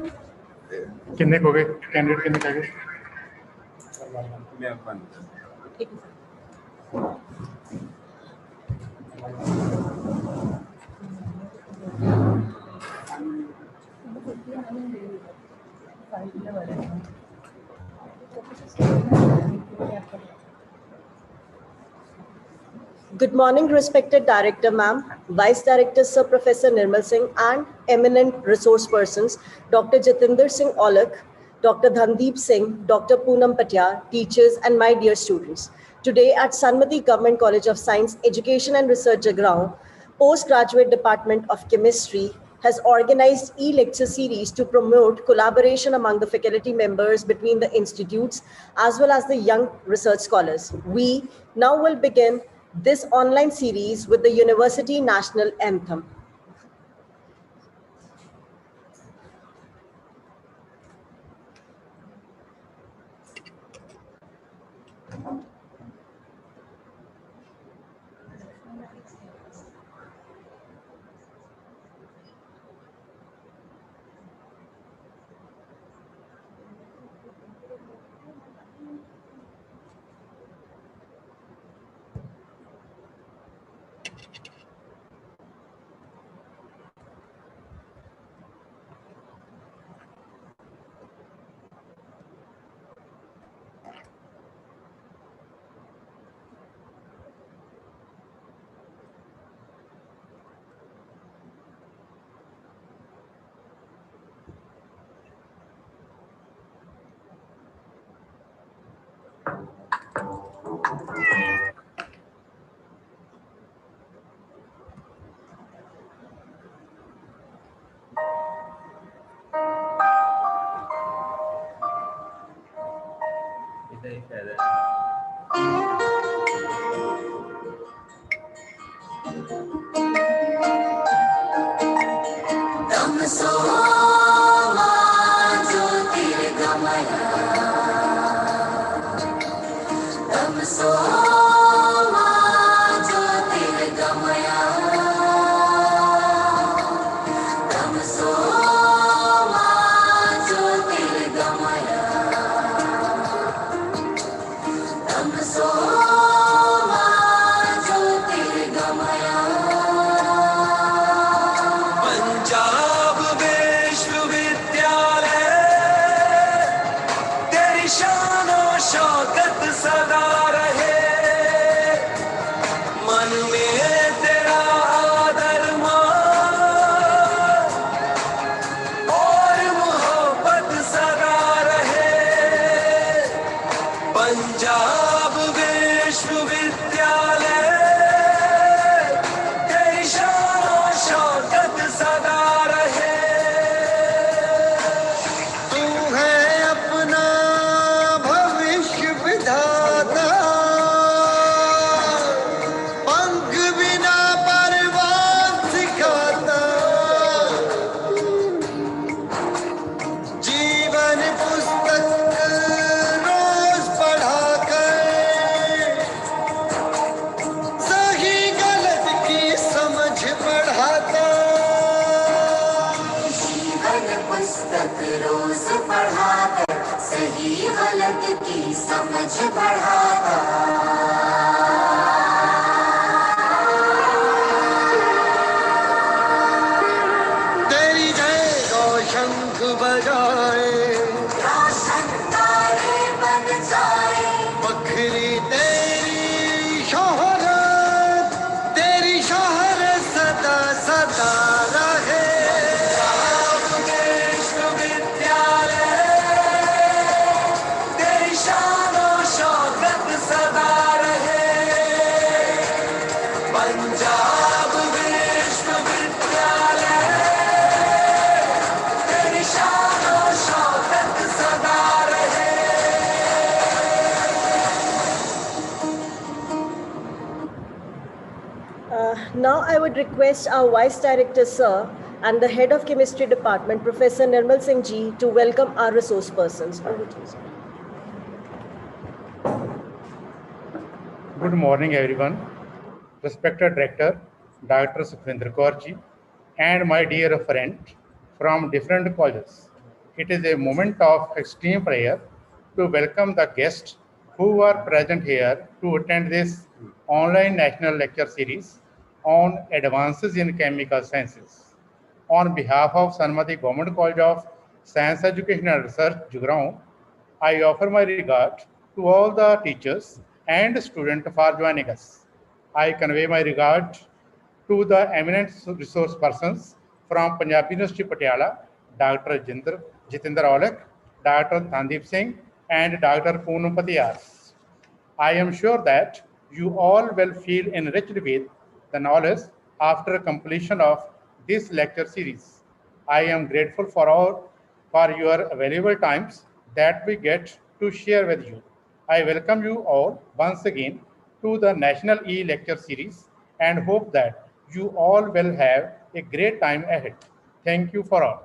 कितने हो गए कैंडिडेट कितने का गए मैं अपन ठीक है Good morning, respected Director Ma'am, Vice Director Sir Professor Nirmal Singh, and eminent resource persons, Dr. Jatinder Singh Olak, Dr. Dhandeep Singh, Dr. Poonam Patiar, teachers, and my dear students. Today at Sanmati Government College of Science, Education and Research, Jagraon, Postgraduate Department of Chemistry has organized e-lecture series to promote collaboration among the faculty members between the institutes as well as the young research scholars. We now will begin this online series with the University National Anthem. Now I would request our Vice Director, Sir, and the Head of Chemistry Department, Professor Nirmal Singh Ji, to welcome our resource persons. Over to you, sir. Good morning, everyone. Respected Director, Dr. Sukhvinder Kaur Ji, and my dear friend from different colleges. it is a moment of extreme prayer to welcome the guests who are present here to attend this online national lecture series on advances in chemical sciences. On behalf of Sanmati Government College of Science Education and Research, Jagraon, I offer my regard to all the teachers and students for joining us. I convey my regard to the eminent resource persons from Punjab University Patiala, Dr. Jitinder Aulek, Dr. Thandip Singh, and Dr. Poonam Patiyas. I am sure that you all will feel enriched with the knowledge after completion of this lecture series. I am grateful for your valuable times that we get to share with you. I welcome you all once again to the National E-Lecture Series and hope that you all will have a great time ahead. Thank you for all.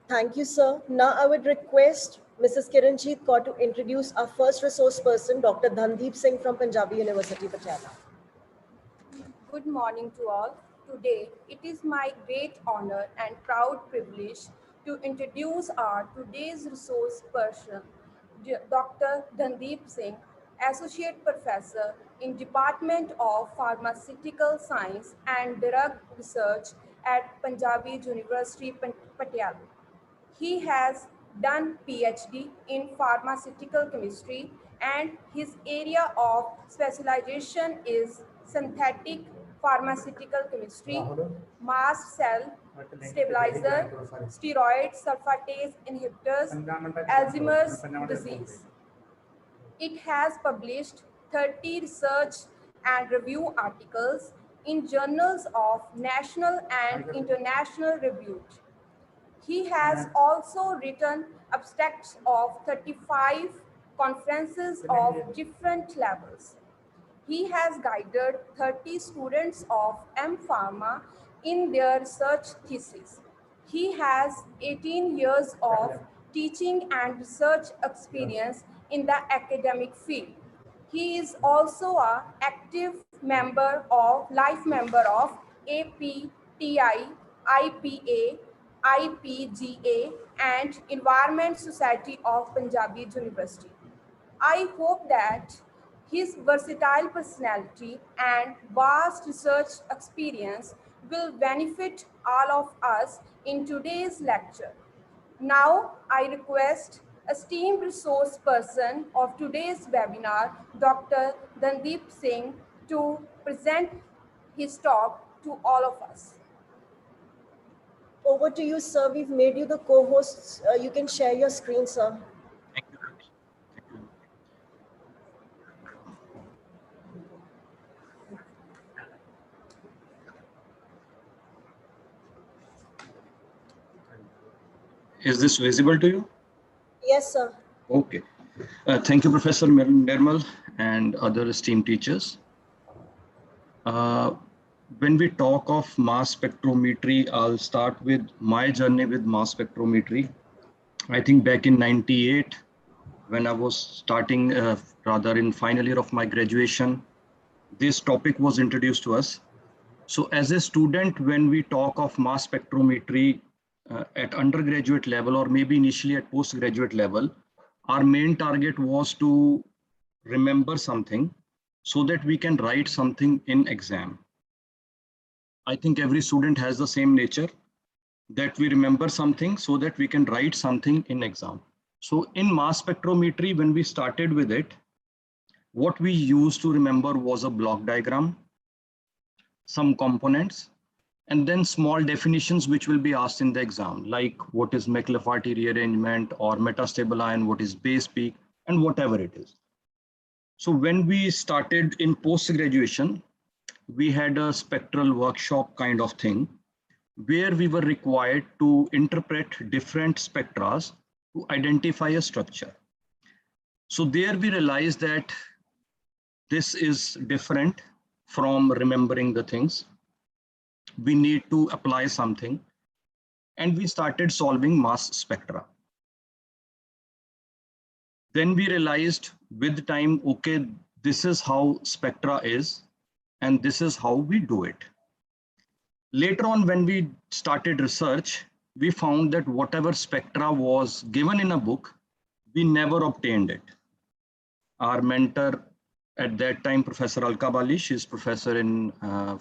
Thank you, sir. Now I would request Mrs. Kiranjeet Kaur to introduce our first resource person, Dr. Dhandeep Singh from Punjabi University, Patiala. Good morning to all. Today, it is my great honor and proud privilege to introduce our today's resource person, Dr. Dhandeep Singh, Associate Professor in Department of Pharmaceutical Science and Drug Research at Punjabi University, Patiala. He has done PhD in pharmaceutical chemistry and his area of specialization is synthetic pharmaceutical chemistry, mast cell stabilizer, steroid sulfatase inhibitors, Alzheimer's disease. It has published 30 research and review articles in journals of national and international repute. He has also written abstracts of 35 conferences of different levels. He has guided 30 students of M.Pharma in their research thesis. He has 18 years of teaching and research experience in the academic field. He is also an active life member of APTI, IPA, IPGA, and Environment Society of Punjabi University. I hope that his versatile personality and vast research experience will benefit all of us in today's lecture. Now, I request esteemed resource person of today's webinar, Dr. Dhandeep Singh, to present his talk to all of us. Over to you, sir. We've made you the co-hosts. You can share your screen, sir. Thank you. Is this visible to you? Yes, sir. Okay. Thank you, Professor Nirmal and other esteemed teachers. When we talk of mass spectrometry, I'll start with my journey with mass spectrometry. I think back in '98, when I was starting, rather in final year of my graduation, this topic was introduced to us. So as a student, when we talk of mass spectrometry at undergraduate level, or maybe initially at postgraduate level, our main target was to remember something so that we can write something in exam. I think every student has the same nature, that we remember something so that we can write something in exam. So in mass spectrometry, when we started with it, what we used to remember was a block diagram, some components, and then small definitions which will be asked in the exam, like what is McLafferty rearrangement or metastable ion, what is base peak, and whatever it is. So when we started in post-graduation, we had a spectral workshop kind of thing, where we were required to interpret different spectra to identify a structure. So there we realized that this is different from remembering the things. We need to apply something, and we started solving mass spectra. Then we realized with time, okay, this is how spectra is, and this is how we do it. Later on, when we started research, we found that whatever spectra was given in a book, we never obtained it. Our mentor at that time, Professor Alka Bali, she is professor in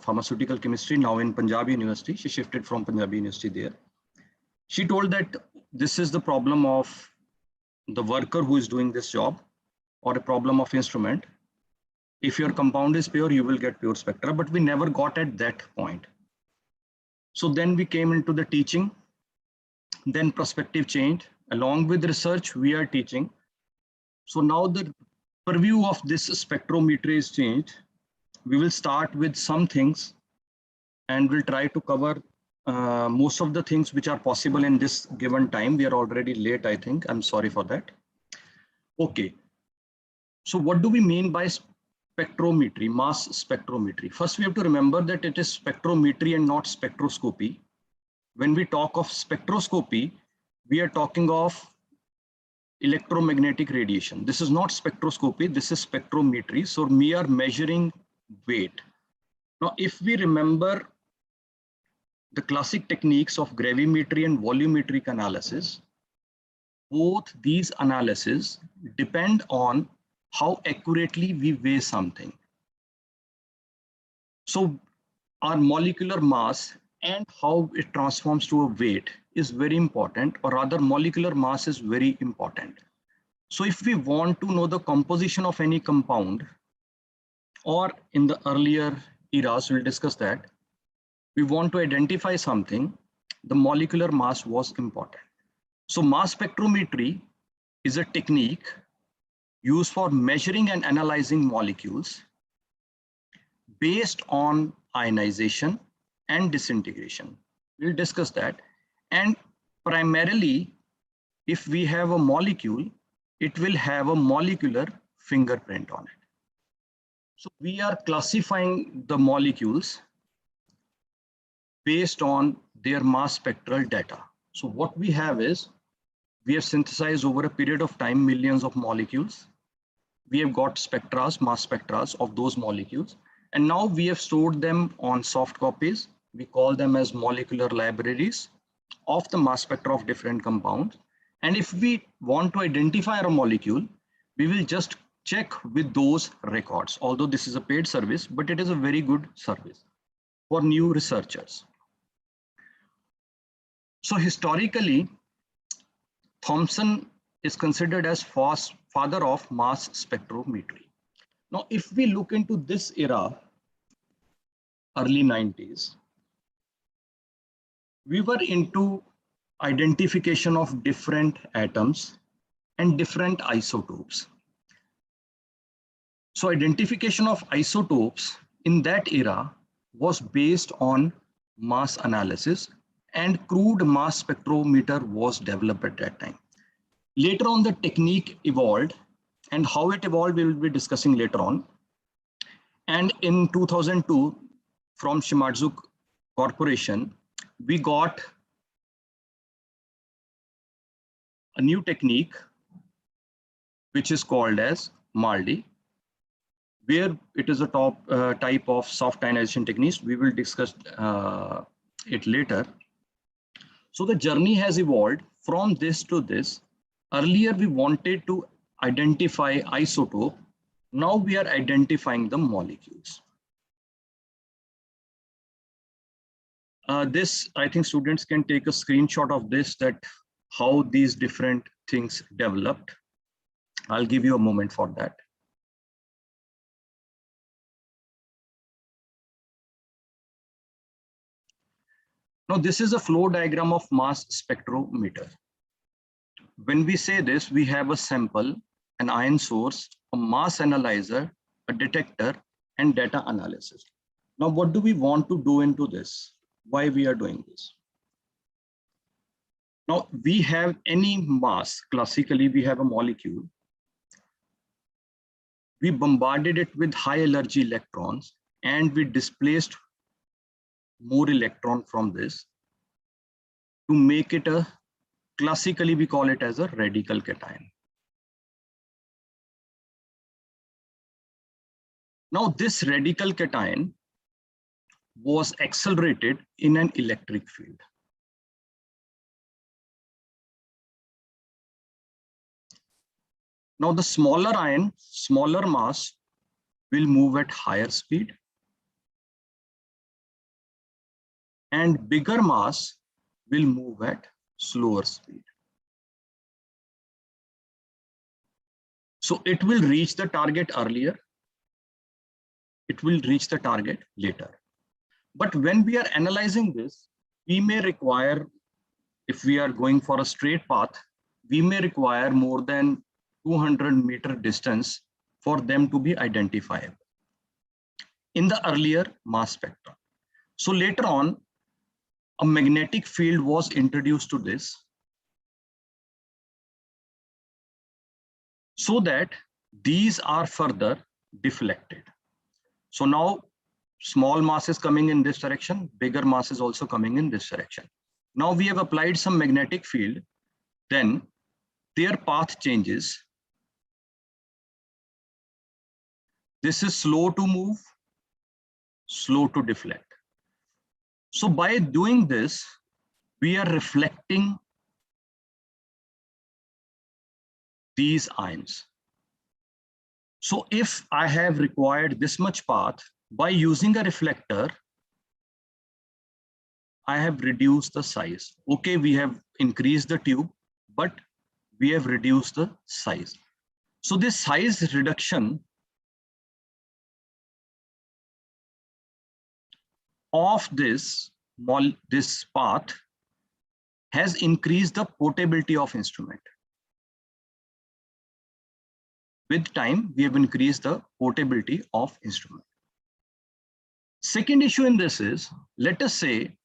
pharmaceutical chemistry, now in Punjab University. She shifted from Punjab University there. She told that this is the problem of the worker who is doing this job, or a problem of instrument. If your compound is pure, you will get pure spectra, but we never got at that point. So then we came into the teaching, then perspective changed. Along with research, we are teaching. So now the purview of this spectrometry is changed. We will start with some things and we'll try to cover most of the things which are possible in this given time. We are already late, I think. I'm sorry for that. Okay. So what do we mean by spectrometry, mass spectrometry? First, we have to remember that it is spectrometry and not spectroscopy. When we talk of spectroscopy, we are talking of electromagnetic radiation. This is not spectroscopy, this is spectrometry. So we are measuring weight. Now, if we remember the classic techniques of gravimetry and volumetric analysis, both these analyses depend on how accurately we weigh something. So our molecular mass and how it transforms to a weight is very important, or rather molecular mass is very important. So if we want to know the composition of any compound, or in the earlier eras, we'll discuss that, we want to identify something, the molecular mass was important. So mass spectrometry is a technique used for measuring and analyzing molecules based on ionization and disintegration. We'll discuss that. And primarily, if we have a molecule, it will have a molecular fingerprint on it. So we are classifying the molecules based on their mass spectral data. So what we have is, we have synthesized over a period of time millions of molecules. We have got spectras, mass spectras of those molecules. And now we have stored them on soft copies. We call them as molecular libraries of the mass spectra of different compounds. And if we want to identify a molecule, we will just check with those records. Although this is a paid service, but it is a very good service for new researchers. So historically, Thomson is considered as father of mass spectrometry. Now, if we look into this era, early 90s, we were into identification of different atoms and different isotopes. So identification of isotopes in that era was based on mass analysis, and crude mass spectrometer was developed at that time. Later on, the technique evolved, and how it evolved we will be discussing later on. And in 2002, from Shimadzu Corporation, we got a new technique which is called as MALDI, where it is a type of soft ionization techniques. We will discuss it later. So the journey has evolved from this to this. Earlier, we wanted to identify isotope. Now we are identifying the molecules. This, I think students can take a screenshot of this, that how these different things developed. I'll give you a moment for that. Now, this is a flow diagram of mass spectrometer. When we say this, we have a sample, an ion source, a mass analyzer, a detector, and data analysis. Now, what do we want to do into this? Why we are doing this? Now, we have any mass. Classically, we have a molecule. We bombarded it with high energy electrons, and we displaced more electron from this to make it a, classically we call it as a radical cation. Now this radical cation was accelerated in an electric field. Now the smaller ion, smaller mass will move at higher speed, and bigger mass will move at slower speed. So it will reach the target earlier, it will reach the target later. But when we are analyzing this, we may require, if we are going for a straight path, we may require more than 200-meter distance for them to be identifiable in the earlier mass spectra. So later on, a magnetic field was introduced to this so that these are further deflected. So now small mass is coming in this direction, bigger mass is also coming in this direction. Now we have applied some magnetic field, then their path changes. This is slow to move, slow to deflect. So by doing this, we are reflecting these ions. So if I have required this much path, by using a reflector, I have reduced the size. Okay, we have increased the tube, but we have reduced the size. So this size reduction of this path has increased the portability of instrument. With time, we have increased the portability of instrument. Second issue in this is, let us say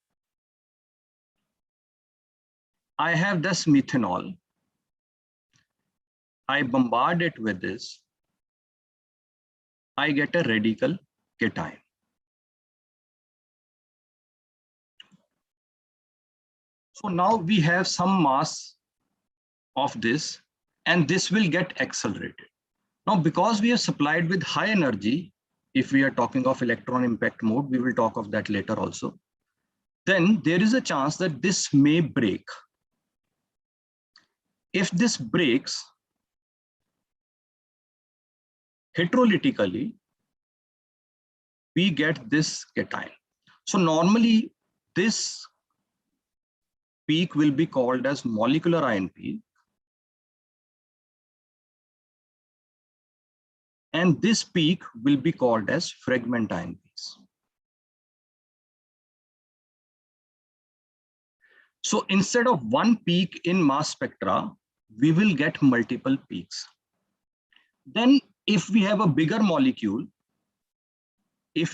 I have this methanol, I bombard it with this, I get a radical cation. So now we have some mass of this, and this will get accelerated. Now, because we are supplied with high energy, if we are talking of electron impact mode, we will talk of that later also, then there is a chance that this may break. If this breaks heterolytically, we get this cation. So normally this peak will be called as molecular ion peak, and this peak will be called as fragment ion peaks. So instead of one peak in mass spectra, we will get multiple peaks. Then if we have a bigger molecule, in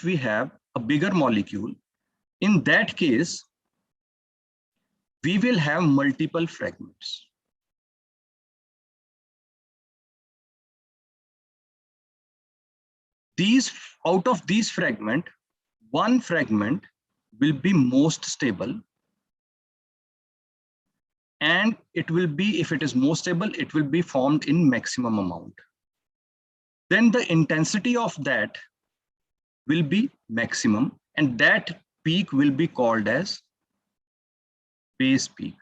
that case, we will have multiple fragments. Out of these fragments, one fragment will be most stable, and it will be, if it is most stable, it will be formed in maximum amount. Then the intensity of that will be maximum, and that peak will be called as base peak.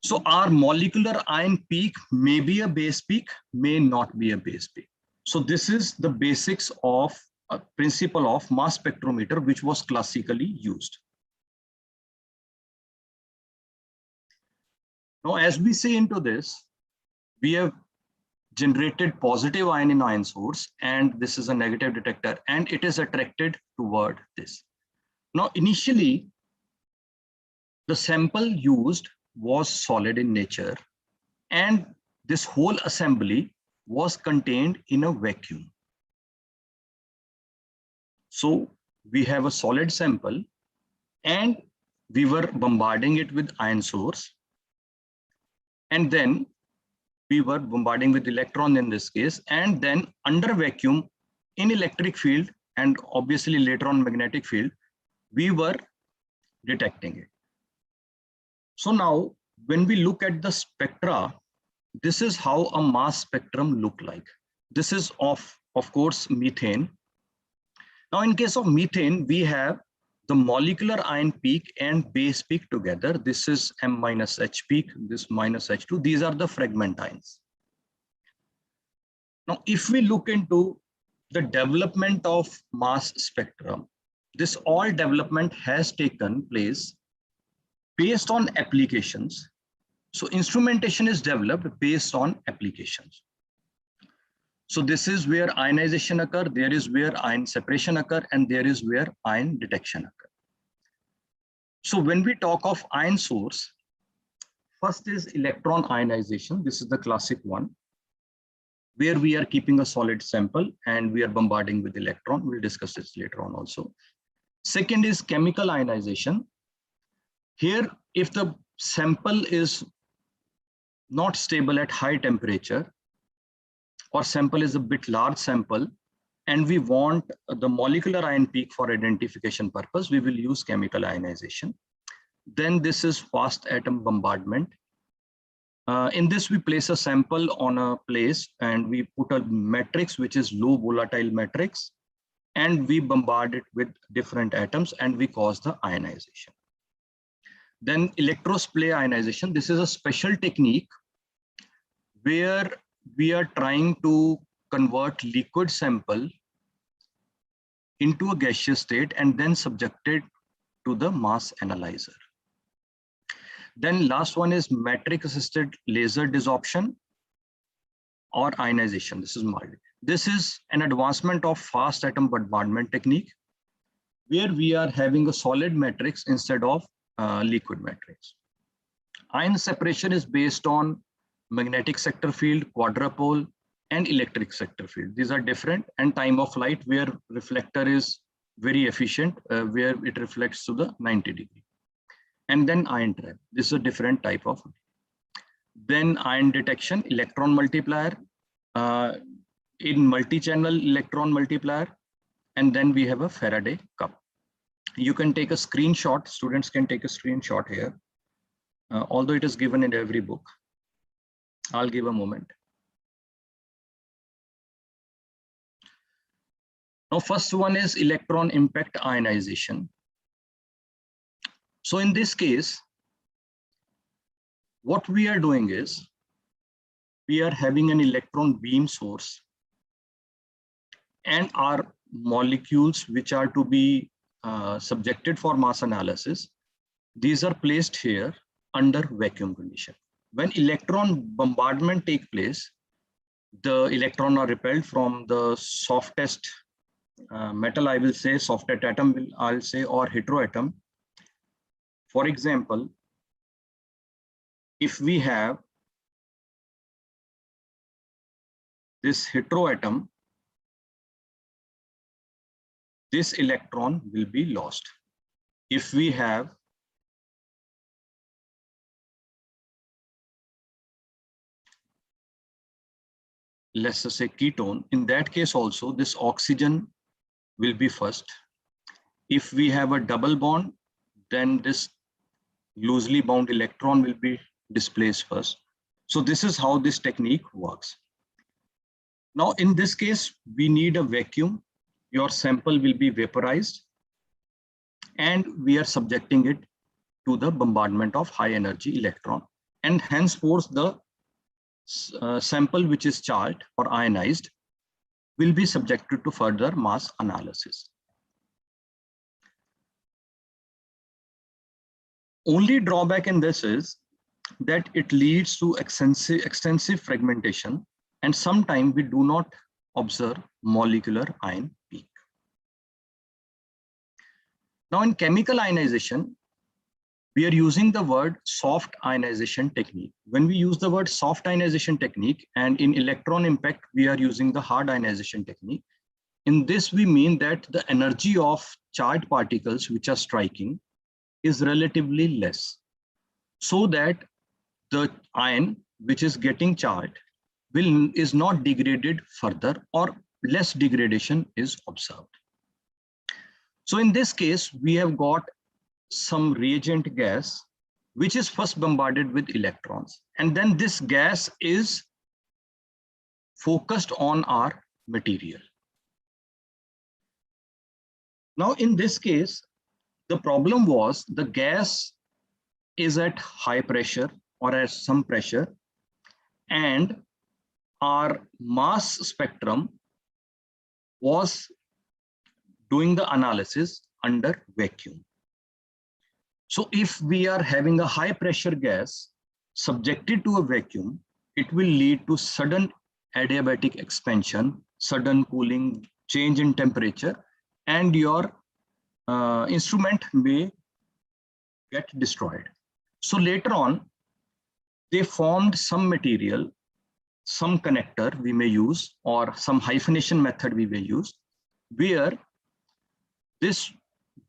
So our molecular ion peak may be a base peak, may not be a base peak. So this is the basics of a principle of mass spectrometer, which was classically used. Now, as we see into this, we have generated positive ion in ion source, and this is a negative detector, and it is attracted toward this. Now, initially, the sample used was solid in nature, and this whole assembly was contained in a vacuum. So we have a solid sample, and we were bombarding it with ion source, and then we were bombarding with electron in this case, and then under vacuum in electric field and obviously later on magnetic field, we were detecting it. So now when we look at the spectra, this is how a mass spectrum look like. This is of course methane. Now in case of methane, we have the molecular ion peak and base peak together. This is M-H peak, this -H2. These are the fragment ions. Now, if we look into the development of mass spectrum, this all development has taken place based on applications. So instrumentation is developed based on applications. So this is where ionization occur, there is where ion separation occur, and there is where ion detection occur. So when we talk of ion source, first is electron ionization. This is the classic one, where we are keeping a solid sample and we are bombarding with electron. We'll discuss this later on also. Second is chemical ionization. Here, if the sample is not stable at high temperature, or sample is a bit large sample, and we want the molecular ion peak for identification purpose, we will use chemical ionization. Then this is fast atom bombardment. In this, we place a sample on a place and we put a matrix which is low volatile matrix, and we bombard it with different atoms and we cause the ionization. Then electrospray ionization. This is a special technique where we are trying to convert liquid sample into a gaseous state and then subject it to the mass analyzer. Then last one is matrix assisted laser desorption or ionization. This is MALD. This is an advancement of fast atom bombardment technique, where we are having a solid matrix instead of liquid matrix. Ion separation is based on magnetic sector field, quadrupole, and electric sector field. These are different, and time of flight, where reflector is very efficient, where it reflects to the 90 degree. And then ion trap. This is a different type of. Then ion detection, electron multiplier, in multi-channel electron multiplier, and then we have a Faraday cup. You can take a screenshot. Students can take a screenshot here, although it is given in every book. I'll give a moment. Now, first one is electron impact ionization. So in this case, what we are doing is we are having an electron beam source, and our molecules which are to be subjected for mass analysis, these are placed here under vacuum condition. When electron bombardment take place, the electron are repelled from the softest metal, I will say, softest atom, I'll say, or heteroatom. For example, if we have this heteroatom, this electron will be lost. If we have let's say ketone, in that case also this oxygen will be first. If we have a double bond, then this loosely bound electron will be displaced first. So this is how this technique works. Now in this case, we need a vacuum. Your sample will be vaporized, and we are subjecting it to the bombardment of high energy electron, and henceforth the sample which is charged or ionized will be subjected to further mass analysis. Only drawback in this is that it leads to extensive fragmentation, and sometimes we do not observe molecular ion peak. Now in chemical ionization, we are using the word soft ionization technique. When we use the word soft ionization technique, and in electron impact, we are using the hard ionization technique. In this, we mean that the energy of charged particles which are striking is relatively less, so that the ion which is getting charged is not degraded further, or less degradation is observed. So in this case, we have got some reagent gas which is first bombarded with electrons, and then this gas is focused on our material. Now in this case, the problem was the gas is at high pressure or at some pressure, and our mass spectrum was doing the analysis under vacuum. So if we are having a high pressure gas subjected to a vacuum, it will lead to sudden adiabatic expansion, sudden cooling, change in temperature, and your instrument may get destroyed. So later on, they formed some material, some connector we may use, or some hyphenation method we may use, where this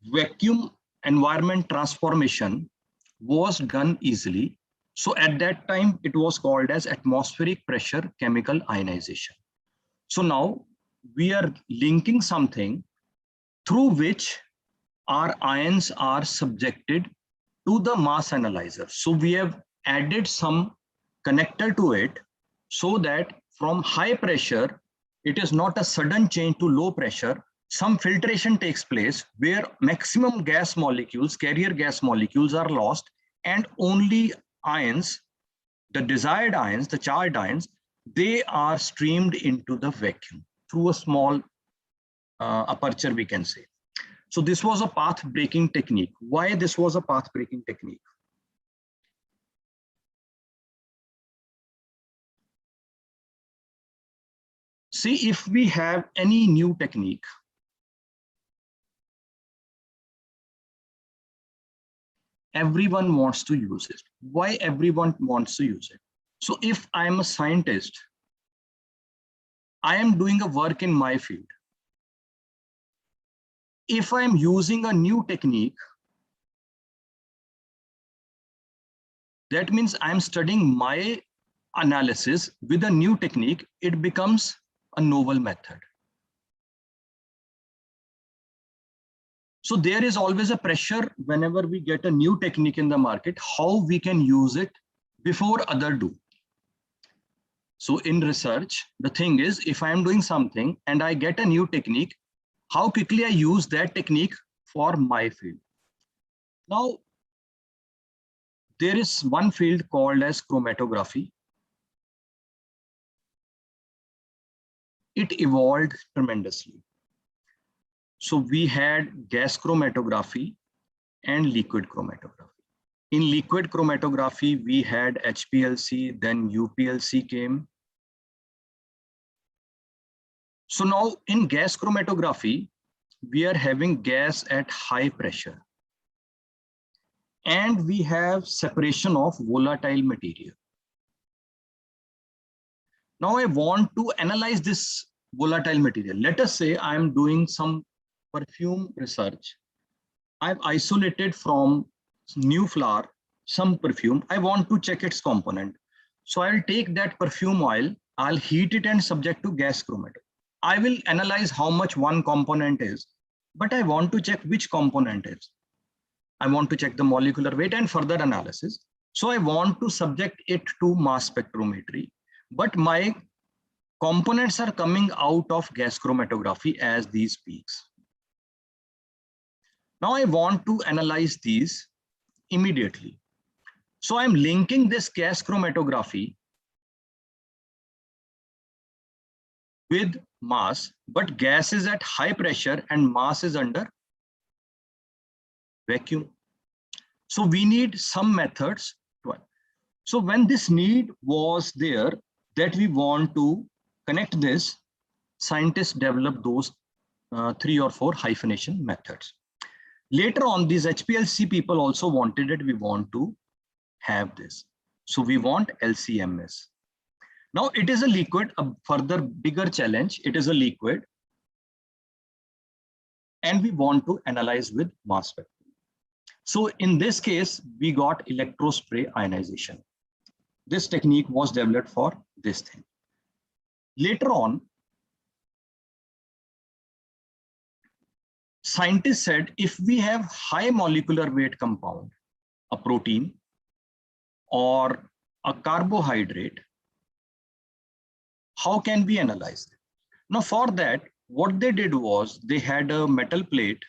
vacuum environment transformation was done easily. So at that time, it was called as atmospheric pressure chemical ionization. So now we are linking something through which our ions are subjected to the mass analyzer. So we have added some connector to it so that from high pressure, it is not a sudden change to low pressure. Some filtration takes place where maximum gas molecules, carrier gas molecules are lost, and only ions, the desired ions, the charged ions, they are streamed into the vacuum through a small aperture, we can say. So this was a path breaking technique. Why this was a path breaking technique? See, if we have any new technique, everyone wants to use it. Why everyone wants to use it? So if I am a scientist, I am doing a work in my field. If I am using a new technique, that means I am studying my analysis with a new technique. It becomes a novel method. So there is always a pressure whenever we get a new technique in the market, how we can use it before others do. So in research, the thing is, if I am doing something and I get a new technique, how quickly I use that technique for my field. Now, there is one field called as chromatography. It evolved tremendously. So we had gas chromatography and liquid chromatography. In liquid chromatography, we had HPLC, then UPLC came. So now in gas chromatography, we are having gas at high pressure. And we have separation of volatile material. Now I want to analyze this volatile material. Let us say I am doing some perfume research. I've isolated from new flower some perfume. I want to check its component. So I'll take that perfume oil, I'll heat it and subject to gas chromatography. I will analyze how much one component is, but I want to check which component is. I want to check the molecular weight and further analysis. So I want to subject it to mass spectrometry, but my components are coming out of gas chromatography as these peaks. Now I want to analyze these immediately. So I'm linking this gas chromatography with mass, but gas is at high pressure and mass is under vacuum. So we need some methods. So when this need was there that we want to connect this, scientists developed those 3 or 4 hyphenation methods. Later on, these HPLC people also wanted it. We want to have this. So we want LCMS. Now it is a liquid, a further bigger challenge. It is a liquid. And we want to analyze with mass spectrum. So in this case, we got electrospray ionization. This technique was developed for this thing. Later on, scientists said, if we have high molecular weight compound, a protein or a carbohydrate, how can we analyze it? Now for that, what they did was they had a metal plate.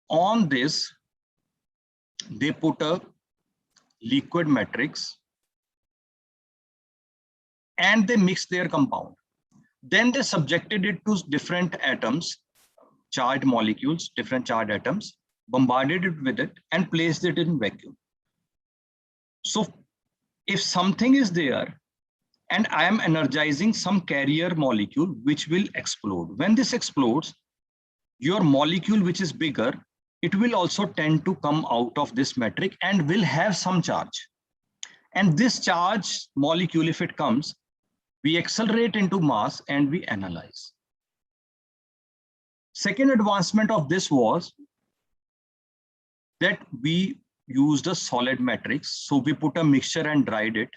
On this, they put a liquid matrix and they mixed their compound. Then they subjected it to different atoms, charged molecules, different charged atoms, bombarded it with it and placed it in vacuum. So if something is there and I am energizing some carrier molecule which will explode, when this explodes, your molecule which is bigger, it will also tend to come out of this metric and will have some charge. And this charge molecule, if it comes, we accelerate into mass and we analyze. Second advancement of this was that we used a solid matrix. So we put a mixture and dried it.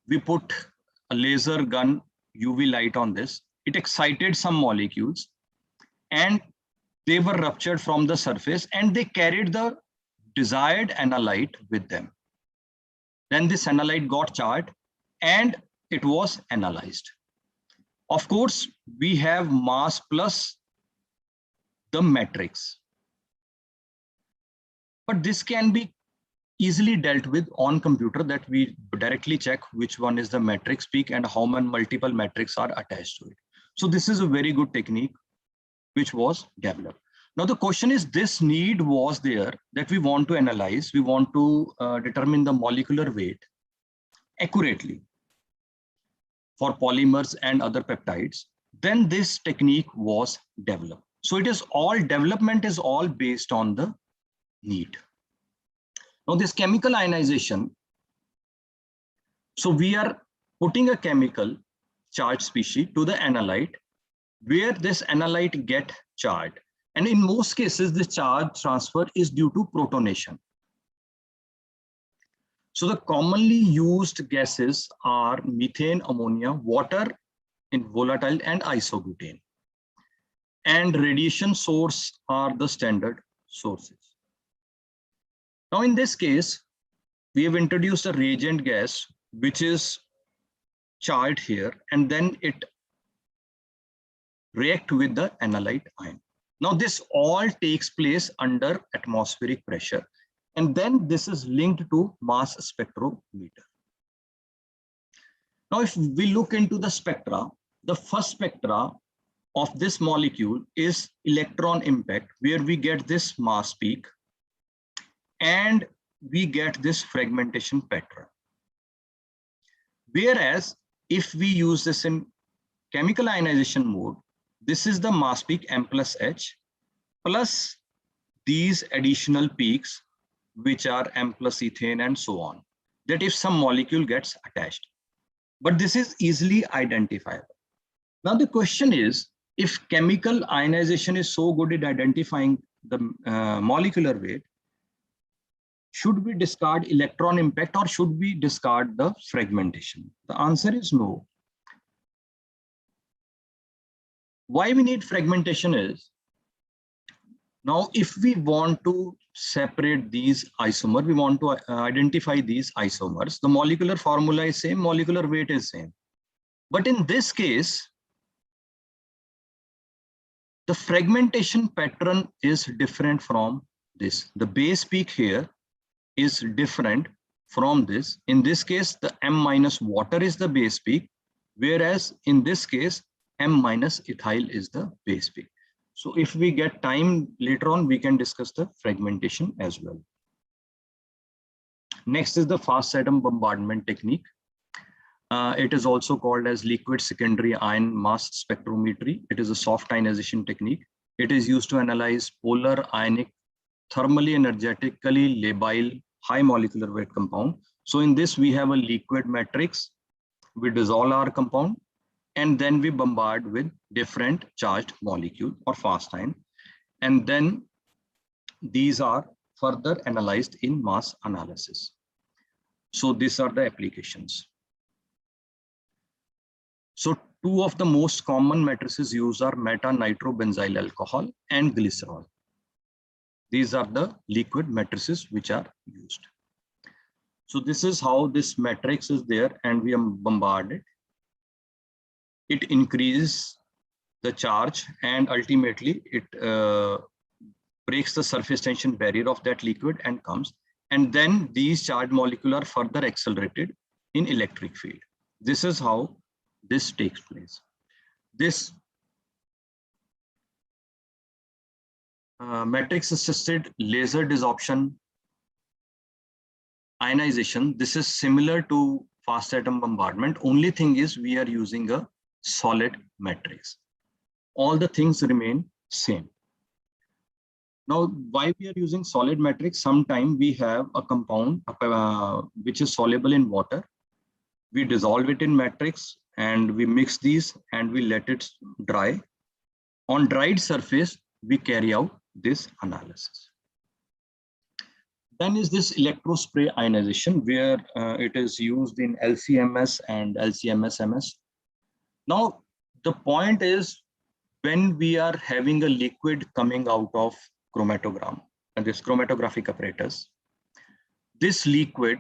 We put a laser gun UV light on this. It excited some molecules and they were ruptured from the surface and they carried the desired analyte with them. Then this analyte got charged and it was analyzed. Of course, we have mass plus the matrix. But this can be easily dealt with on computer, that we directly check which one is the matrix peak and how many multiple matrix are attached to it. So this is a very good technique which was developed. Now the question is, this need was there that we want to analyze, we want to determine the molecular weight accurately for polymers and other peptides. Then this technique was developed. So it is all, development is all based on the need. Now this chemical ionization, so we are putting a chemical charged species to the analyte where this analyte get charged. And in most cases, this charge transfer is due to protonation. So the commonly used gases are methane, ammonia, water in volatile and isobutane. And radiation source are the standard sources. Now in this case, we have introduced a reagent gas which is charged here and then it react with the analyte ion. Now this all takes place under atmospheric pressure and then this is linked to mass spectrometer. Now if we look into the spectra, the first spectra of this molecule is electron impact, where we get this mass peak and we get this fragmentation pattern. Whereas if we use this in chemical ionization mode, this is the mass peak M plus H plus these additional peaks which are M plus ethane and so on, that if some molecule gets attached. But this is easily identifiable. Now the question is, if chemical ionization is so good at identifying the molecular weight, should we discard electron impact or should we discard the fragmentation? The answer is no. Why we need fragmentation is, now if we want to separate these isomers, we want to identify these isomers, the molecular formula is same, molecular weight is same. But in this case, the fragmentation pattern is different from this. The base peak here is different from this. In this case, the M minus water is the base peak, whereas in this case, M minus ethyl is the base peak. So if we get time later on, we can discuss the fragmentation as well. Next is the fast atom bombardment technique. It is also called as liquid secondary ion mass spectrometry. It is a soft ionization technique. It is used to analyze polar ionic, thermally energetically labile, high molecular weight compound. So in this, we have a liquid matrix. We dissolve our compound and then we bombard with different charged molecule or fast ion. And then these are further analyzed in mass analysis. So these are the applications. So two of the most common matrices used are meta-nitrobenzyl alcohol and glycerol. These are the liquid matrices which are used. So this is how this matrix is there and we bombard it. It increases the charge and ultimately it breaks the surface tension barrier of that liquid and comes. And then these charged molecules are further accelerated in electric field. This is how this takes place. This matrix assisted laser desorption ionization, this is similar to fast atom bombardment. Only thing is we are using a solid matrix. All the things remain same. Now, why we are using solid matrix? Sometime we have a compound which is soluble in water. We dissolve it in matrix and we mix these and we let it dry. On dried surface, we carry out this analysis. Then is this electrospray ionization, where it is used in LCMS and LCMS-MS. Now, the point is, when we are having a liquid coming out of chromatogram and this chromatographic apparatus, this liquid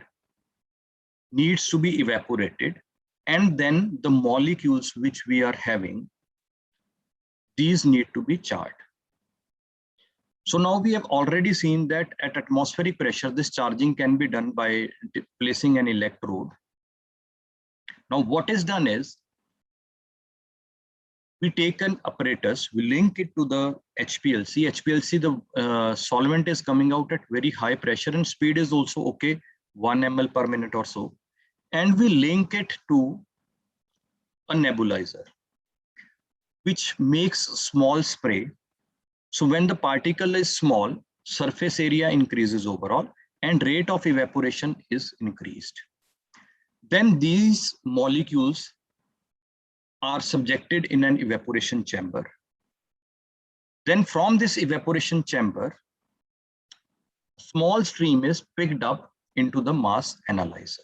needs to be evaporated, and then the molecules which we are having, these need to be charged. So now we have already seen that at atmospheric pressure, this charging can be done by placing an electrode. Now what is done is, we take an apparatus, we link it to the HPLC. HPLC, the solvent is coming out at very high pressure and speed is also okay, 1 ml per minute or so. And we link it to a nebulizer, which makes small spray. So when the particle is small, surface area increases overall and rate of evaporation is increased. Then these molecules are subjected in an evaporation chamber. Then from this evaporation chamber, small stream is picked up into the mass analyzer.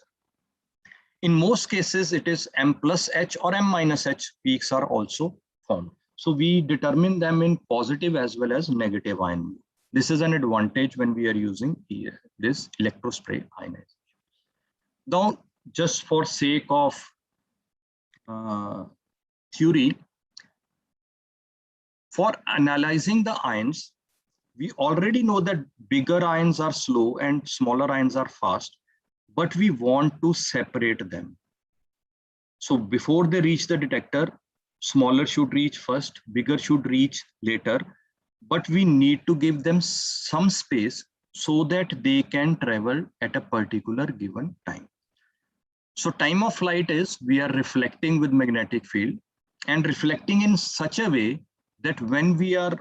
In most cases, it is M plus H or M minus H peaks are also found. So we determine them in positive as well as negative ion. This is an advantage when we are using this electrospray ionization. Now, just for sake of theory, for analyzing the ions, we already know that bigger ions are slow and smaller ions are fast, but we want to separate them. So before they reach the detector, smaller should reach first, bigger should reach later, but we need to give them some space so that they can travel at a particular given time. So time of flight is, we are reflecting with magnetic field and reflecting in such a way that when we are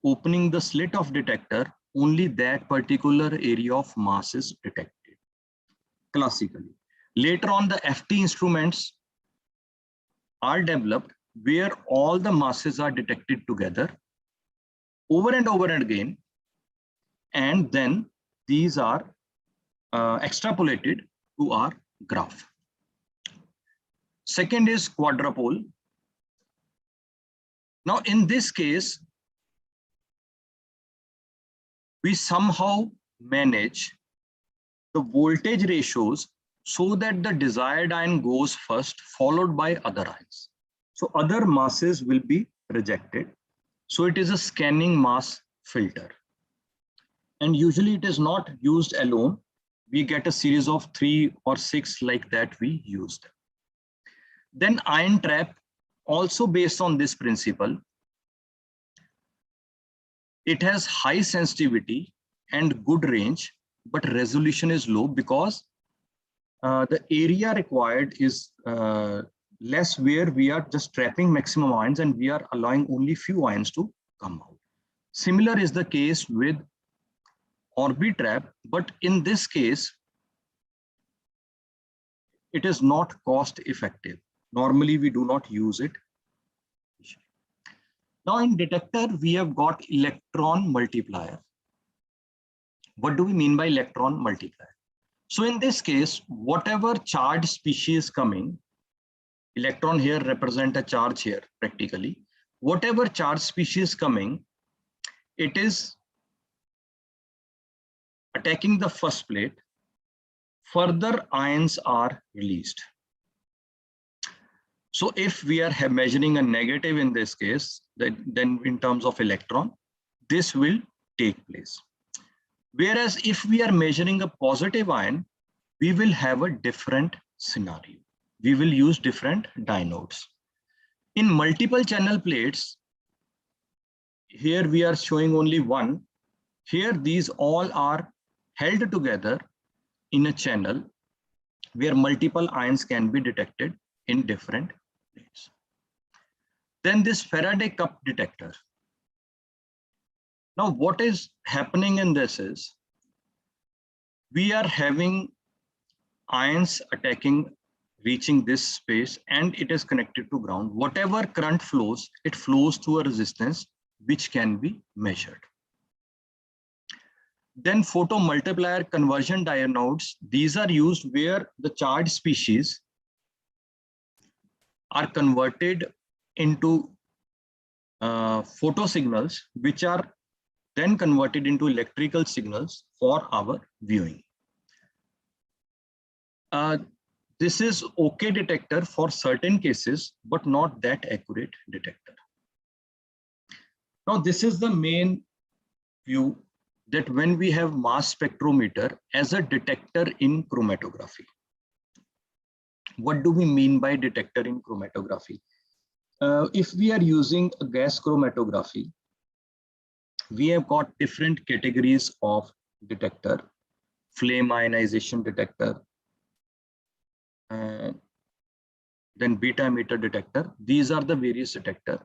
opening the slit of detector, only that particular area of mass is detected classically. Later on, the FT instruments are developed where all the masses are detected together over and over and again, and then these are extrapolated to our graph. Second is quadrupole. Now in this case, we somehow manage the voltage ratios so that the desired ion goes first, followed by other ions. So other masses will be rejected. So it is a scanning mass filter. And usually it is not used alone. We get a series of 3 or 6 like that we use them. Then ion trap, also based on this principle. It has high sensitivity and good range, but resolution is low because the area required is less, where we are just trapping maximum ions and we are allowing only few ions to come out. Similar is the case with Orbitrap, but in this case, it is not cost effective. Normally, we do not use it. Now in detector, we have got electron multiplier. What do we mean by electron multiplier? So in this case, whatever charged species coming, electron here represent a charge here practically, whatever charged species coming, it is attacking the first plate, further ions are released. So if we are measuring a negative in this case, then in terms of electron, this will take place. Whereas if we are measuring a positive ion, we will have a different scenario. we will use different diodes. In multiple channel plates, here we are showing only one. Here these all are held together in a channel where multiple ions can be detected in different plates. Then this Faraday cup detector. Now what is happening in this is, we are having ions reaching this space, and it is connected to ground. Whatever current flows, it flows through a resistance which can be measured. Then photomultiplier conversion diodes, these are used where the charged species are converted into photo signals, which are then converted into electrical signals for our viewing. This is okay detector for certain cases, but not that accurate detector. Now this is the main view, that when we have mass spectrometer as a detector in chromatography. What do we mean by detector in chromatography? If we are using a gas chromatography, we have got different categories of detector: flame ionization detector, then beta emitter detector. These are the various detector.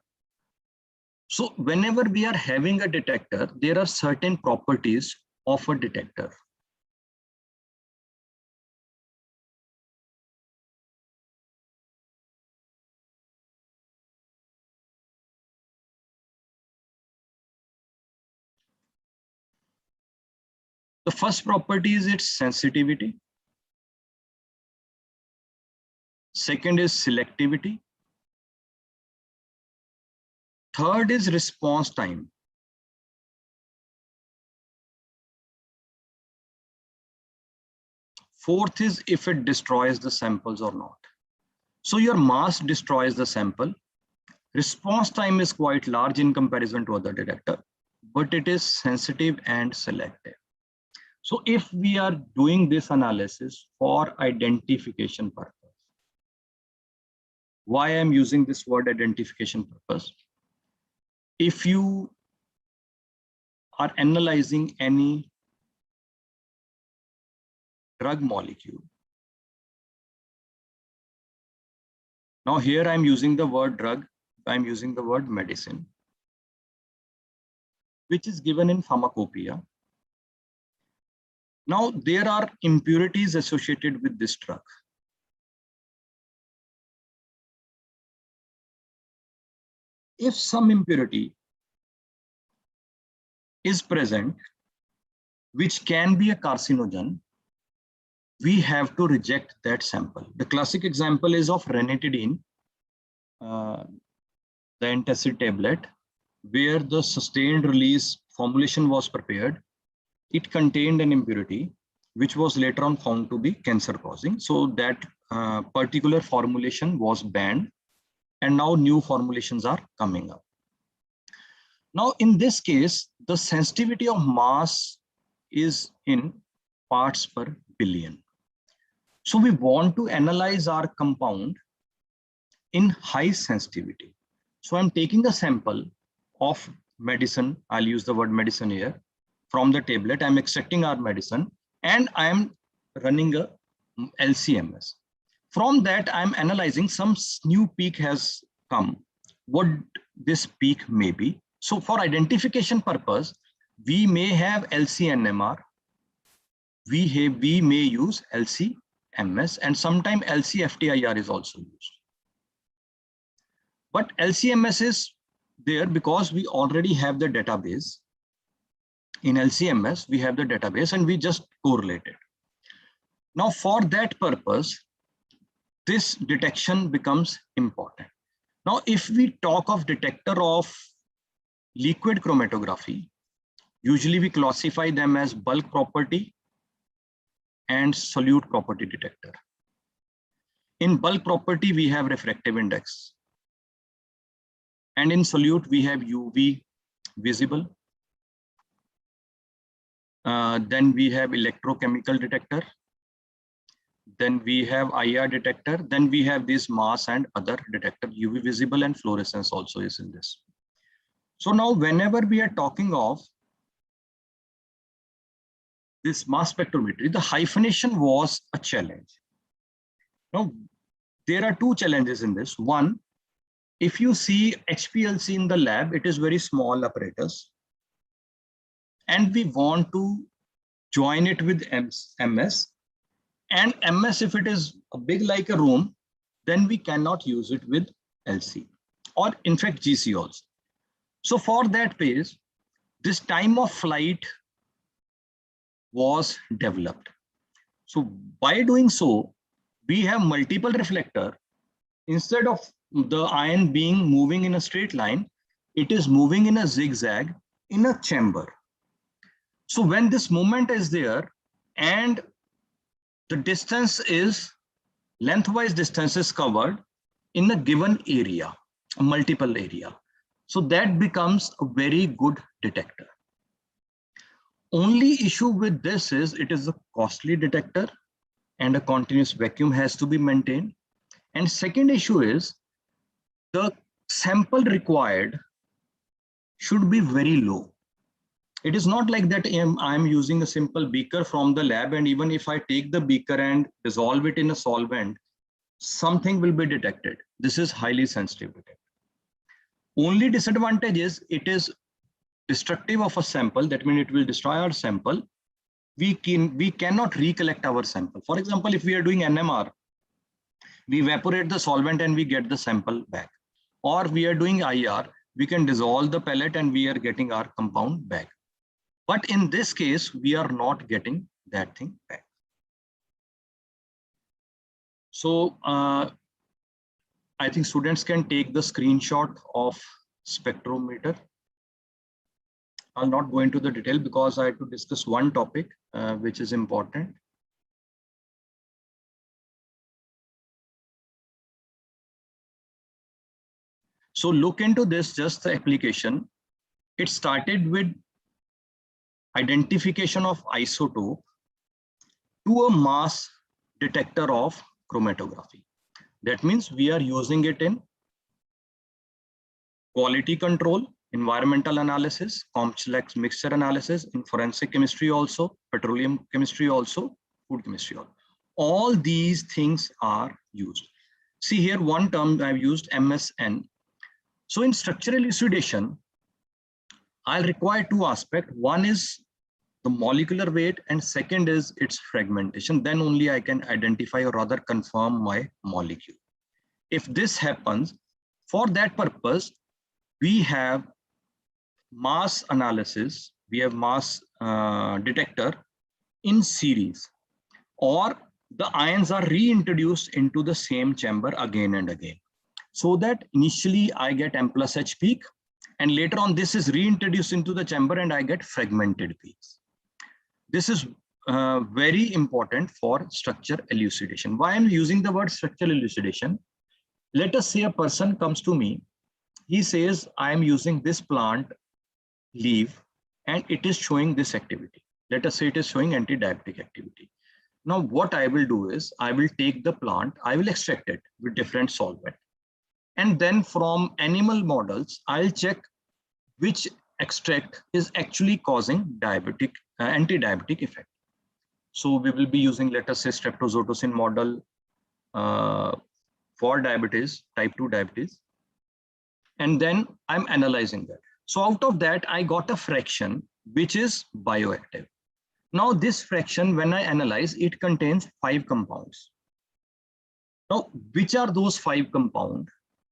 So whenever we are having a detector, there are certain properties of a detector. The first property is its sensitivity. Second is selectivity. Third is response time. Fourth is if it destroys the samples or not. So your mass destroys the sample. Response time is quite large in comparison to other detector, but it is sensitive and selective. So if we are doing this analysis for identification purpose, why I'm using this word identification purpose? If you are analyzing any drug molecule, now here I'm using the word drug, I'm using the word medicine, which is given in pharmacopoeia. Now there are impurities associated with this drug. If some impurity is present, which can be a carcinogen, we have to reject that sample. The classic example is of ranitidine, the antacid tablet, where the sustained release formulation was prepared. It contained an impurity which was later on found to be cancer causing. So that particular formulation was banned, and now new formulations are coming up. Now in this case, the sensitivity of mass is in parts per billion. So we want to analyze our compound in high sensitivity. So I'm taking a sample of medicine, I'll use the word medicine here, from the tablet. I'm extracting our medicine and I'm running a LCMS. From that, I'm analyzing some new peak has come, what this peak may be. So for identification purpose, we may have LCNMR, we may use LCMS, and sometimes LCFTIR is also used. But LCMS is there because we already have the database. In LCMS, we have the database and we just correlate it. Now for that purpose, this detection becomes important. Now, if we talk of detector of liquid chromatography, usually we classify them as bulk property and solute property detector. In bulk property, we have refractive index. And in solute, we have UV visible. Then we have electrochemical detector. then we have IR detector, then we have this mass and other detector, UV visible and fluorescence also is in this. So now whenever we are talking of this mass spectrometry, the hyphenation was a challenge. Now, there are two challenges in this. One, if you see HPLC in the lab, it is very small apparatus. And we want to join it with MS. And MS, if it is big like a room, then we cannot use it with LC or in fact GC also. So for that phase, this time of flight was developed. So by doing so, we have multiple reflector. Instead of the ion being moving in a straight line, it is moving in a zigzag in a chamber. So when this movement is there and the distance is, lengthwise distance is covered in a given area, a multiple area. So that becomes a very good detector. Only issue with this is it is a costly detector and a continuous vacuum has to be maintained. And second issue is the sample required should be very low. It is not like that I'm using a simple beaker from the lab, and even if I take the beaker and dissolve it in a solvent, something will be detected. This is highly sensitive detector. Only disadvantage is it is destructive of a sample. That means it will destroy our sample. We cannot recollect our sample. For example, if we are doing NMR, we evaporate the solvent and we get the sample back. Or we are doing IR, we can dissolve the pellet and we are getting our compound back. But in this case, we are not getting that thing back. So I think students can take the screenshot of spectrometer. I'll not go into the detail because I have to discuss one topic which is important. So look into this, just the application. It started with identification of isotope to a mass detector of chromatography. That means we are using it in quality control, environmental analysis, complex mixture analysis, in forensic chemistry also, petroleum chemistry also, food chemistry also. All these things are used. See here, one term I've used, MSN. So in structural elucidation, I'll require two aspects. One is the molecular weight and second is its fragmentation. Then only I can identify or rather confirm my molecule. If this happens, for that purpose, we have mass analysis, we have mass detector in series, or the ions are reintroduced into the same chamber again and again. So that initially I get M plus H peak, and later on this is reintroduced into the chamber and I get fragmented peaks. This is very important for structure elucidation. Why I'm using the word structural elucidation? Let us say a person comes to me, he says, I am using this plant leaf and it is showing this activity. Let us say it is showing anti-diabetic activity. Now what I will do is I will take the plant, I will extract it with different solvent. And then from animal models, I'll check which extract is actually causing diabetic, anti-diabetic effect. So we will be using, let us say, streptozotocin model for diabetes, type 2 diabetes. And then I'm analyzing that. So out of that, I got a fraction, which is bioactive. Now this fraction, when I analyze, it contains 5 compounds. Now, which are those 5 compounds?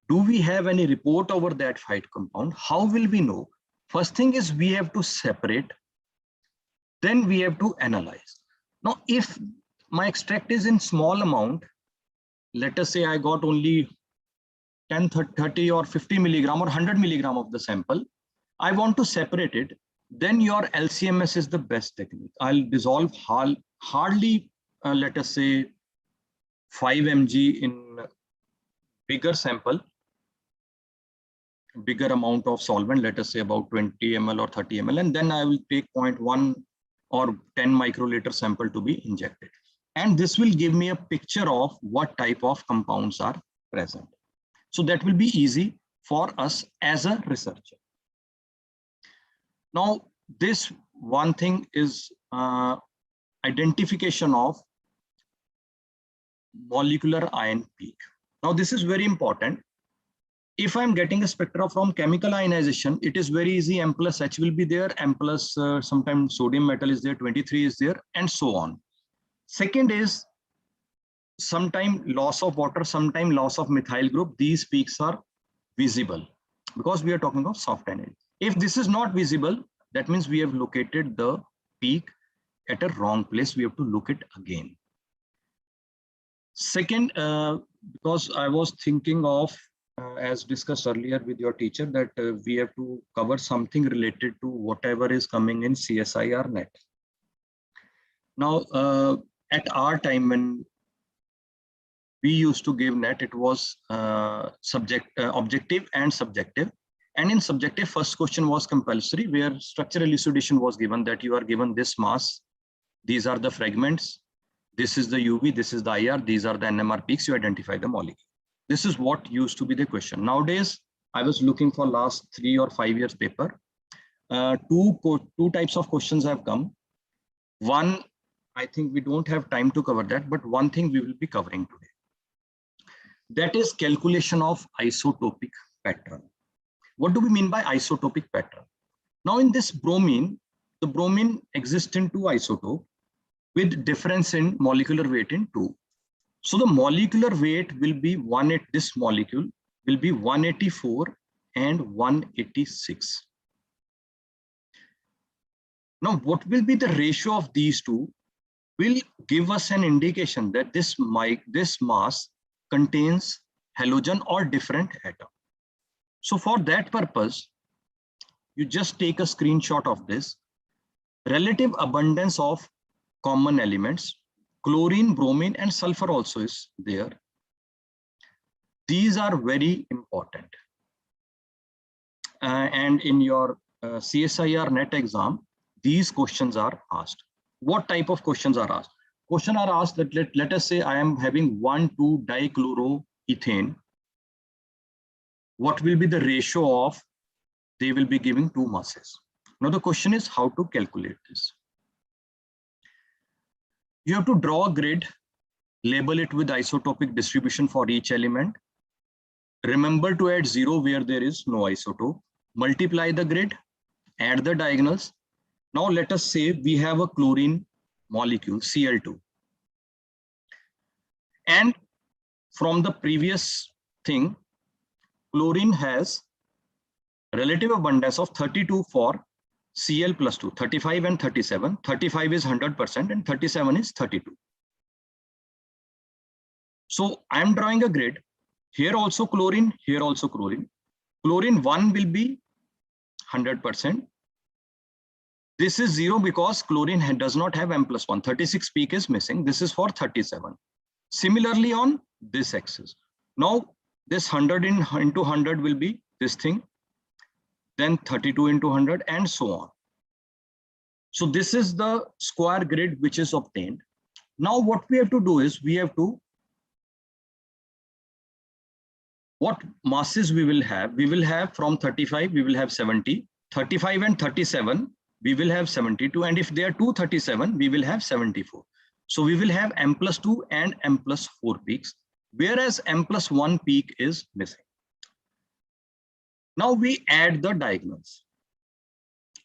Do we have any report over that 5 compound? How will we know? First thing is we have to separate, then we have to analyze. Now, if my extract is in small amount, let us say I got only 10, 30 or 50 milligram or 100 milligram of the sample, I want to separate it, then your LCMS is the best technique. I'll dissolve hardly, let us say 5 mg in bigger sample, bigger amount of solvent, let us say about 20 ml or 30 ml, and then I will take 0.1 or 10 microliter sample to be injected. And this will give me a picture of what type of compounds are present. So that will be easy for us as a researcher. Now, this one thing is identification of molecular ion peak. Now, this is very important. If I'm getting a spectra from chemical ionization, it is very easy. M plus H will be there, M plus sometimes sodium metal is there, 23 is there, and so on. Second is sometime loss of water, sometime loss of methyl group. These peaks are visible because we are talking of soft energy. If this is not visible, that means we have located the peak at a wrong place. We have to look it again. Second, because I was thinking of, as discussed earlier with your teacher, that we have to cover something related to whatever is coming in CSIR net. Now, at our time when we used to give net, it was objective and subjective. And in subjective, first question was compulsory, where structural elucidation was given, that you are given this mass, these are the fragments, this is the UV, this is the IR, these are the NMR peaks, you identify the molecule. This is what used to be the question. Nowadays, I was looking for last 3 or 5 years paper. Two types of questions have come. One, I think we don't have time to cover that, but one thing we will be covering today. That is calculation of isotopic pattern. What do we mean by isotopic pattern? Now in this bromine, the bromine exists in 2 isotopes with difference in molecular weight in 2. So the molecular weight will be this molecule will be 184 and 186. Now what will be the ratio of these two will give us an indication that this mass contains halogen or different atom. So for that purpose, you just take a screenshot of this. Relative abundance of common elements, chlorine, bromine, and sulfur also is there. These are very important. And in your CSIR net exam, these questions are asked. What type of questions are asked? Questions are asked that let us say I am having 1,2-dichloroethane. What will be the ratio of, they will be giving 2 masses. Now the question is how to calculate this. You have to draw a grid, label it with isotopic distribution for each element. Remember to add 0 where there is no isotope. Multiply the grid, add the diagonals. Now let us say we have a chlorine molecule, Cl2. And from the previous thing, chlorine has relative abundance of 32 for Cl plus 2, 35 and 37. 35 is 100% and 37 is 32. So I am drawing a grid. Here also chlorine, here also chlorine. Chlorine 1 will be 100%. This is 0 because chlorine does not have M plus 1. 36 peak is missing. This is for 37. Similarly on this axis. Now this 100 into 100 will be this thing. Then 32 into 100 and so on. So this is the square grid which is obtained. Now what we have to do is we have to, what masses we will have from 35, we will have 70, 35 and 37, we will have 72. And if they are 237, we will have 74. So we will have M plus 2 and M plus 4 peaks, whereas M plus 1 peak is missing. Now we add the diagonals.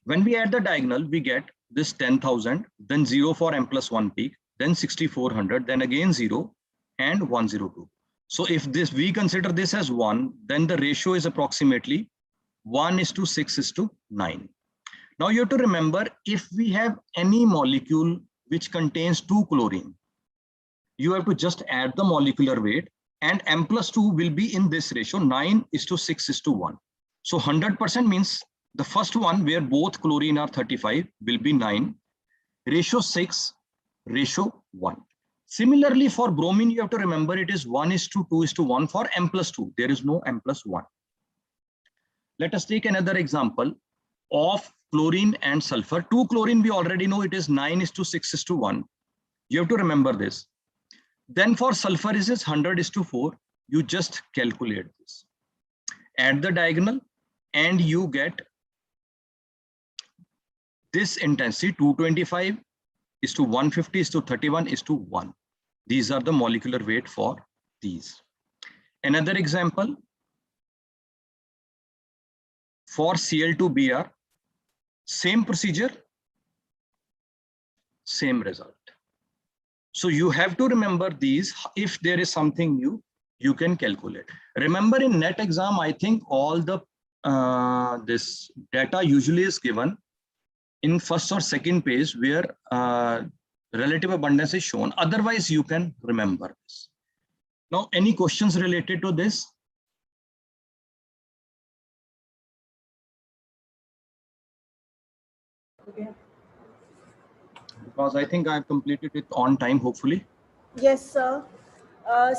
When we add the diagonal, we get this 10,000, then 0 for M plus 1 peak, then 6,400, then again 0 and 102. So if this we consider this as 1, then the ratio is approximately 1:6:9. Now you have to remember, if we have any molecule which contains 2 chlorine, you have to just add the molecular weight, and M plus 2 will be in this ratio 9:6:1. So 100% means the first one where both chlorine are 35 will be 9, ratio 6, ratio 1. Similarly for bromine, you have to remember it is 1:2:1 for M plus 2. There is no M plus 1. Let us take another example of chlorine and sulfur. 2 chlorine we already know it is 9:6:1. You have to remember this. Then for sulfur is 100:4. You just calculate this. Add the diagonal and you get this intensity 225:150:31:1. These are the molecular weight for these. Another example for Cl2Br, same procedure, same result. So you have to remember these. If there is something new, you can calculate. Remember in NET exam, I think all the this data usually is given in first or second page where relative abundance is shown. Otherwise, you can remember this. Now, any questions related to this? Okay. Because I think I've completed it on time, hopefully. Yes, sir.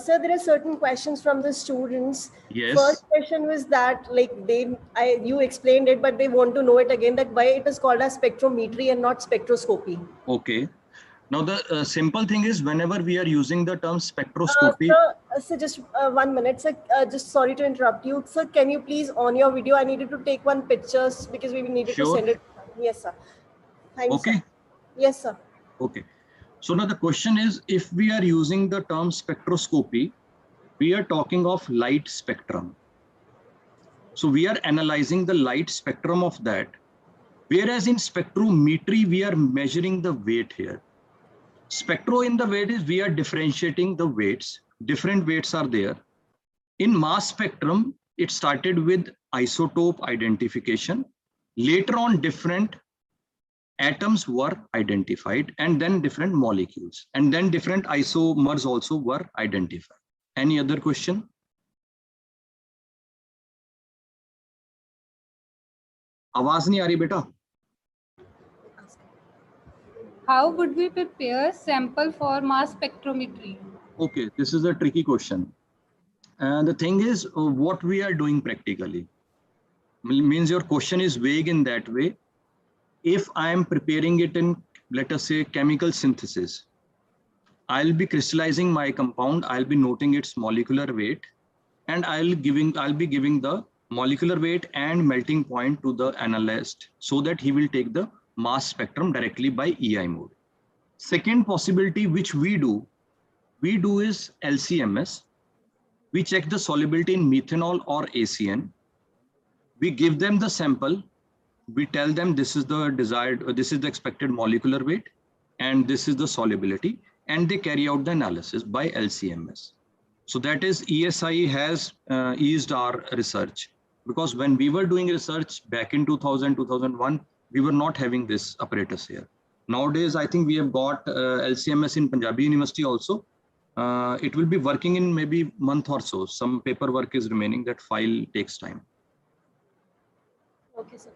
Sir, there are certain questions from the students. Yes. First question was that, like, you explained it, but they want to know it again, that why it is called as spectrometry and not spectroscopy. Okay. Now the simple thing is, whenever we are using the term spectroscopy. Sir, just 1 minute, sir. Just sorry to interrupt you, sir. Can you please on your video? I needed to take one pictures because we needed to send it. Yes, sir. Thanks. Okay. Sir. Yes, sir. Okay. So now the question is, if we are using the term spectroscopy, we are talking of light spectrum. So we are analyzing the light spectrum of that. Whereas in spectrometry, we are measuring the weight here. Spectro in the weight is we are differentiating the weights. Different weights are there. In mass spectrum, it started with isotope identification. Later on, different atoms were identified, and then different molecules, and then different isomers also were identified. Any other question? आवाज नहीं आ रही बेटा? How would we prepare sample for mass spectrometry? Okay, this is a tricky question. And the thing is, what we are doing practically means your question is vague in that way. If I am preparing it in, let us say, chemical synthesis, I'll be crystallizing my compound, I'll be noting its molecular weight, and I'll be giving the molecular weight and melting point to the analyst so that he will take the mass spectrum directly by EI mode. Second possibility which we do is LCMS. We check the solubility in methanol or ACN. We give them the sample. We tell them this is the expected molecular weight, and this is the solubility, and they carry out the analysis by LCMS. So that is, ESI has eased our research, because when we were doing research back in 2000, 2001, we were not having this apparatus here. Nowadays, I think we have got LCMS in Punjabi University also. It will be working in maybe a month or so. Some paperwork is remaining. That file takes time. Okay, sir.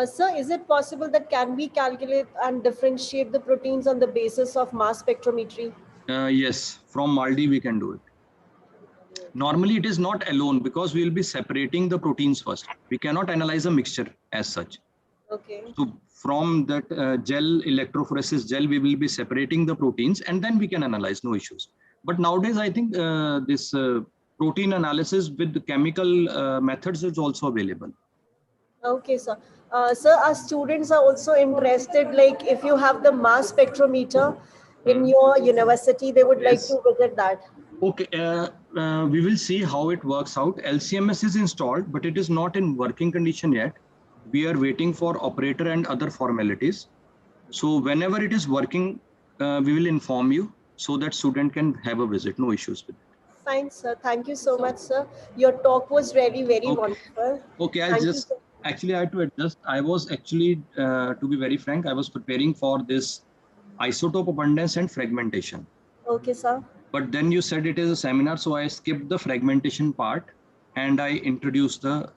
Sir, is it possible that can we calculate and differentiate the proteins on the basis of mass spectrometry? Yes, from MALDI we can do it. Normally it is not alone, because we will be separating the proteins first. We cannot analyze a mixture as such. Okay. So from that gel, electrophoresis gel, we will be separating the proteins, and then we can analyze, no issues. But nowadays, I think this protein analysis with the chemical methods is also available. Okay, sir. Sir, our students are also interested, like if you have the mass spectrometer in your university, they would like to visit that. Okay, we will see how it works out. LCMS is installed, but it is not in working condition yet. We are waiting for operator and other formalities. So whenever it is working, we will inform you so that student can have a visit. No issues with it. Fine, sir. Thank you so much, sir. Your talk was really very wonderful. Okay, actually I had to adjust. I was actually, to be very frank, I was preparing for this isotope abundance and fragmentation. Okay, sir. But then you said it is a seminar, so I skipped the fragmentation part and I introduced the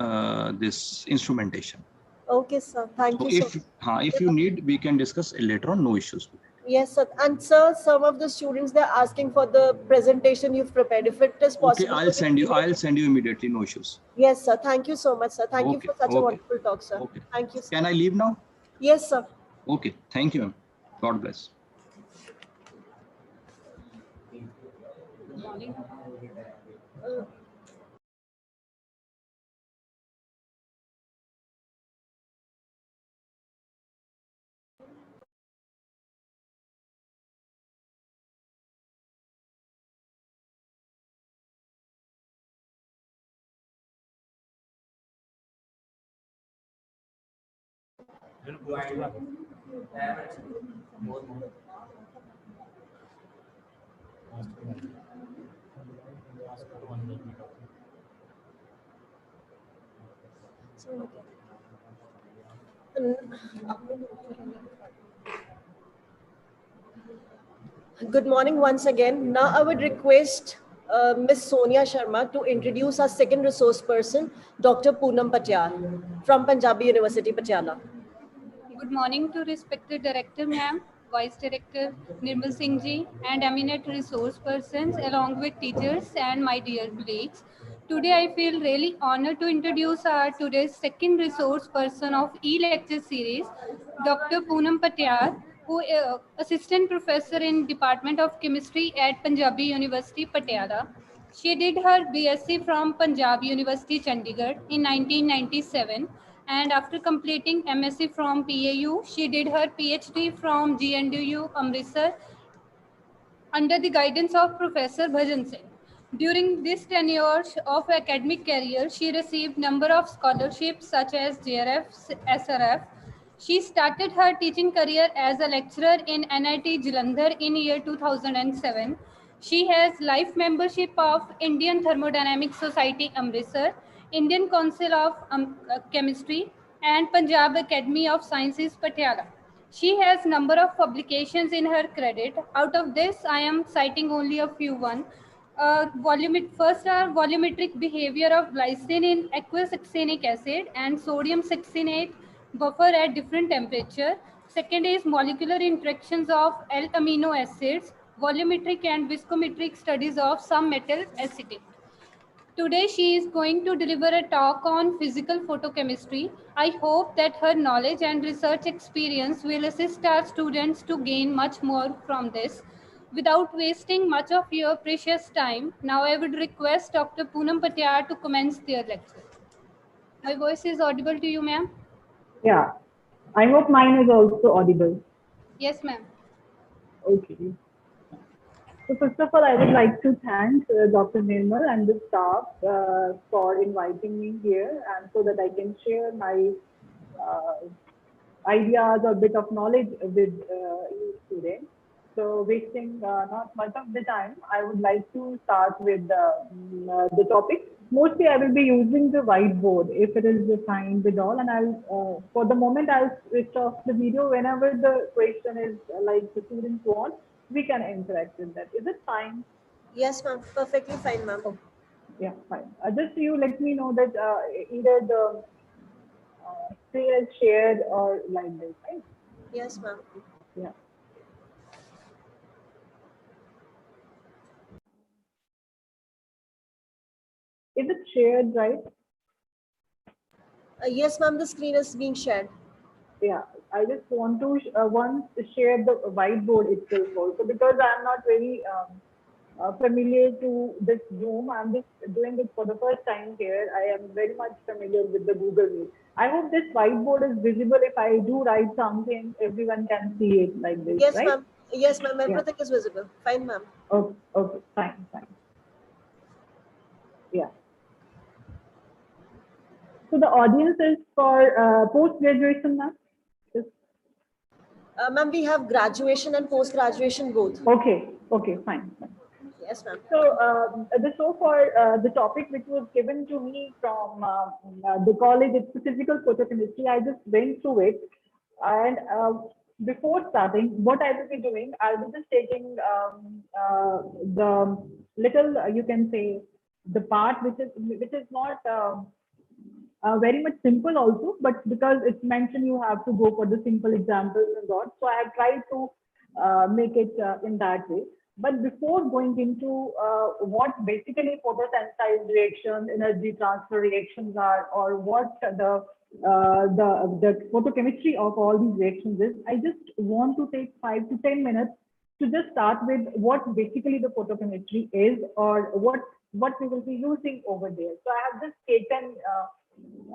this instrumentation. Okay, sir. Thank you so much. If you need, we can discuss later on. No issues. Yes, sir. And sir, some of the students, they're asking for the presentation you've prepared. If it is possible. Okay, I'll send you immediately. No issues. Yes, sir. Thank you so much, sir. Thank you for such a wonderful talk, sir. Okay. Thank you, sir. Can I leave now? Yes, sir. Okay. Thank you, ma'am. God bless. Good morning once again. Now I would request Ms. Sonia Sharma to introduce our second resource person, Dr. Poonam Patyar from Punjabi University, Patiala. Good morning to respected Director Ma'am, Vice Director Nirmal Singh Ji, and eminent resource persons along with teachers and my dear colleagues. Today I feel really honored to introduce our today's second resource person of e-lecture series, Dr. Poonam Patyar, who is Assistant Professor in Department of Chemistry at Punjabi University, Patiala. She did her BSc from Punjab University, Chandigarh in 1997, and after completing MSc from PAU, she did her PhD from GNDU, Amritsar, under the guidance of Professor Bhajan Singh. During this tenure of academic career, she received number of scholarships such as JRF, SRF. She started her teaching career as a lecturer in NIT Jalandhar in year 2007. She has life membership of Indian Thermodynamic Society Amritsar, Indian Council of Chemistry, and Punjab Academy of Sciences Patiala. She has number of publications in her credit. Out of this, I am citing only a few one. First are volumetric behavior of glycine in aqueous succinic acid and sodium succinate buffer at different temperature. Second is molecular interactions of L-amino acids, volumetric and viscometric studies of some metal acetate. Today, she is going to deliver a talk on physical photochemistry. I hope that her knowledge and research experience will assist our students to gain much more from this. Without wasting much of your precious time, now I would request Dr. Poonam Patyar to commence their lecture. My voice is audible to you, ma'am? Yeah, I hope mine is also audible. Yes, ma'am. Okay. So first of all, I would like to thank Dr. Nirmal and the staff for inviting me here and so that I can share my uh, ideas or bit of knowledge with you students. So wasting not much of the time, I would like to start with the topic. Mostly I will be using the whiteboard if it is fine with all, and I'll for the moment I'll switch off the video whenever the question is like the students want, we can interact with that. Is it fine? Yes, ma'am. Perfectly fine, ma'am. Oh, yeah, fine. Just you let me know that either the screen is shared or like this, right? Yes, ma'am. Yeah. Is it shared, right? Yes, ma'am. The screen is being shared. Yeah, I just want to once share the whiteboard itself also because I'm not very familiar to this Zoom. I'm just doing it for the first time here. I am very much familiar with the Google Meet. I hope this whiteboard is visible. If I do write something, everyone can see it like this, Yes, right? ma'am. Yes, ma'am. Yeah. Everything is visible. Fine, ma'am. Okay, okay, fine, fine. Yeah. So the audience is for post-graduation now? Ma'am, we have graduation and post-graduation both. Okay, okay, fine, fine. Yes, ma'am. So so for the topic which was given to me from the college, it's physical photochemistry. I just went through it, and before starting, what I will be doing, I'll be just taking the little you can say the part which is not very much simple also, but because it's mentioned you have to go for the simple examples and all. So I have tried to make it in that way. But before going into what basically photosynthesis reactions, energy transfer reactions are, or what the photochemistry of all these reactions is, I just want to take 5 to 10 minutes to just start with what basically the photochemistry is, or what we will be using over there. So I have just taken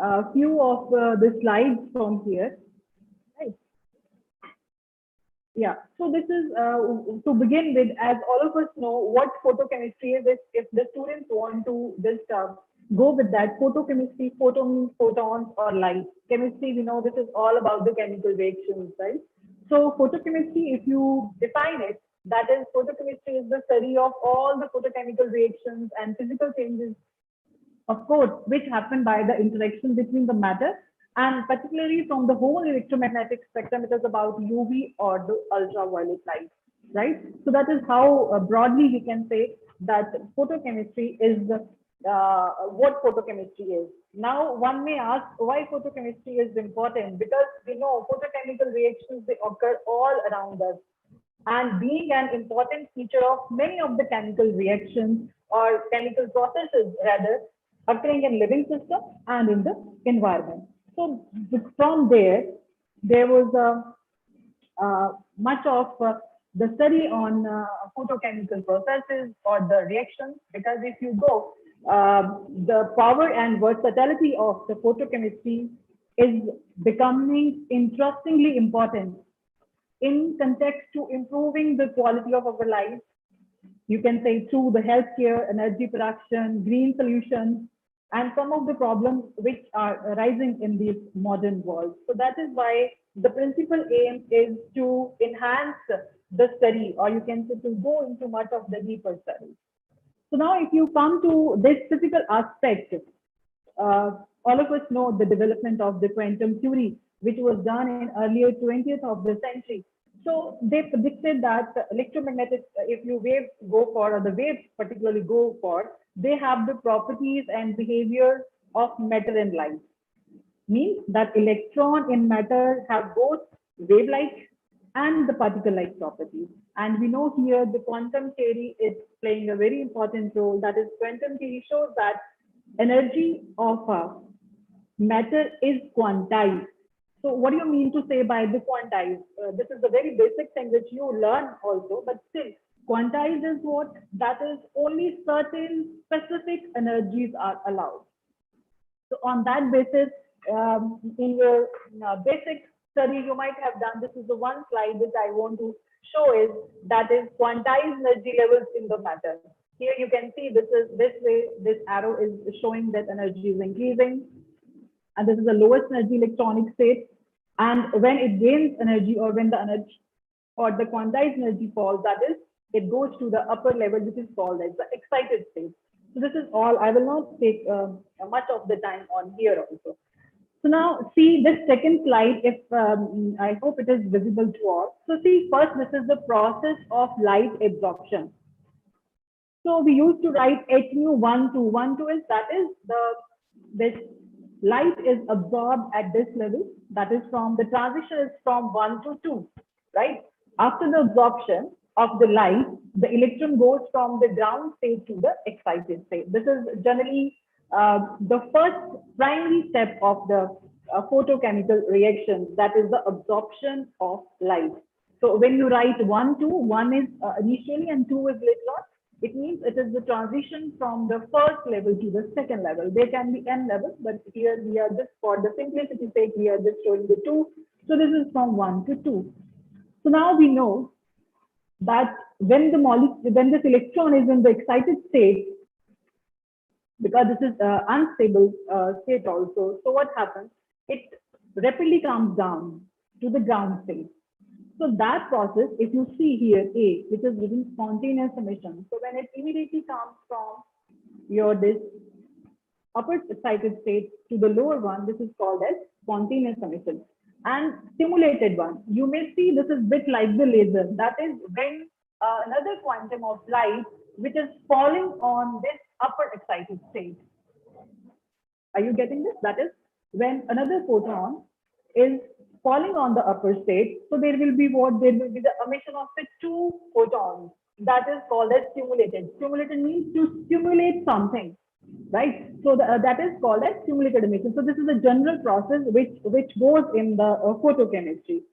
a few of the slides from here. Right. Yeah, so this is to begin with, as all of us know what photochemistry is. If the students want to just go with that, photochemistry, photo means photons or light. Chemistry, we know this is all about the chemical reactions, right? So photochemistry, if you define it, that is, photochemistry is the study of all the photochemical reactions and physical changes, of course, which happen by the interaction between the matter, and particularly from the whole electromagnetic spectrum. It is about UV or the ultraviolet light, right? So that is how broadly we can say that photochemistry is what photochemistry is. Now, one may ask why photochemistry is important, because we know photochemical reactions, they occur all around us, and being an important feature of many of the chemical reactions or chemical processes rather occurring in living systems and in the environment. So from there was much of the study on photochemical processes or the reactions, because if you go, the power and versatility of the photochemistry is becoming interestingly important in context to improving the quality of our lives. You can say through the healthcare, energy production, green solutions, and some of the problems which are arising in this modern world. So that is why the principal aim is to enhance the study, or you can say to go into much of the deeper study. So now if you come to this physical aspect, all of us know the development of the quantum theory, which was done in earlier 20th of the century. So they predicted that electromagnetic, if you waves go for, or the waves particularly go for, they have the properties and behavior of matter and light. Means that electron in matter have both wave-like and the particle-like properties. And we know here the quantum theory is playing a very important role. That is, quantum theory shows that energy of matter is quantized. So what do you mean to say by the quantized? This is the very basic thing which you learn also, but still, quantized is what? That is, only certain specific energies are allowed. So on that basis, in your basic study, you might have done, this is the one slide which I want to show, is that is quantized energy levels in the matter. Here you can see this is this way, this arrow is showing that energy is increasing, and this is the lowest energy electronic state. And when it gains energy, or when the energy or the quantized energy falls, that is, it goes to the upper level, which is called as the excited state. So this is all. I will not take much of the time on here also. So now see this second slide, if I hope it is visible to all. So see, first, this is the process of light absorption. So we used to write h nu 1 2. 1 2 is, that is, this light is absorbed at this level. That is, from the transition is from 1 to 2, right? After the absorption of the light, the electron goes from the ground state to the excited state. This is generally the first primary step of the photochemical reaction, that is the absorption of light. So when you write 1 2, 1 is initially and 2 is later on, it means it is the transition from the first level to the second level. There can be n levels, but here we are just, for the simplicity's sake, we are just showing the 2. So this is from 1 to 2. So now we know that when this electron is in the excited state, because this is unstable state also, so what happens? It rapidly comes down to the ground state. So that process, if you see here A, which is written spontaneous emission. So when it immediately comes from your this upper excited state to the lower one, this is called as spontaneous emission. And stimulated one, you may see this is bit like the laser. That is when another quantum of light which is falling on this upper excited state. Are you getting this? That is when another photon is falling on the upper state. So there will be what? There will be the emission of the 2 photons. That is called as stimulated. Stimulated means to stimulate something, right? So that is called as stimulated emission. So this is a general process which goes in the photochemistry.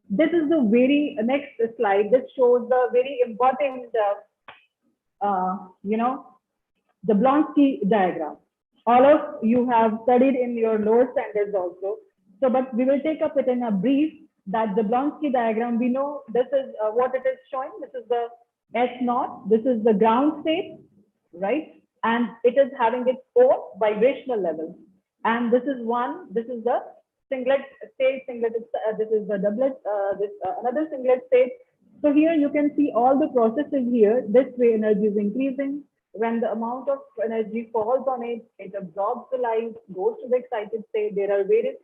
This is the very next slide. This shows the very important, you know, the Jablonski diagram. All of you have studied in your lower standards also. So, but we will take up it in a brief that the Jablonski diagram, we know this is what it is showing. This is the S naught. This is the ground state, right? And it is having its own vibrational level. And this is one, this is the singlet state, this is the doublet, another singlet state. So here you can see all the processes here. This way energy is increasing. When the amount of energy falls on it, it absorbs the light, goes to the excited state. There are various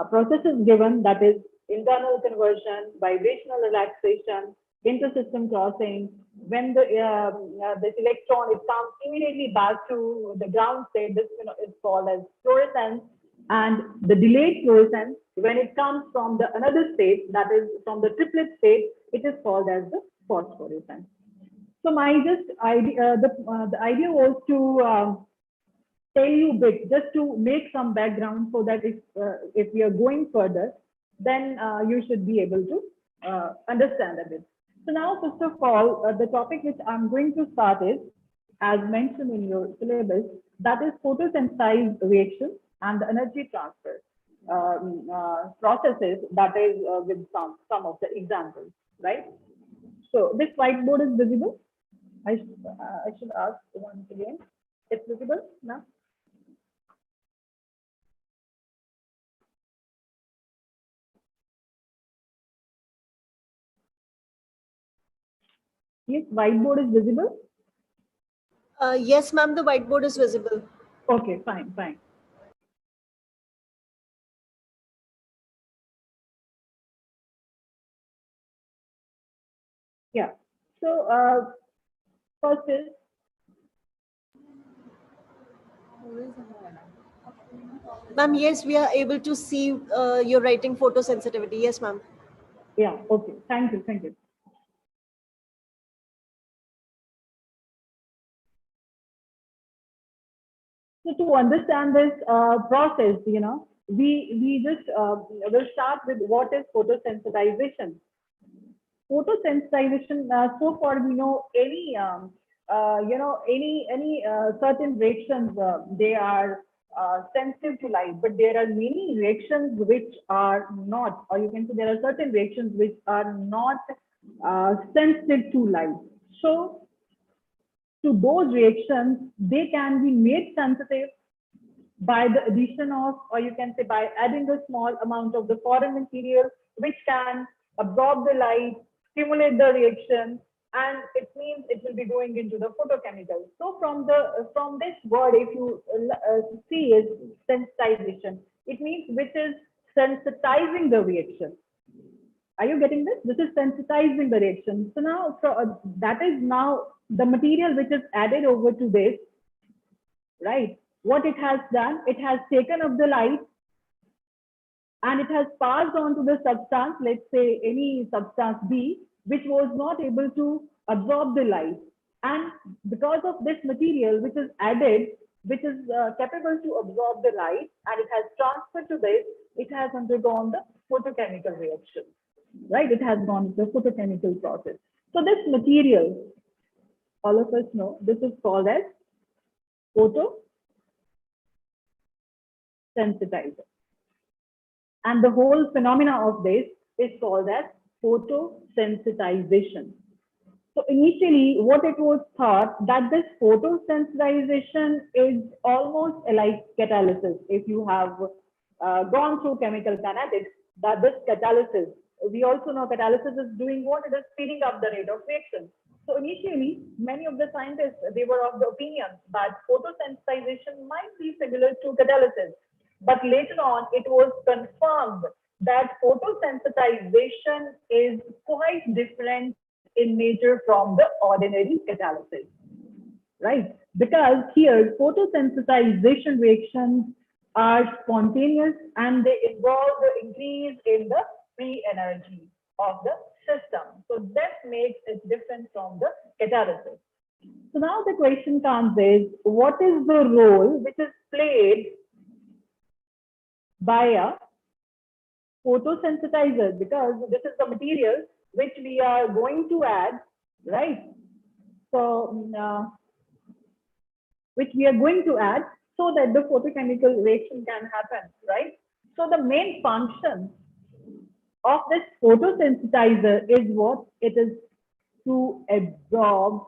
processes given, that is internal conversion, vibrational relaxation, intersystem crossing. When the this electron, it comes immediately back to the ground state, this is called as fluorescence. And the delayed fluorescence, when it comes from the another state, that is from the triplet state, it is called as the phosphorescence. So my idea, the idea was to tell you a bit, just to make some background, so that if we are going further, then you should be able to understand a bit. So now, first of all, the topic which I'm going to start is, as mentioned in your syllabus, that is photosynthesized reaction and the energy transfer processes, that is with some of the examples, right? So this whiteboard is visible. I should ask once again. It's visible now? Yes, whiteboard is visible. Yes, ma'am, the whiteboard is visible. Okay, fine, fine. Yeah. So first is, Ma'am, yes, we are able to see your writing photosensitivity. Yes, ma'am. yeah, okay. Thank you, thank you. So to understand this process, we just will start with what is photosensitization. Photosensitization. So far, we know any certain reactions, they are sensitive to light, but there are many reactions which are not, or you can say there are certain reactions which are not sensitive to light. So to those reactions, they can be made sensitive by the addition of, or you can say by adding a small amount of the foreign material, which can absorb the light, stimulate the reaction, and it means it will be going into the photochemicals. So from this word, if you see is sensitization, it means which is sensitizing the reaction. Are you getting this? This is sensitizing the reaction. So now, that is now the material which is added over to this, right? What it has done, it has taken up the light and it has passed on to the substance, let's say any substance B, which was not able to absorb the light. And because of this material which is added, which is capable to absorb the light, and it has transferred to this, it has undergone the photochemical reaction, right? It has gone through the photochemical process. So this material, all of us know, this is called as photosensitizer. And the whole phenomena of this is called as photosensitization. So initially, what it was thought that this photosensitization is almost like catalysis. If you have gone through chemical kinetics, that this catalysis, we also know catalysis is doing what? It is speeding up the rate of reaction. So initially, many of the scientists, they were of the opinion that photosensitization might be similar to catalysis. But later on, it was confirmed that photosensitization is quite different in nature from the ordinary catalysis, right? Because here, photosensitization reactions are spontaneous and they involve the increase in the free energy of the system. So that makes it different from the catalysis. So now the question comes is, what is the role which is played by a photosensitizer, because this is the material which we are going to add, right? So, which we are going to add so that the photochemical reaction can happen, right? So the main function of this photosensitizer is what? It is to absorb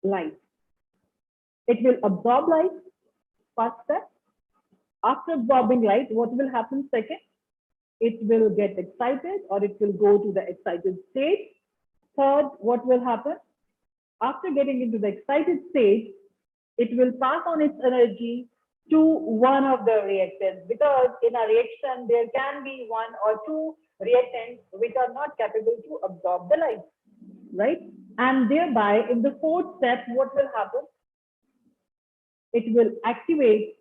light. It will absorb light, first step. After absorbing light, what will happen second? It will get excited, or it will go to the excited state. Third, what will happen? After getting into the excited state, it will pass on its energy to one of the reactants, because in a reaction, there can be one or two reactants which are not capable to absorb the light, right? And thereby, in the fourth step, what will happen? It will activate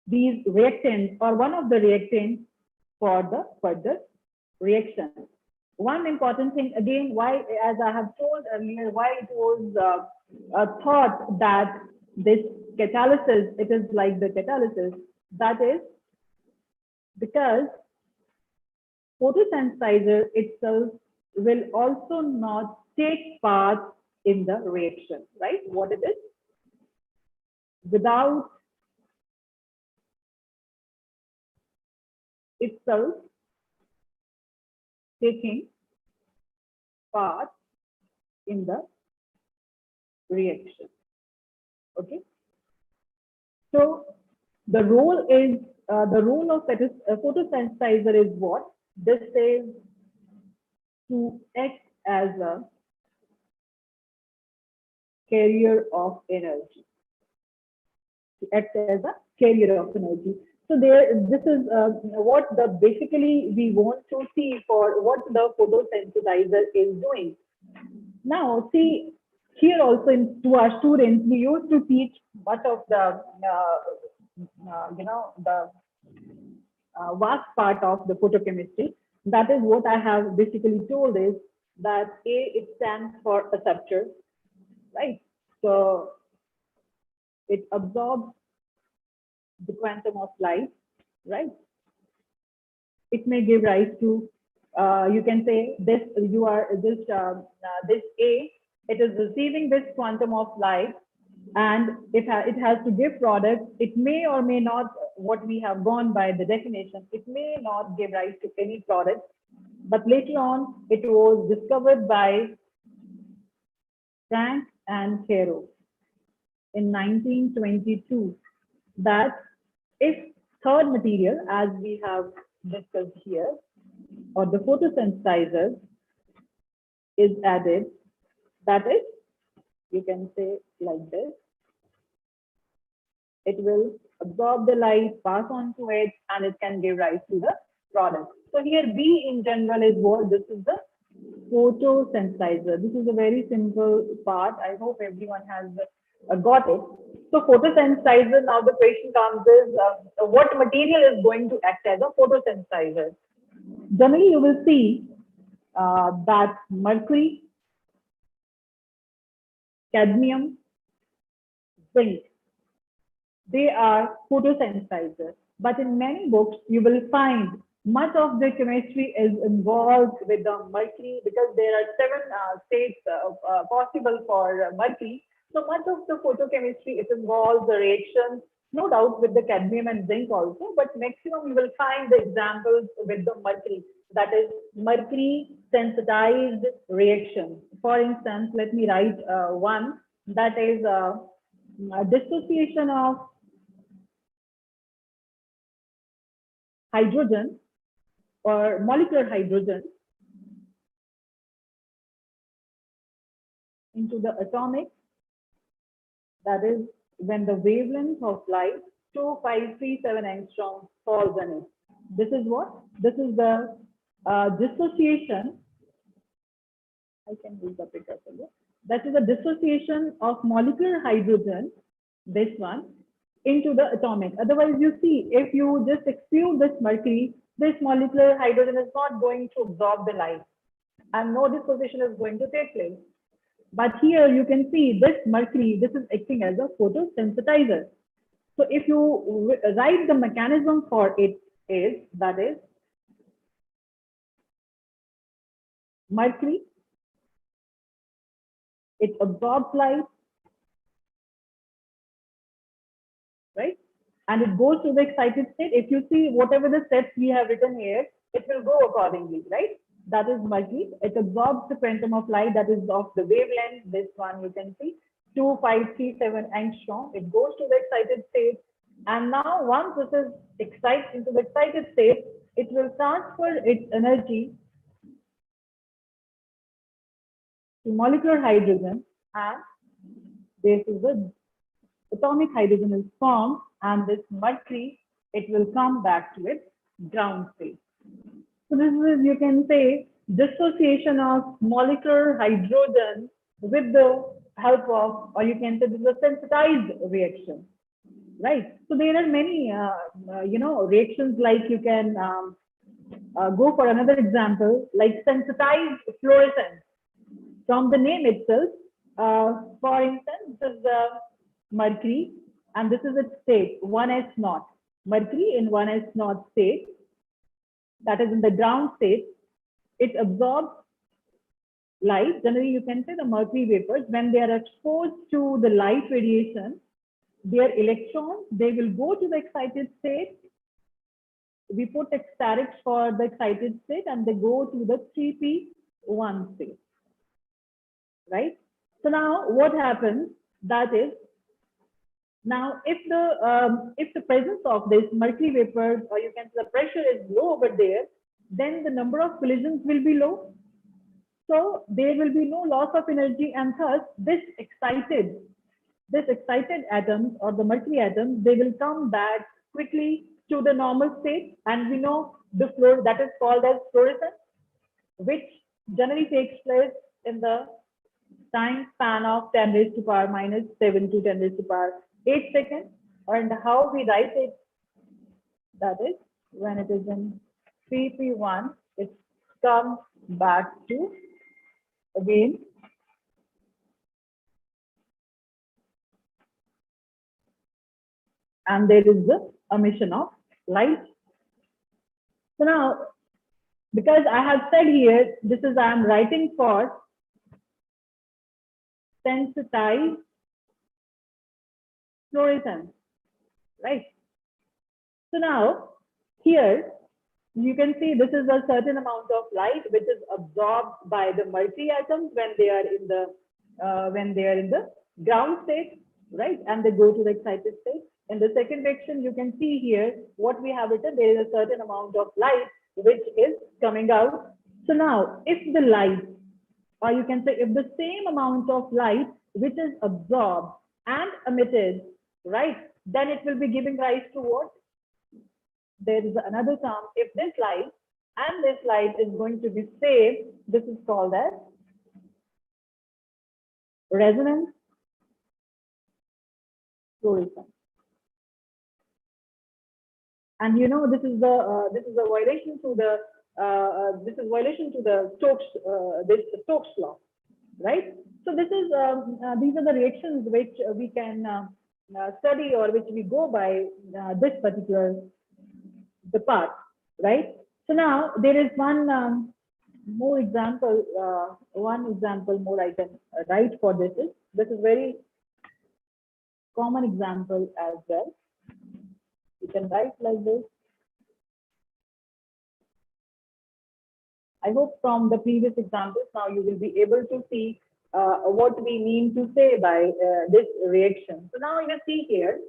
these reactants or one of the reactants for the further reaction. One important thing again, why, as I have told earlier, why it was thought that this catalysis, it is like the catalysis, that is because photosensitizer itself will also not take part in the reaction, right? What it is? Without itself taking part in the reaction. Okay. So the role is the role of photosensitizer is what? This is to act as a carrier of energy. To act as a carrier of energy. So this is what the basically we want to see for what the photosensitizer is doing. Now, see here also to our students, we used to teach much of the the vast part of the photochemistry. That is what I have basically told is that it stands for acceptor, right? So it absorbs the quantum of light, right? It may give rise to, you can say this, this A, it is receiving this quantum of light and it has to give product. It may or may not, what we have gone by the definition, it may not give rise to any product, but later on it was discovered by Frank and Caro in 1922 that if third material, as we have discussed here, or the photosensitizer is added, that is, you can say like this, it will absorb the light, pass on to it, and it can give rise to the product. So here B in general is what? This is the photosensitizer. This is a very simple part. I hope everyone has got it. So photosensitizer, now the question comes is, what material is going to act as a photosensitizer? Generally, you will see that mercury, cadmium, zinc, they are photosensitizers. But in many books, you will find much of the chemistry is involved with the mercury because there are 7 states possible for mercury. So much of the photochemistry, it involves the reactions, no doubt with the cadmium and zinc also, but maximum you will find the examples with the mercury, that is mercury sensitized reaction. For instance, let me write one, that is a dissociation of hydrogen or molecular hydrogen into the atomic, that is when the wavelength of light 2537 angstrom falls on it. This is what? This is the dissociation. I can read the picture for you. That is the dissociation of molecular hydrogen, this one, into the atomic. Otherwise, you see, if you just exclude this mercury, this molecular hydrogen is not going to absorb the light and no dissociation is going to take place. But here you can see this mercury, this is acting as a photosensitizer. So if you write the mechanism for it is, that is, mercury, it absorbs light, right? And it goes to the excited state. If you see whatever the steps we have written here, it will go accordingly, right? That is mercury. It absorbs the quantum of light that is of the wavelength. This one you can see 2537 angstrom. It goes to the excited state. And now once this is excited into the excited state, it will transfer its energy to molecular hydrogen, and this is the atomic hydrogen is formed, and this mercury, it will come back to its ground state. So this is, you can say, dissociation of molecular hydrogen with the help of, or you can say this is a sensitized reaction, right? So there are many, reactions, like you can go for another example, like sensitized fluorescence. From the name itself, for instance, this is the mercury, and this is its state, 1s0. Mercury in 1s0 state, that is in the ground state, it absorbs light. Generally, you can say the mercury vapors, when they are exposed to the light radiation, their electrons, they will go to the excited state. We put asterisk for the excited state, and they go to the 3p1 state. Right? So now what happens, that is, now if the presence of this mercury vapor, or you can say the pressure is low over there, then the number of collisions will be low. So there will be no loss of energy, and thus this excited atoms, or the mercury atoms, they will come back quickly to the normal state. And we know the floor that is called as fluorescence, which generally takes place in the time span of 10 raised to power minus 7 to 10 raised to power 8 seconds. And how we write it, that is, when it is in 3p1, it comes back to again and there is the emission of light. So now, because I have said here, this is I am writing for sensitized fluorescence, right? So now here you can see this is a certain amount of light which is absorbed by the mercury atoms when they are in the ground state, right? And they go to the excited state. In the second section, you can see here what we have written. There is a certain amount of light which is coming out. So now, if the light, or you can say if the same amount of light which is absorbed and emitted, right, then it will be giving rise to what? There is another term. If this light and this light is going to be same, this is called as resonance fluorescence. And you know, this is a violation to the Stokes law, right? So this is these are the reactions which we can study, or which we go by this particular the part, right? So now there is one more example. One example more I can write for this is very common example as well. You can write like this. I hope from the previous examples now you will be able to see what we mean to say by this reaction. So now you can see here,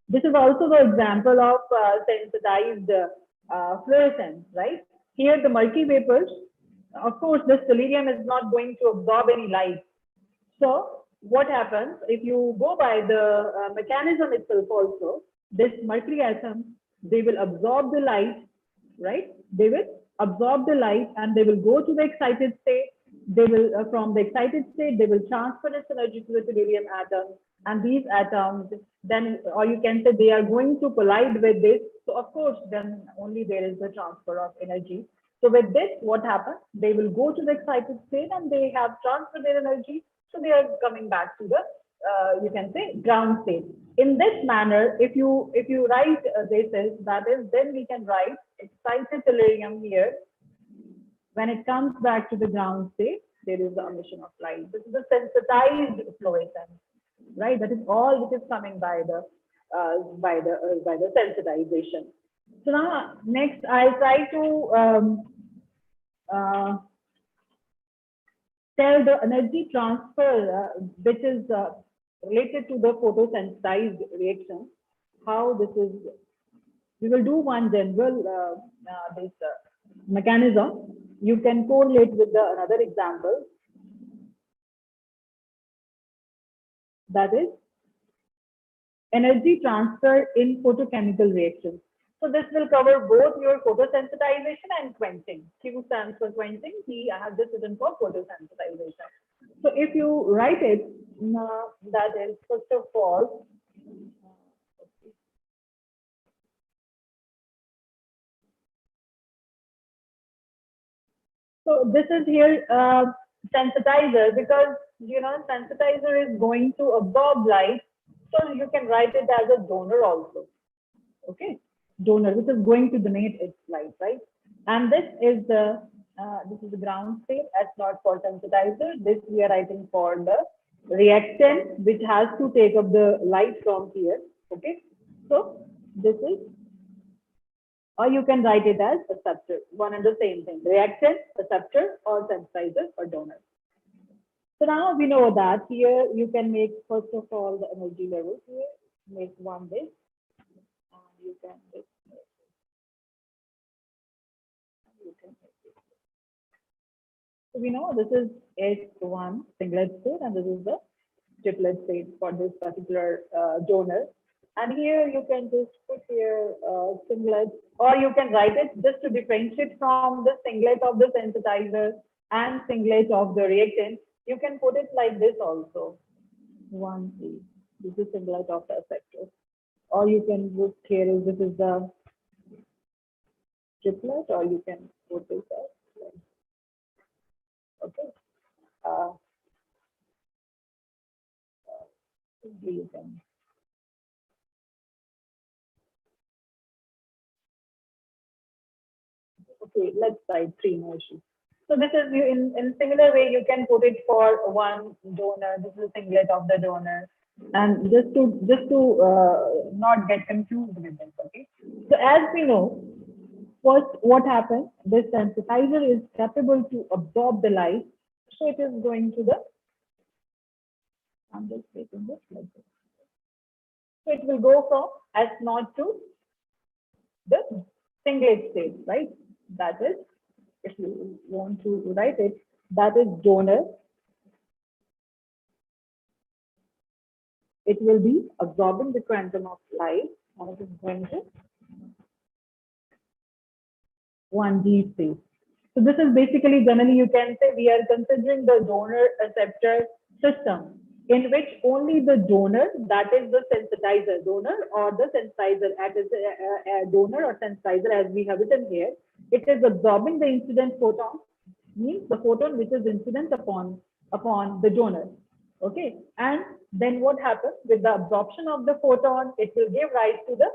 this is also the example of sensitized fluorescence, right? Here the mercury vapors, of course, this tellurium is not going to absorb any light. So what happens if you go by the mechanism itself also, this mercury atom, they will absorb the light, right? They will absorb the light and they will go to the excited state. They will, from the excited state, they will transfer its energy to the tellurium atom, and these atoms then, or you can say they are going to collide with this. So of course, then only there is the transfer of energy. So with this, what happens? They will go to the excited state and they have transferred their energy. So they are coming back to the you can say ground state. In this manner, if you write this is, that is, then we can write excited tellurium here. When it comes back to the ground state, there is the emission of light. This is the sensitized fluorescence, right? That is all which is coming by the sensitization. So now next I'll try to tell the energy transfer which is related to the photosensitized reaction. How this is, we will do one general this mechanism. You can correlate with another example, that is energy transfer in photochemical reactions. So this will cover both your photosensitization and quenching. Q stands for quenching, P I have just written for photosensitization. So if you write it, that is first of all, so this is here sensitizer, because you know sensitizer is going to absorb light, so you can write it as a donor also. Okay, donor, which is going to donate its light, right? And this is the ground state, S not for sensitizer. This we are writing for the reactant, which has to take up the light from here. Okay, so this is, or you can write it as acceptor, one and the same thing, reactant, acceptor, or sensitizer, or donor. So now we know that here you can make, first of all, the energy levels here, make one this, and you can make this. You can make this. So we know this is S1 singlet state, and this is the triplet state for this particular donor. And here you can just put here singlet, or you can write it just to differentiate from the singlet of the sensitizer and singlet of the reactant. You can put it like this also. 1C. This is singlet of the acceptor. Or you can put here, this is the triplet, or you can put this as, okay. You can. Okay, let's try 3 more sheets. So this is in similar way you can put it for one donor. This is a singlet of the donor, and just to not get confused with this. Okay. So as we know, first what happens? This sensitizer is capable to absorb the light, so it is going to the. I'm just taking this like this. So it will go from S0 to the singlet state, right? That is, if you want to write it, that is donor. It will be absorbing the quantum of light, and it is going to 1D state. So this is basically, generally you can say we are considering the donor acceptor system, in which only the donor, that is the sensitizer, donor or the sensitizer, donor or sensitizer as we have written here, it is absorbing the incident photon, means the photon which is incident upon the donor. Okay, and then what happens with the absorption of the photon? It will give rise to the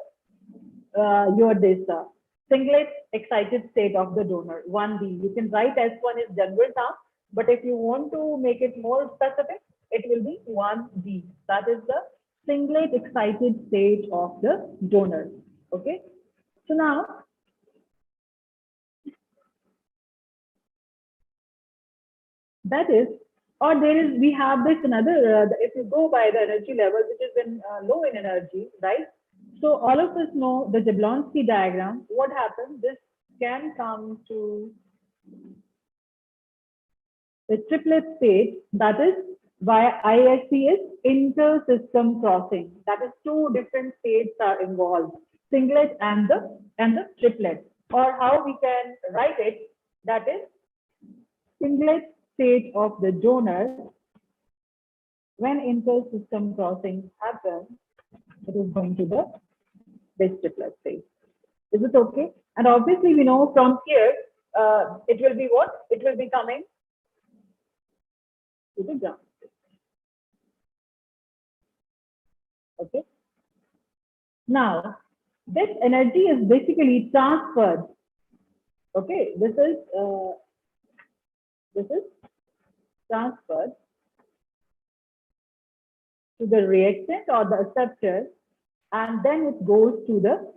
singlet excited state of the donor, 1D. You can write S1 is general term, but if you want to make it more specific, it will be 1D. That is the singlet excited state of the donor. Okay. So now, that is, or there is, we have this another, if you go by the energy level, which is in low in energy, right? So all of us know the Jablonski diagram. What happens? This can come to the triplet state, that is why ISC is inter-system crossing. That is, 2 different states are involved, singlet and the triplet. Or how we can write it, that is singlet state of the donor. When inter-system crossing happens, it is going to this triplet state. Is it okay? And obviously we know from here, it will be what? It will be coming to the ground. Okay. Now, this energy is basically transferred. Okay, this is transferred to the reactant or the acceptor, and then it goes to the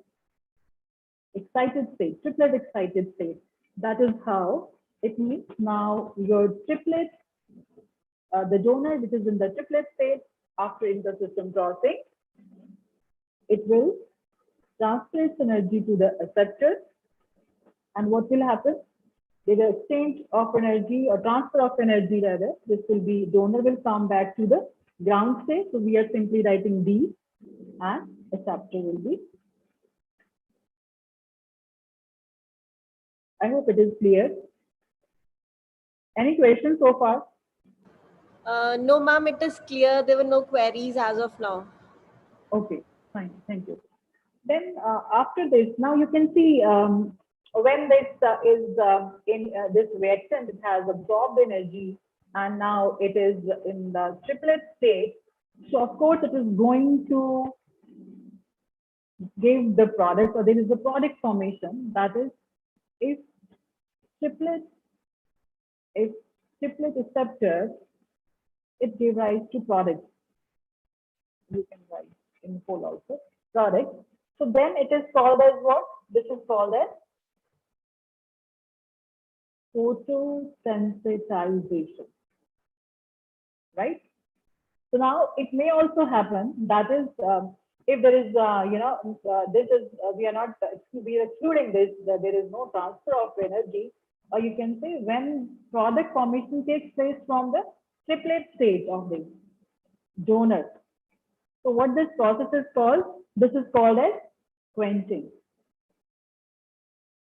excited state, triplet excited state. That is how it means now your triplet, the donor which is in the triplet state after intersystem crossing, it will transfer its energy to the acceptor. And what will happen? There is exchange of energy or transfer of energy rather. This will be, donor will come back to the ground state. So we are simply writing D, and acceptor will be. I hope it is clear. Any questions so far? No, ma'am, it is clear. There were no queries as of now. Okay, fine. Thank you. Then after this, now you can see when this is in this reactant, it has absorbed energy, and now it is in the triplet state. So of course, it is going to give the product, or there is a product formation. That is, if triplet acceptor, it gives rise to product. You can write in full also product. So then it is called as what? This is called as photosensitization, right? So now it may also happen, that is, if there is, this is, we are excluding this, that there is no transfer of energy, or you can say when product formation takes place from the triplet state of the donor. So what this process is called? This is called as quenching.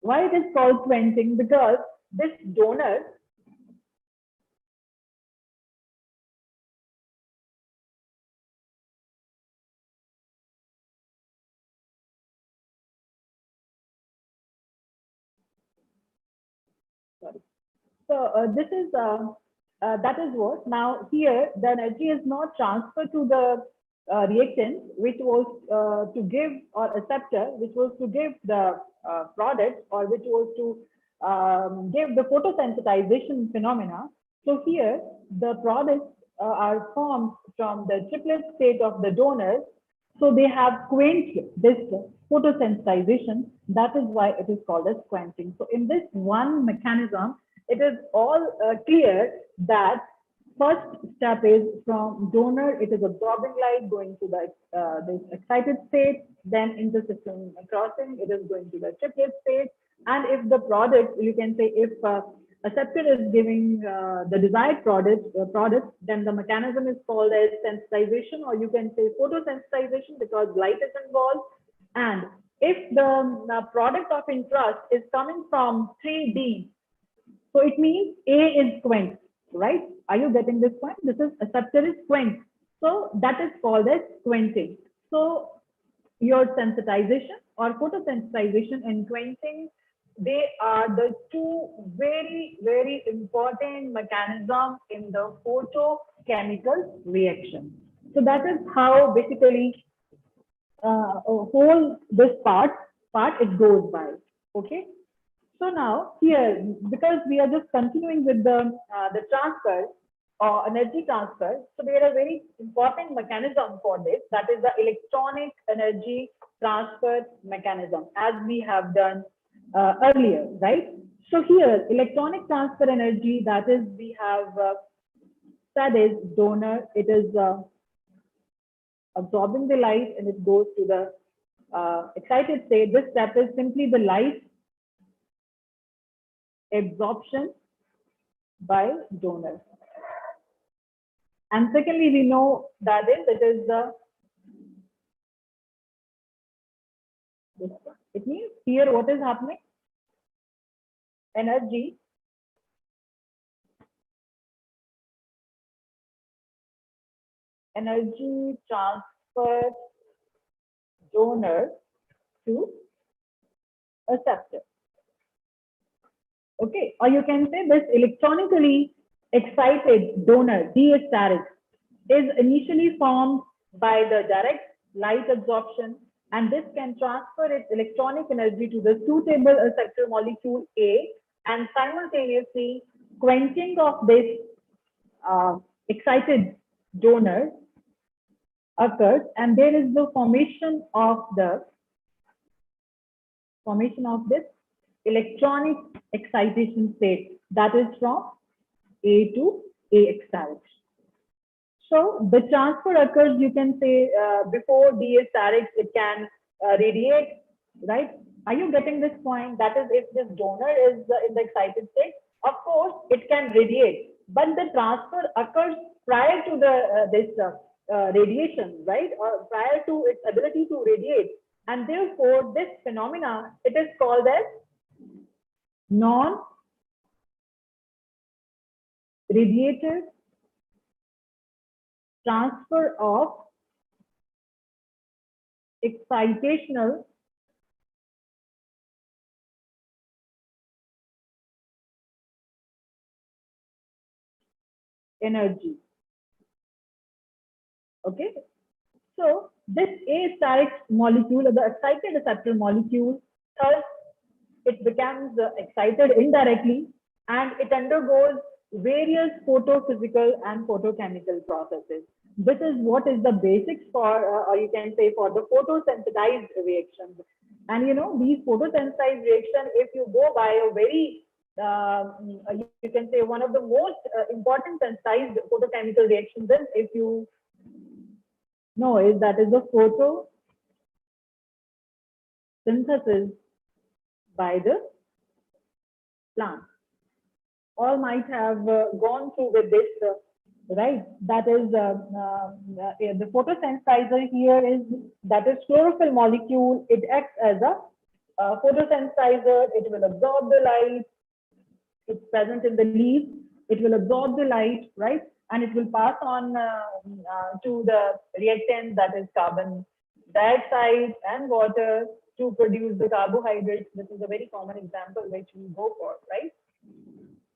Why it is called quenching? Because this donor sorry. So this is that is what. Now here the energy is not transferred to the reactant, which was to give, or acceptor, which was to give the product, or which was to give the photosensitization phenomena. So here the products are formed from the triplet state of the donor. So they have quenched this photosensitization. That is why it is called as quenching. So in this one mechanism, it is all clear that first step is from donor, it is absorbing light going to the this excited state, then intersystem crossing, it is going to the triplet state. And if the product, you can say if acceptor is giving the desired product, then the mechanism is called as sensitization, or you can say photosensitization, because light is involved. And if the product of interest is coming from 3D, so it means A is quenched, right? Are you getting this point? This is acceptor is quenched. So that is called as quenching. So your sensitization or photosensitization and quenching, they are the two very, very important mechanisms in the photochemical reaction. So that is how basically whole this part it goes by. Okay. So now here, because we are just continuing with the transfer or energy transfer, so there are very important mechanism for this. That is the electronic energy transfer mechanism, as we have done earlier, right? So here, electronic transfer energy, that is, we have said is donor. It is absorbing the light and it goes to the excited state. This step is simply the light absorption by donor. And secondly, we know that it is the this one. It means here what is happening? Energy transfer donor to acceptor. Okay, or you can say this electronically excited donor, D steric, is initially formed by the direct light absorption, and this can transfer its electronic energy to the suitable receptor molecule A, and simultaneously quenching of this excited donor occurs, and there is the formation of this electronic excitation state, that is from A to AX direction. So the transfer occurs, you can say, before DS direct, it can radiate, right? Are you getting this point? That is, if this donor is in the excited state, of course, it can radiate, but the transfer occurs prior to the radiation, right? Or prior to its ability to radiate. And therefore, this phenomena, it is called as non-radiative transfer of excitational energy. Okay, so this A-steric molecule, or the excited receptor molecule, thus it becomes excited indirectly, and it undergoes various photophysical and photochemical processes. This is what is the basics for, or you can say, for the photosensitized reactions. And you know, these photosensitized reactions, if you go by a very, you can say, one of the most important sensitized photochemical reactions, then if you know, is that is the photosynthesis by the plant. All might have gone through with this, right? That is the photosensitizer here is, that is chlorophyll molecule. It acts as a photosensitizer. It will absorb the light. It's present in the leaves. It will absorb the light, right? And it will pass on to the reactant, that is carbon dioxide and water, to produce the carbohydrates. This is a very common example which we go for, right?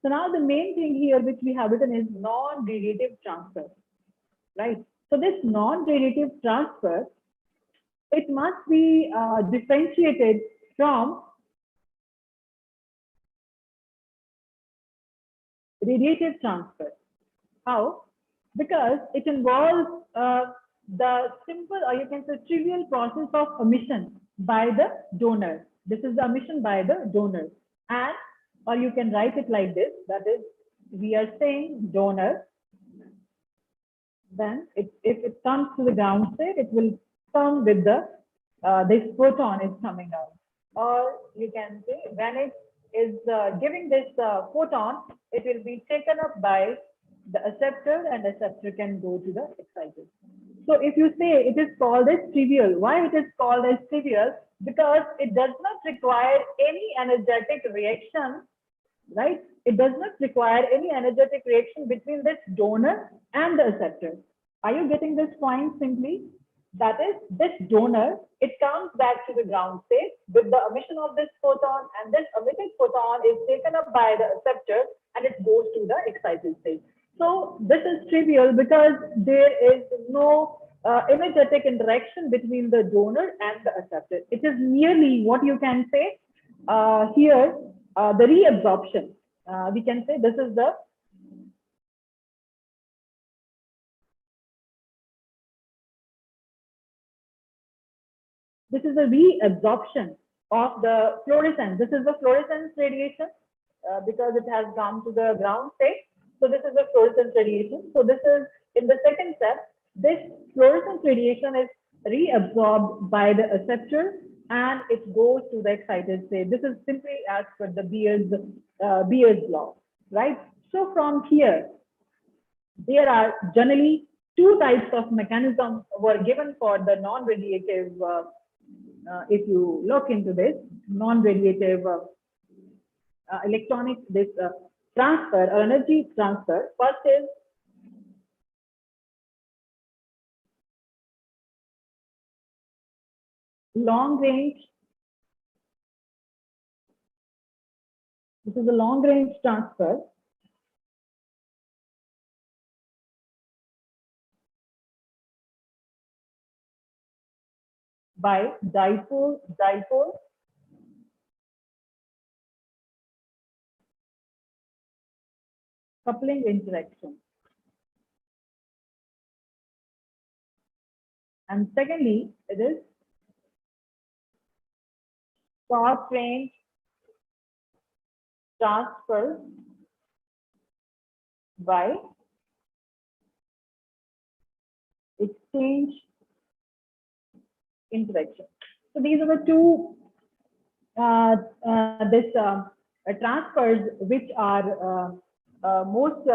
So now the main thing here which we have written is non-radiative transfer, right? So this non-radiative transfer, it must be differentiated from radiative transfer. How? Because it involves the simple, or you can say trivial process of emission by the donor. This is the emission by the donor. And, or you can write it like this, that is, we are saying donor, then if it comes to the ground state, it will come with the, this photon is coming out. Or you can say when it is giving this photon, it will be taken up by the acceptor, and acceptor can go to the excited. So if you say it is called as trivial, why it is called as trivial? Because it does not require any energetic reaction, right? It does not require any energetic reaction between this donor and the acceptor. Are you getting this point simply? That is, this donor, it comes back to the ground state with the emission of this photon, and this emitted photon is taken up by the acceptor and it goes to the excited state. So this is trivial because there is no energetic interaction between the donor and the acceptor. It is merely what you can say here, the reabsorption. We can say this is the reabsorption of the fluorescence. This is the fluorescence radiation because it has come to the ground state. So this is the fluorescence radiation. So this is in the second step. This fluorescence radiation is reabsorbed by the acceptor and it goes to the excited state. This is simply as per the Beer's law, right? So from here, there are generally two types of mechanisms were given for the non-radiative. If you look into this non-radiative electronic transfer or energy transfer, first is long range. This is a long range transfer. by dipole coupling interaction. And secondly, it is short range transfer by exchange interaction. So these are the two transfers which are most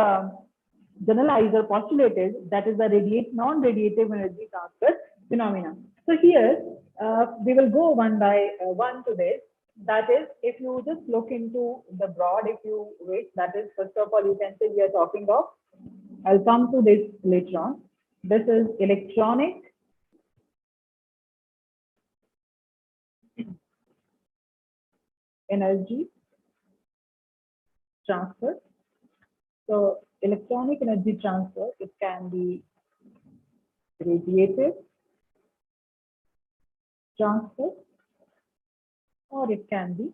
generalized or postulated, that is the non-radiative energy transfer phenomena. So here we will go one by one to this. That is, if you just look into the broad, if you wait, that is, first of all, you can say we are talking of, I'll come to this later on. This is electronic energy transfer. So electronic energy transfer, it can be radiative transfer, or it can be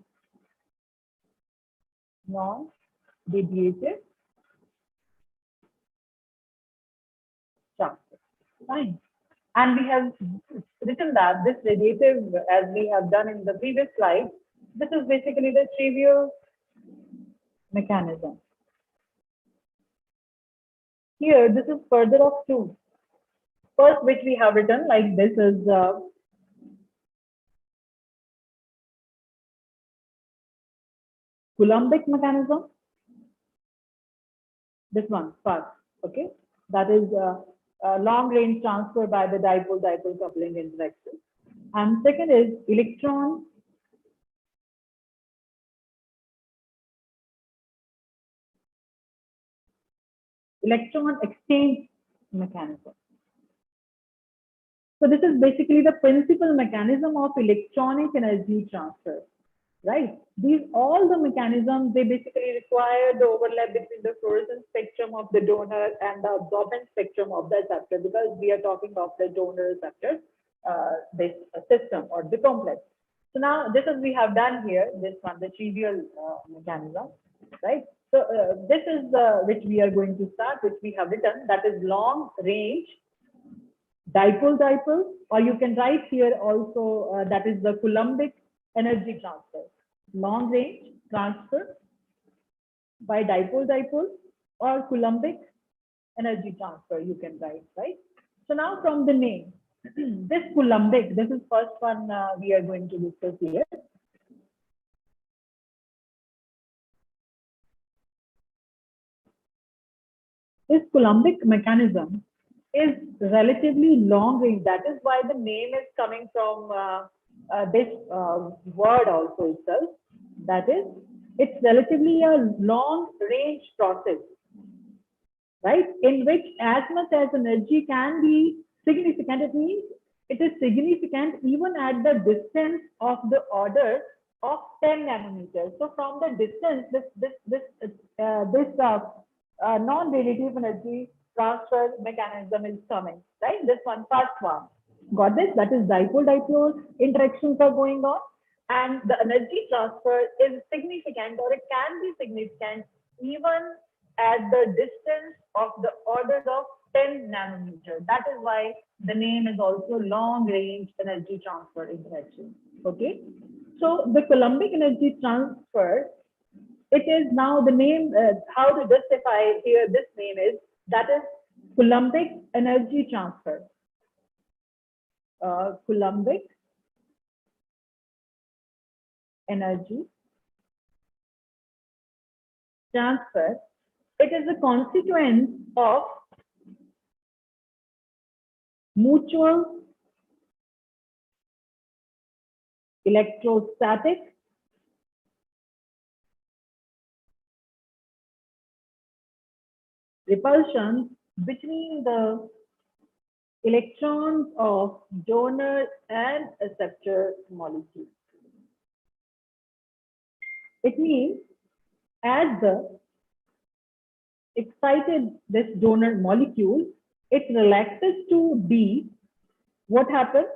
non-radiative transfer. Fine. And we have written that this radiative, as we have done in the previous slide, this is basically the trivial mechanism. Here, this is further of two. First, which we have written like this is Coulombic mechanism. This one first, okay, that is long range transfer by the dipole-dipole coupling interaction. And second is electron exchange mechanism. So this is basically the principal mechanism of electronic energy transfer, right? These all the mechanisms, they basically require the overlap between the fluorescence spectrum of the donor and the absorbance spectrum of the acceptor, because we are talking of the donor receptor this system or the complex. So now this is we have done here, this one, the trivial mechanism, right? So this is which we are going to start, which we have written, that is long range dipole-dipole, or you can write here also that is the Coulombic energy transfer. Long range transfer by dipole-dipole or Coulombic energy transfer, you can write, right? So now from the name, this Coulombic, this is first one we are going to discuss here. This Coulombic mechanism is relatively long range. That is why the name is coming from this word also itself. That is, it's relatively a long range process, right? In which as much as energy can be significant, it means it is significant even at the distance of the order of 10 nanometers. So from the distance, this non-radiative energy transfer mechanism is coming, right? This one, first one. Got this? That is dipole-dipole interactions are going on, and the energy transfer is significant, or it can be significant even at the distance of the orders of 10 nanometers. That is why the name is also long-range energy transfer interaction. Okay. So the Coulombic energy transfer, it is now the name, how to justify here this name is, that is Coulombic energy transfer. Coulombic energy transfer. It is a consequence of mutual electrostatic repulsion between the electrons of donor and acceptor molecule. It means as the excited this donor molecule, it relaxes to D. What happens?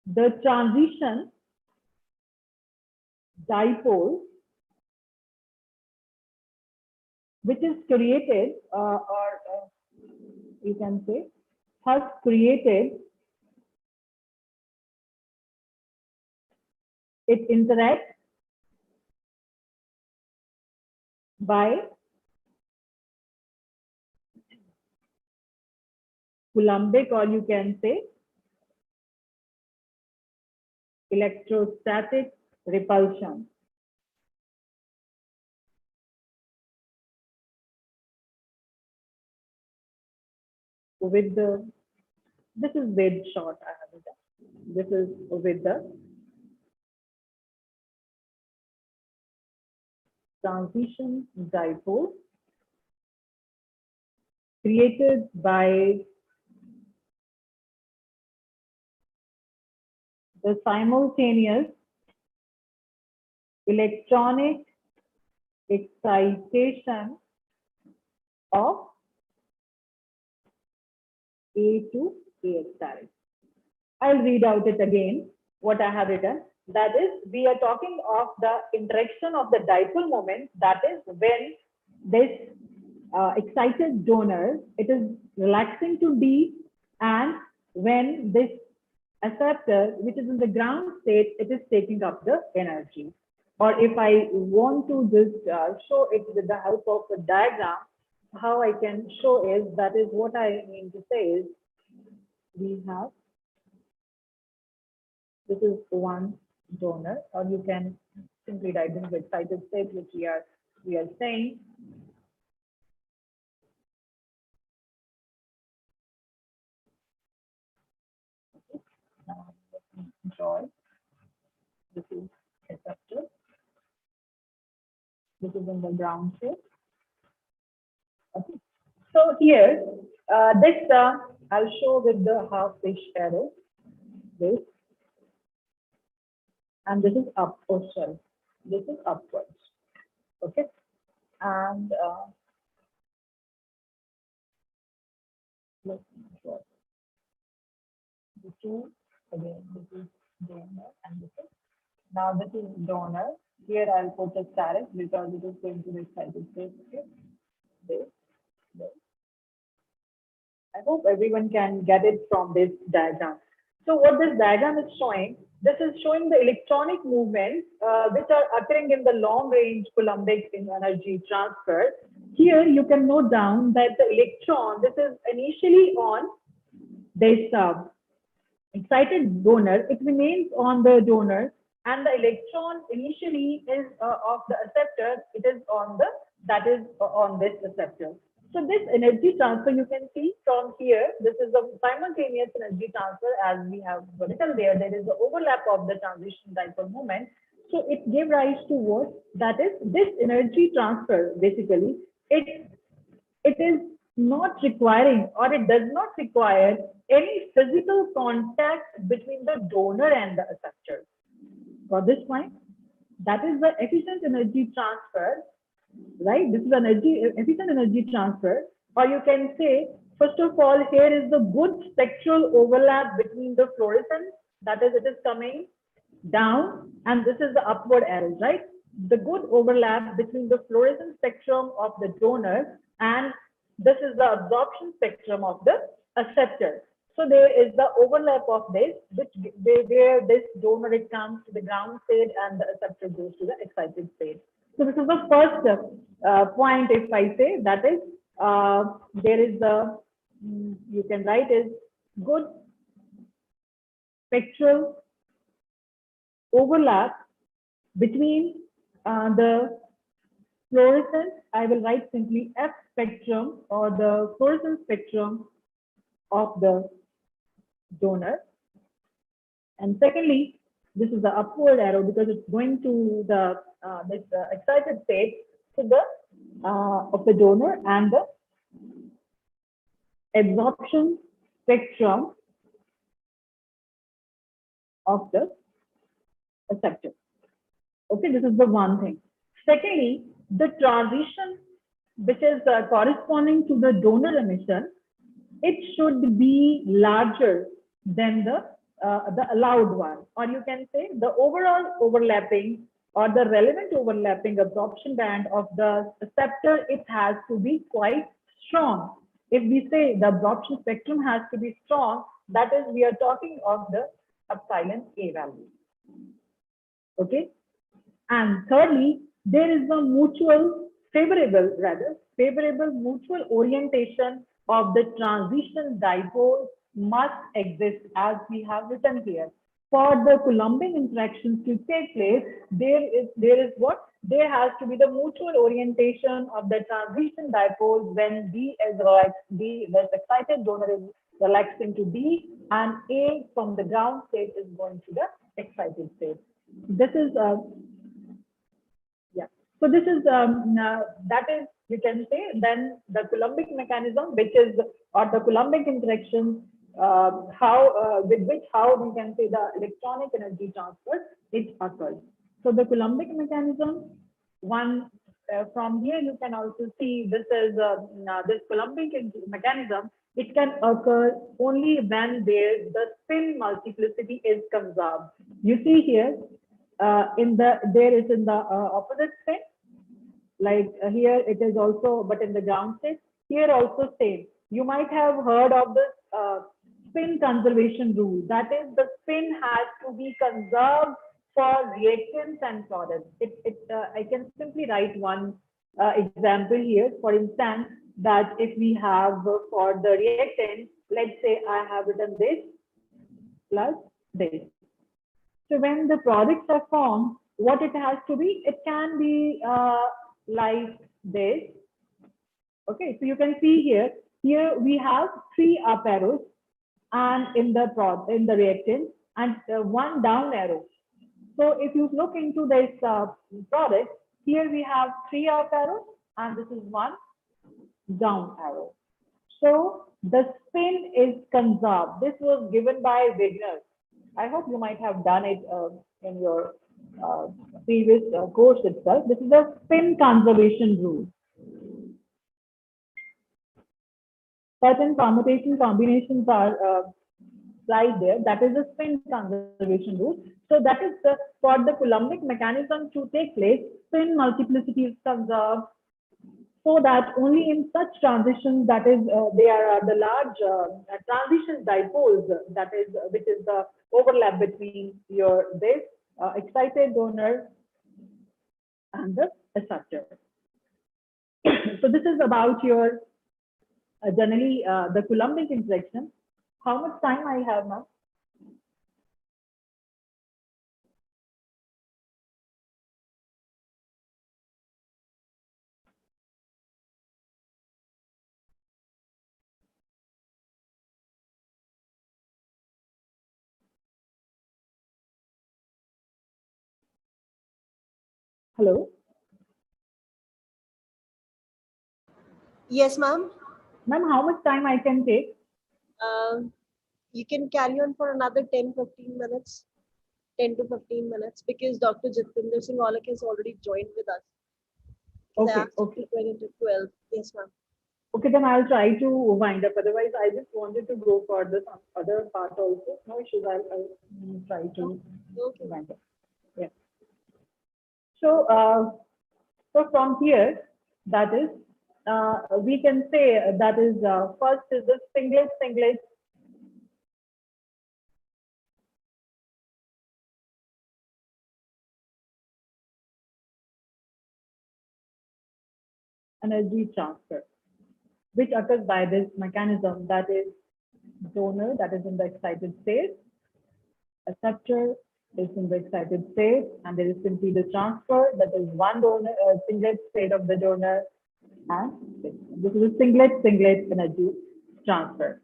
the transition dipole, which is created, you can say, has created, it interacts by Coulombic, or you can say electrostatic repulsion. With the, this is with short, I have it. This is with the transition dipole created by the simultaneous electronic excitation of A to AX direct. I'll read out it again, what I have written. That is, we are talking of the interaction of the dipole moment. That is when this excited donor, it is relaxing to D, and when this acceptor, which is in the ground state, it is taking up the energy. Or if I want to just show it with the help of a diagram, how I can show is, that is what I mean to say is, we have, this is one donor, or you can simply write in the excited state, which we are saying. Now let me draw it. This is acceptor. This is in the ground state. Okay. So here, this I'll show with the half-fish arrow. This, and this is up or shell. This is upwards. Okay, and let me draw the two again. This is donor, and this is, now this is donor. Here I'll put a caret because it is going to be excited state. Okay, this. I hope everyone can get it from this diagram. So what this diagram is showing, this is showing the electronic movements which are occurring in the long range Coulombic energy transfer. Here you can note down that the electron, this is initially on this excited donor, it remains on the donor, and the electron initially is of the acceptor, it is on the, that is on this receptor. So this energy transfer, you can see from here, this is the simultaneous energy transfer, as we have written there. There is the overlap of the transition dipole moment. So it gave rise to what? That is, this energy transfer, basically, it is not requiring, or it does not require any physical contact between the donor and the acceptor. Got this point? That is the efficient energy transfer. Right, this is efficient energy transfer, or you can say, first of all, here is the good spectral overlap between the fluorescence, that is, it is coming down, and this is the upward arrow, right? The good overlap between the fluorescence spectrum of the donor, and this is the absorption spectrum of the acceptor. So there is the overlap of this, where this donor, it comes to the ground state and the acceptor goes to the excited state. So this is the first point, if I say, that is, there is the, you can write is good spectral overlap between the fluorescence, I will write simply F spectrum, or the fluorescence spectrum of the donor. And secondly, this is the upward arrow because it's going to the this excited state to the of the donor, and the absorption spectrum of the acceptor. Okay, this is the one thing. Secondly, the transition which is corresponding to the donor emission, it should be larger than the the allowed one, or you can say the overall overlapping or the relevant overlapping absorption band of the receptor, it has to be quite strong. If we say the absorption spectrum has to be strong, that is, we are talking of the epsilon A value. Okay. And thirdly, there is a favorable mutual orientation of the transition dipole must exist, as we have written here. For the Coulombic interactions to take place, there has to be the mutual orientation of the transition dipoles when D is relaxed, D, the excited donor is relaxing to D, and A from the ground state is going to the excited state. This is so this is that is, you can say, then the Coulombic mechanism, which is, or the Coulombic interaction, with which how we can say the electronic energy transfer it occurs. So the Coulombic mechanism, one from here you can also see this is this Coulombic mechanism. It can occur only when the spin multiplicity is conserved. You see here there is in the opposite spin. Like here it is also, but in the ground state, here also same. You might have heard of the spin conservation rule. That is, the spin has to be conserved for reactants and products. I can simply write one example here. For instance, that if we have for the reactant, let's say I have written this plus this. So when the products are formed, what it has to be, it can be like this. Okay, so you can see here we have 3 up arrows and in the reactant and 1 down arrow. So if you look into this product, here we have 3 up arrows and this is 1 down arrow. So the spin is conserved. This was given by Wigner. I hope you might have done it in your previous course itself. This is the spin conservation rule. Certain permutation combinations are applied there. That is the spin conservation rule. So that is for the Coulombic mechanism to take place, spin multiplicity is conserved, so that only in such transitions, that is, there are the large transition dipoles, that is, which is the overlap between your excited donor and the receptor. So this is about your generally the Coulombic interaction. How much time I have now? Hello? Yes, ma'am. Ma'am, how much time I can take? You can carry on for another 10-15 minutes. 10 to 15 minutes, because Dr. Jatinder Singh Olak has already joined with us. Okay, okay. 20 to 12. Yes, ma'am. Okay, then I'll try to wind up. Otherwise, I just wanted to go for this other part also. No issues. I'll try to wind up. Yeah. So, so from here, that is, we can say that is first is the singlet energy transfer, which occurs by this mechanism, that is donor, that is in the excited state, receptor is in the excited state, and there is simply the transfer, that is one donor, singlet state of the donor, and this is a singlet energy transfer.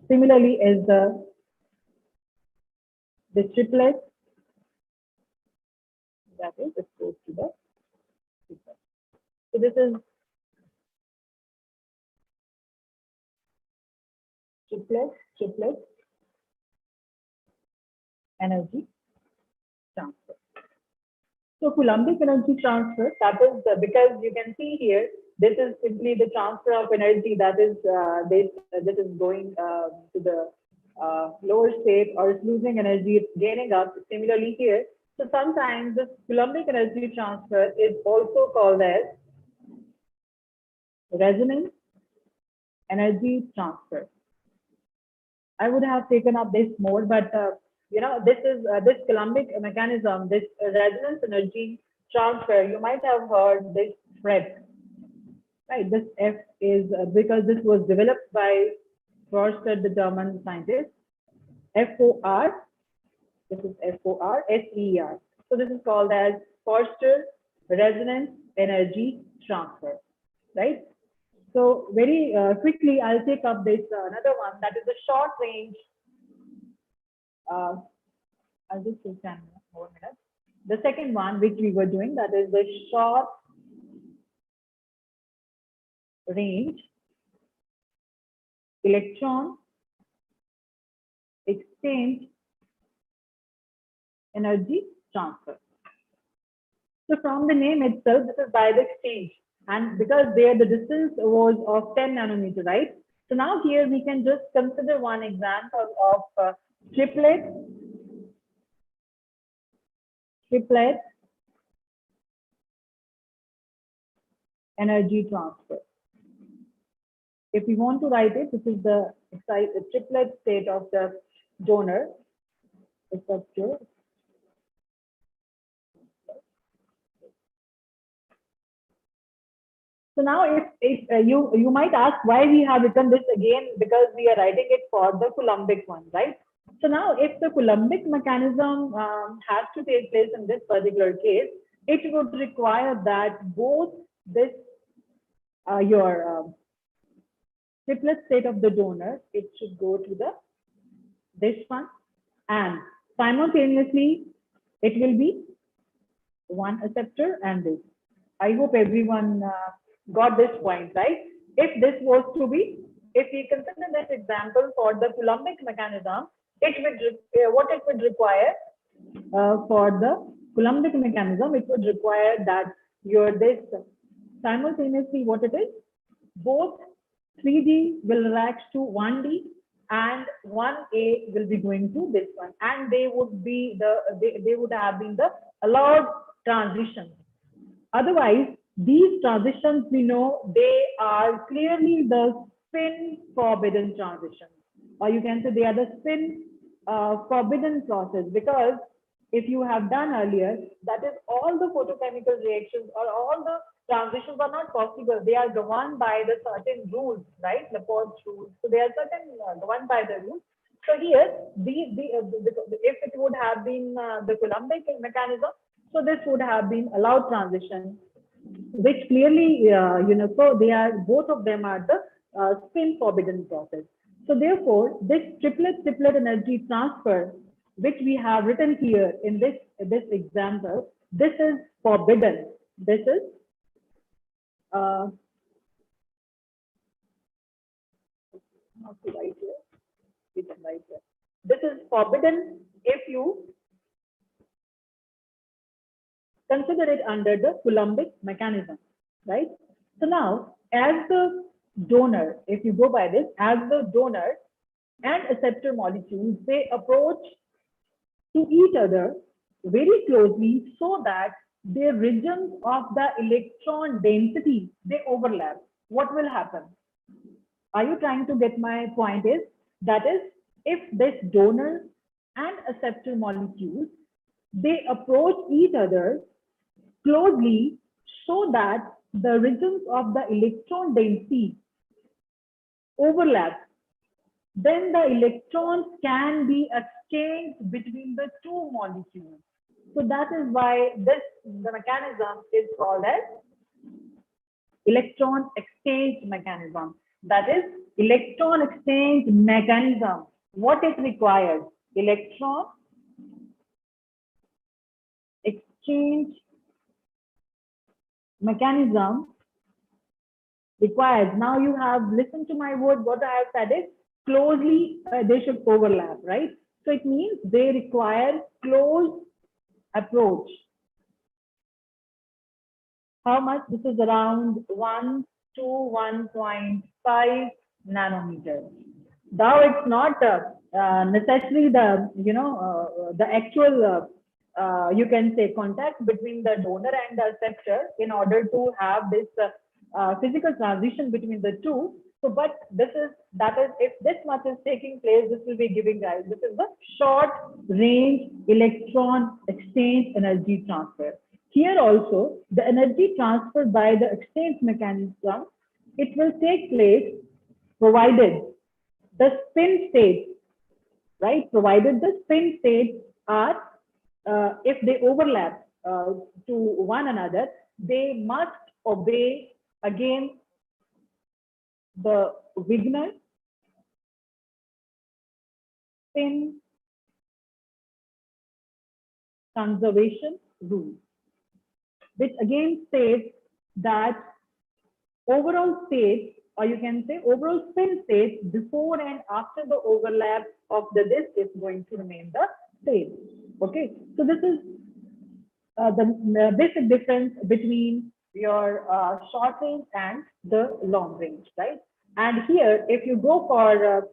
Similarly, is the triplet, that is, it goes to the triplet. So this is triplet energy transfer. So Coulombic energy transfer, that is because you can see here, this is simply the transfer of energy, that is this is going to the lower state, or it's losing energy, it's gaining up. Similarly here, so sometimes this Coulombic energy transfer is also called as resonance energy transfer. I would have taken up this more, but this is this Coulombic mechanism, this resonance energy transfer. You might have heard this FRED, right? This F is because this was developed by Forster, the German scientist. FOR. This is FOR, SER. So this is called as Forster resonance energy transfer, right? So very quickly, I'll take up this another one, that is the short range. I'll just take 10 more minutes. The second one, which we were doing, that is the short range electron exchange energy transfer. So from the name itself, this is by the exchange. And because there the distance was of 10 nanometer, right? So now here we can just consider one example of triplet energy transfer. If we want to write it, this is the triplet state of the donor. Receptor. So now if you might ask why we have written this again, because we are writing it for the Coulombic one, right? So now if the Coulombic mechanism has to take place in this particular case, it would require that both this your triplet state of the donor, it should go to this one, and simultaneously it will be one acceptor and this. I hope everyone got this point, right? If this was to be, if we consider this example for the Coulombic mechanism, it would what it would require for the Coulombic mechanism, it would require that your this simultaneously what it is, both 3D will relax to 1D and 1A will be going to this one, and they would be they would have been the allowed transitions. Otherwise, these transitions, we know they are clearly the spin forbidden transitions, or you can say they are the spin forbidden process, because if you have done earlier, that is all the photochemical reactions or all the transitions are not possible. They are governed by the certain rules, right? Laporte's rules. So they are certain governed by the rules. So here, if it would have been the Coulombic mechanism, so this would have been allowed transition, which clearly, so they are, both of them are the spin forbidden process. So therefore, this triplet energy transfer, which we have written here in this example, this is forbidden. This is not to write here. We can write here. This is forbidden if you consider it under the Coulombic mechanism, right? So now, as the donor, if you go by this, as the donor and acceptor molecules, they approach to each other very closely so that their regions of the electron density, they overlap. What will happen? Are you trying to get my point? Is that is, if this donor and acceptor molecules, they approach each other closely so that the regions of the electron density overlap, then the electrons can be exchanged between the two molecules. So that is why the mechanism is called as electron exchange mechanism. That is electron exchange mechanism. What it requires? Electron exchange mechanism requires. Now you have listened to my word. What I have said is closely they should overlap, right? So it means they require close approach. How much? This is around 1 to 1.5 nanometers. Though it's not necessarily the, the actual, you can say, contact between the donor and the acceptor in order to have this physical transition between the two. So, but that is, if this much is taking place, this will be giving rise. This is the short range electron exchange energy transfer. Here also, the energy transfer by the exchange mechanism, it will take place provided the spin states, right? Provided the spin states are, if they overlap to one another, they must obey again the Wigner spin conservation rule, which again states that overall state, or you can say overall spin state before and after the overlap of the disk is going to remain the same. Okay, so this is the basic difference between your short range and the long range, right? And here, if you go for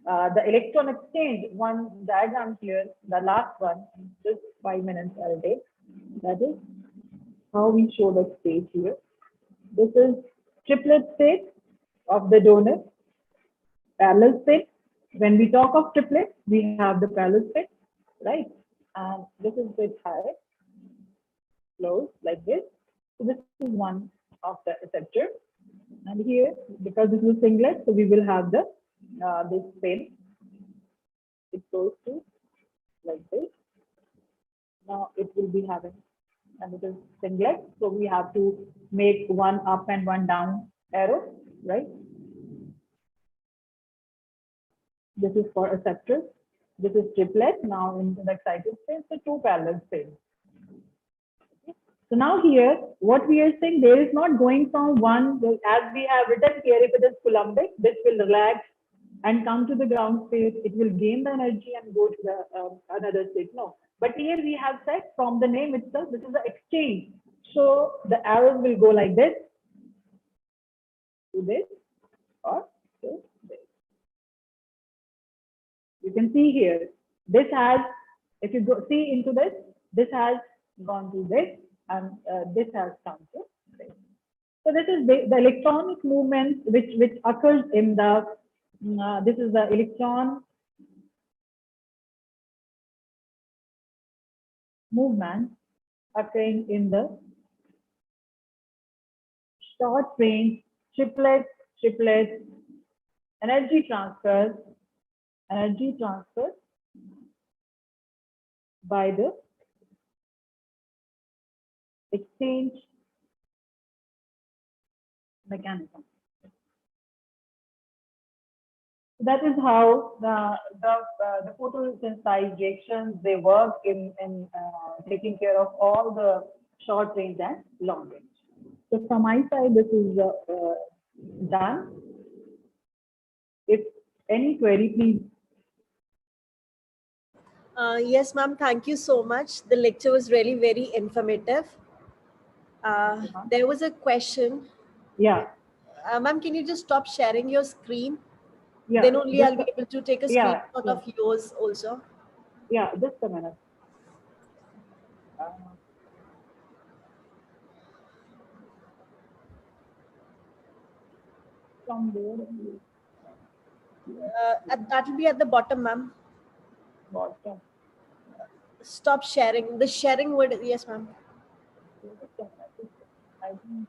the electron exchange, one diagram here, the last one, just 5 minutes I'll take. That is how we show the state here. This is triplet state of the donor, parallel state. When we talk of triplet, we have the parallel state, right? And this is bit high, close like this. So this is one of the receptor. And here, because this is singlet, so we will have the this spin. It goes to like this. Now it will be having, and it is singlet. So we have to make one up and one down arrow, right? This is for receptor. This is triplet. Now into the excited state, so two parallel states. So now here, what we are saying, there is not going from one, as we have written here, if it is Coulombic, this will relax and come to the ground state. It will gain the energy and go to the another state. No, but here we have said from the name itself, this is the exchange. So the arrows will go like this, to this, or to this. You can see here, this has, if you go see into this has gone to this, and this has come to this. So this is the electronic movement which occurs in the, this is the electron movement occurring in the short range triplet energy transfer by the exchange mechanism. That is how the photosynthesized reactions, they work in taking care of all the short range and long range. So from my side, this is done. If any query, please. Yes, ma'am. Thank you so much. The lecture was really very informative. There was a question. Yeah. Ma'am, can you just stop sharing your screen? Yeah. Then only I'll be able to take a screenshot of yours also. Yeah, just a minute. From there. That will be at the bottom, ma'am. Bottom. Stop sharing. The sharing word, yes, ma'am. I think.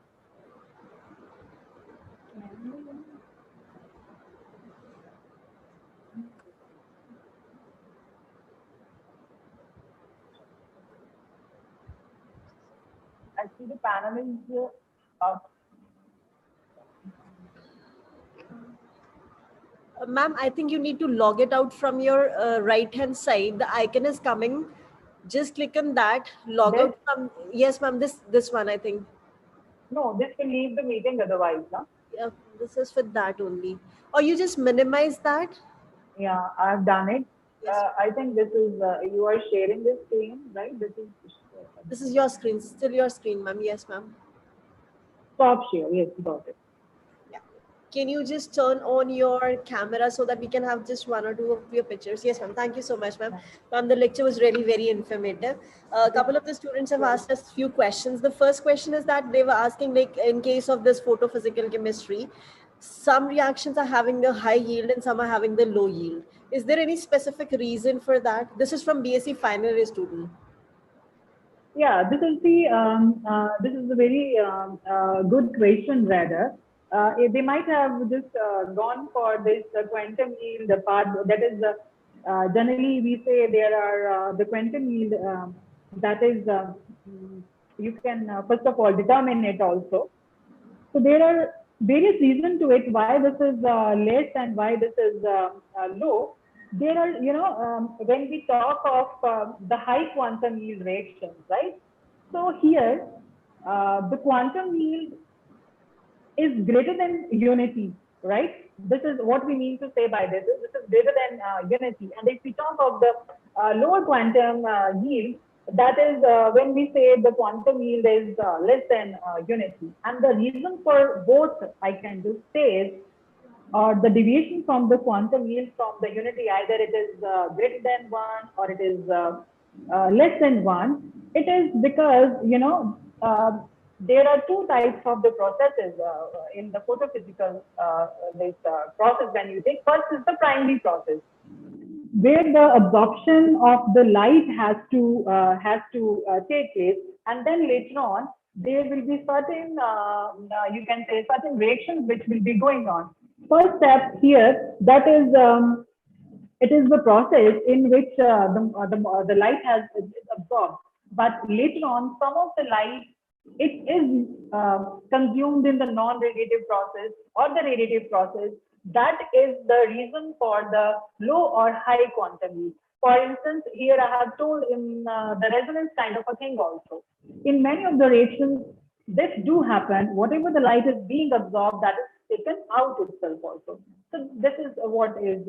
Actually, the panel is out. Ma'am, I think you need to log it out from your right-hand side. The icon is coming. Just click on that. Log out from. Yes, ma'am. This one, I think. No, this will leave the meeting otherwise, no? Yeah, this is for that only. Or you just minimize that. Yeah, I've done it. Yes. I think this is you are sharing this screen, right? This is your screen. Still your screen, ma'am. Yes, ma'am. Stop share. Yes, got it. Yeah. can you just turn on your camera so that we can have just one or two of your pictures? Yes, ma'am. Thank you so much, ma'am. Ma'am, the lecture was really very informative. A couple of the students have asked us few questions. The first question is that they were asking, like, in case of this photophysical chemistry, some reactions are having a high yield and some are having the low yield. Is there any specific reason for that? This is from BSc final year student. Yeah, this is a very good question rather. They might have just gone for this quantum yield part. That is generally we say there are the quantum yield that is you can first of all determine it also. So there are various reasons to it why this is less and why this is low. There are, when we talk of the high quantum yield reactions, right? So here, the quantum yield is greater than unity, right? This is what we mean to say by this. This is greater than unity. And if we talk of the lower quantum yield, that is when we say the quantum yield is less than unity. And the reason for both, I can just say, is the deviation from the quantum yield from the unity, either it is greater than 1 or it is less than 1. It is because, there are two types of the processes in the photophysical process when you take. First is the primary process, where the absorption of the light has to take place, and then later on there will be certain you can say certain reactions which will be going on. First step here, that is it is the process in which the light is absorbed, but later on some of the light, it is consumed in the non-radiative process or the radiative process. That is the reason for the low or high quantum yield. For instance, here I have told in the resonance kind of a thing also. In many of the reactions, this do happen. Whatever the light is being absorbed, that is taken out itself also. So this is what is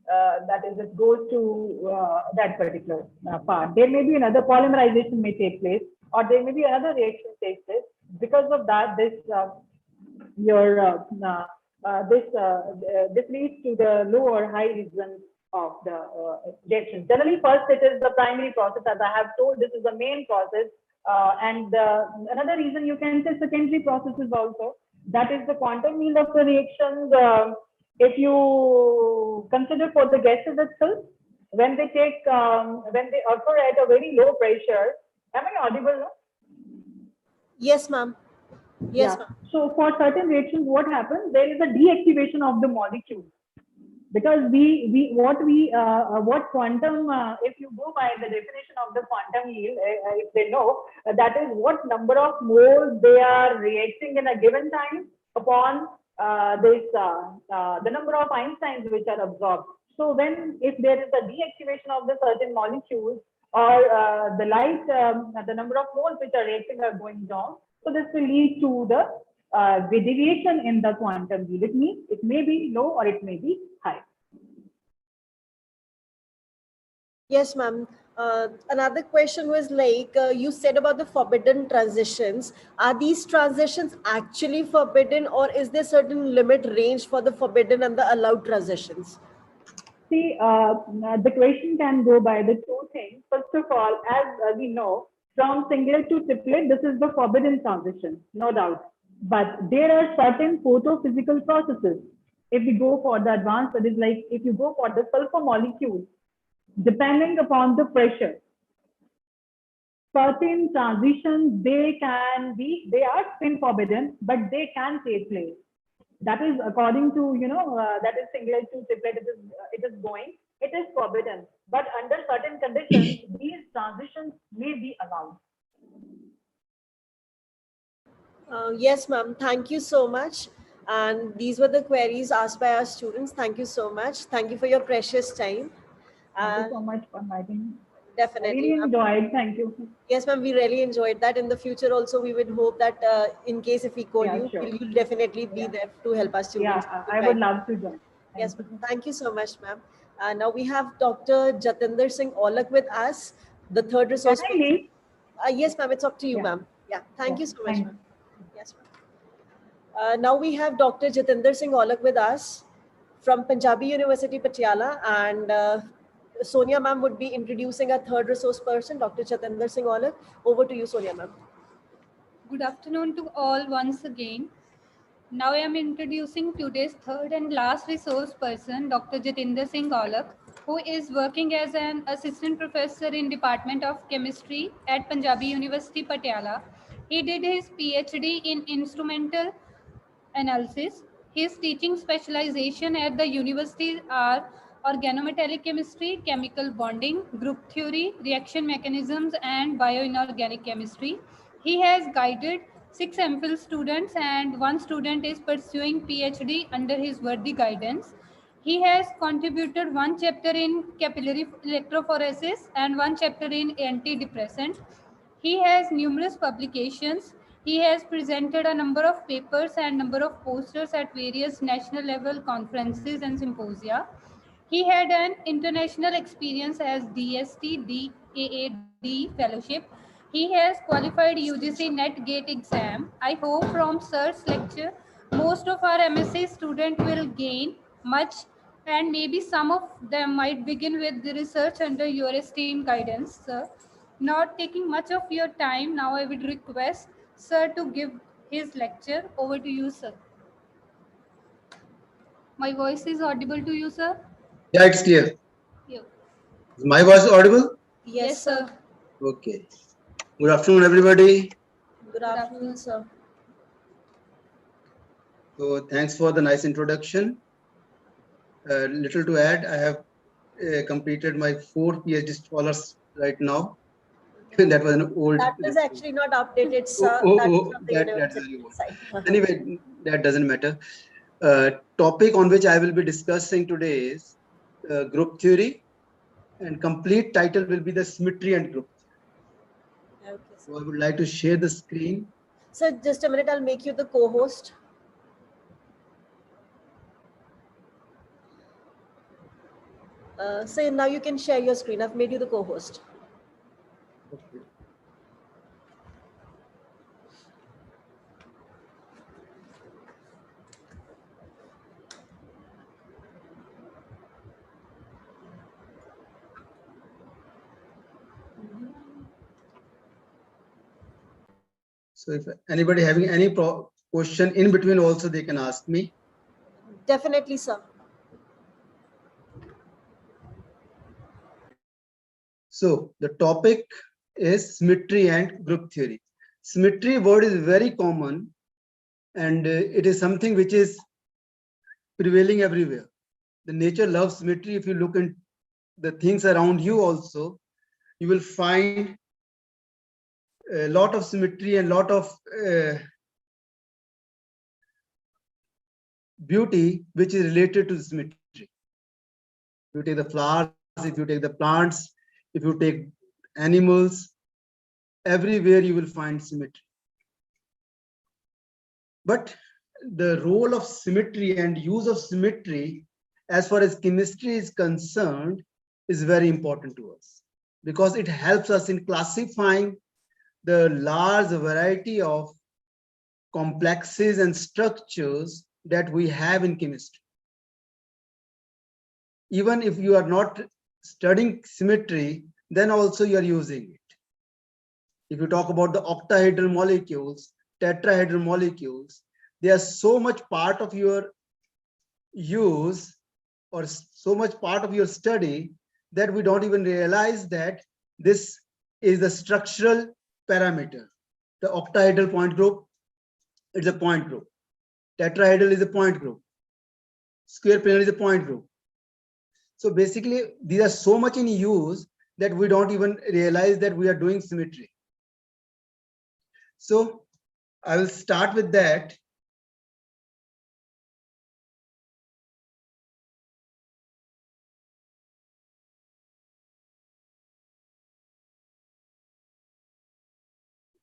that is, it goes to that particular part. There may be another polymerization may take place, or there may be another reaction takes place. Because of that, this this leads to the low or high region of the reaction. Generally, first it is the primary process, as I have told. This is the main process, and another reason you can say secondary processes also. That is the quantum yield of the reactions. If you consider for the gases itself, when they take when they occur at a very low pressure. Am I audible? No? Yes, ma'am. Yes, yeah. So for certain reactions, what happens? There is a deactivation of the molecule, because what quantum, if you go by the definition of the quantum yield, if they know, that is what number of moles they are reacting in a given time upon the number of Einsteins which are absorbed. So if there is a deactivation of the certain molecules, or the light, the number of moles which are reacting are going down, so this will lead to the deviation in the quantum yield. It means it may be low or it may be high. Yes, ma'am. Another question was like, you said about the forbidden transitions. Are these transitions actually forbidden, or is there certain limit range for the forbidden and the allowed transitions? See, the question can go by the two things. First of all, as we know, from singlet to triplet, this is the forbidden transition, no doubt. But there are certain photophysical processes. If we go for the advanced studies, like if you go for the sulfur molecule, depending upon the pressure, certain transitions, they are spin forbidden, but they can take place. That is according to, that is singlet to triplet, it is going, it is forbidden. But under certain conditions, these transitions may be allowed. Yes, ma'am. Thank you so much. And these were the queries asked by our students. Thank you so much. Thank you for your precious time. Thank you so much for inviting me. Definitely. I really enjoyed. Thank you. Yes, ma'am. We really enjoyed that. In the future, also, we would hope that in case if we call you, sure. you'll definitely be there to help us students. Yeah, I would love to join. Yes, ma'am. Thank you so much, ma'am. Now we have Dr. Jatinder Singh Olak with us, the third resource. Can I yes, ma'am. It's up to you, ma'am. Yeah. Thank you so much, ma'am. Yes, ma'am. Now we have Dr. Jatinder Singh Olak with us from Punjabi University, Patiala, and Sonia ma'am would be introducing our third resource person, Dr. Jatinder Singh Olak. Over to you, Sonia ma'am. Good afternoon to all once again. Now I am introducing today's third and last resource person, Dr. Jatinder Singh Olak, who is working as an assistant professor in Department of Chemistry at Punjabi University, Patiala. He did his PhD in instrumental analysis. His teaching specialization at the university are organometallic chemistry, chemical bonding, group theory, reaction mechanisms, and bioinorganic chemistry. He has guided 6 MPhil students and 1 student is pursuing PhD under his worthy guidance. He has contributed 1 chapter in capillary electrophoresis and 1 chapter in antidepressant. He has numerous publications. He has presented a number of papers and number of posters at various national level conferences and symposia. He had an international experience as DST DAAD fellowship. He has qualified UGC NET GATE exam. I hope from Sir's lecture, most of our MSc student will gain much and maybe some of them might begin with the research under your esteemed guidance, sir. Not taking much of your time, now I would request Sir to give his lecture. Over to you, sir. My voice is audible to you, sir? Yeah, it's clear. Yeah. Is my voice audible? Yes, sir. Okay. Good afternoon, everybody. Good afternoon, sir. So thanks for the nice introduction. Little to add, I have completed my 4th PhD scholars right now. That was an old. That is actually not updated, sir. That's very old. Anyway, that doesn't matter. Topic on which I will be discussing today is group theory, and complete title will be the symmetry and group. Okay, so I would like to share the screen. Sir, just a minute, I'll make you the co-host. So now you can share your screen. I've made you the co-host. Okay. So if anybody having any question in between also, they can ask me. Definitely, sir. So the topic is symmetry and group theory. Symmetry word is very common, and it is something which is prevailing everywhere. The nature loves symmetry. If you look at the things around you also, you will find a lot of symmetry and lot of beauty which is related to symmetry. If you take the flowers, if you take the plants, if you take animals, everywhere you will find symmetry. But the role of symmetry and use of symmetry as far as chemistry is concerned is very important to us, because it helps us in classifying the large variety of complexes and structures that we have in chemistry. Even if you are not studying symmetry, then also you are using it. If you talk about the octahedral molecules, tetrahedral molecules, they are so much part of your use or so much part of your study that we don't even realize that this is the structural parameter. The octahedral point group, it's a point group. Tetrahedral is a point group. Square planar is a point group. So basically, these are so much in use that we don't even realize that we are doing symmetry. So I will start with that.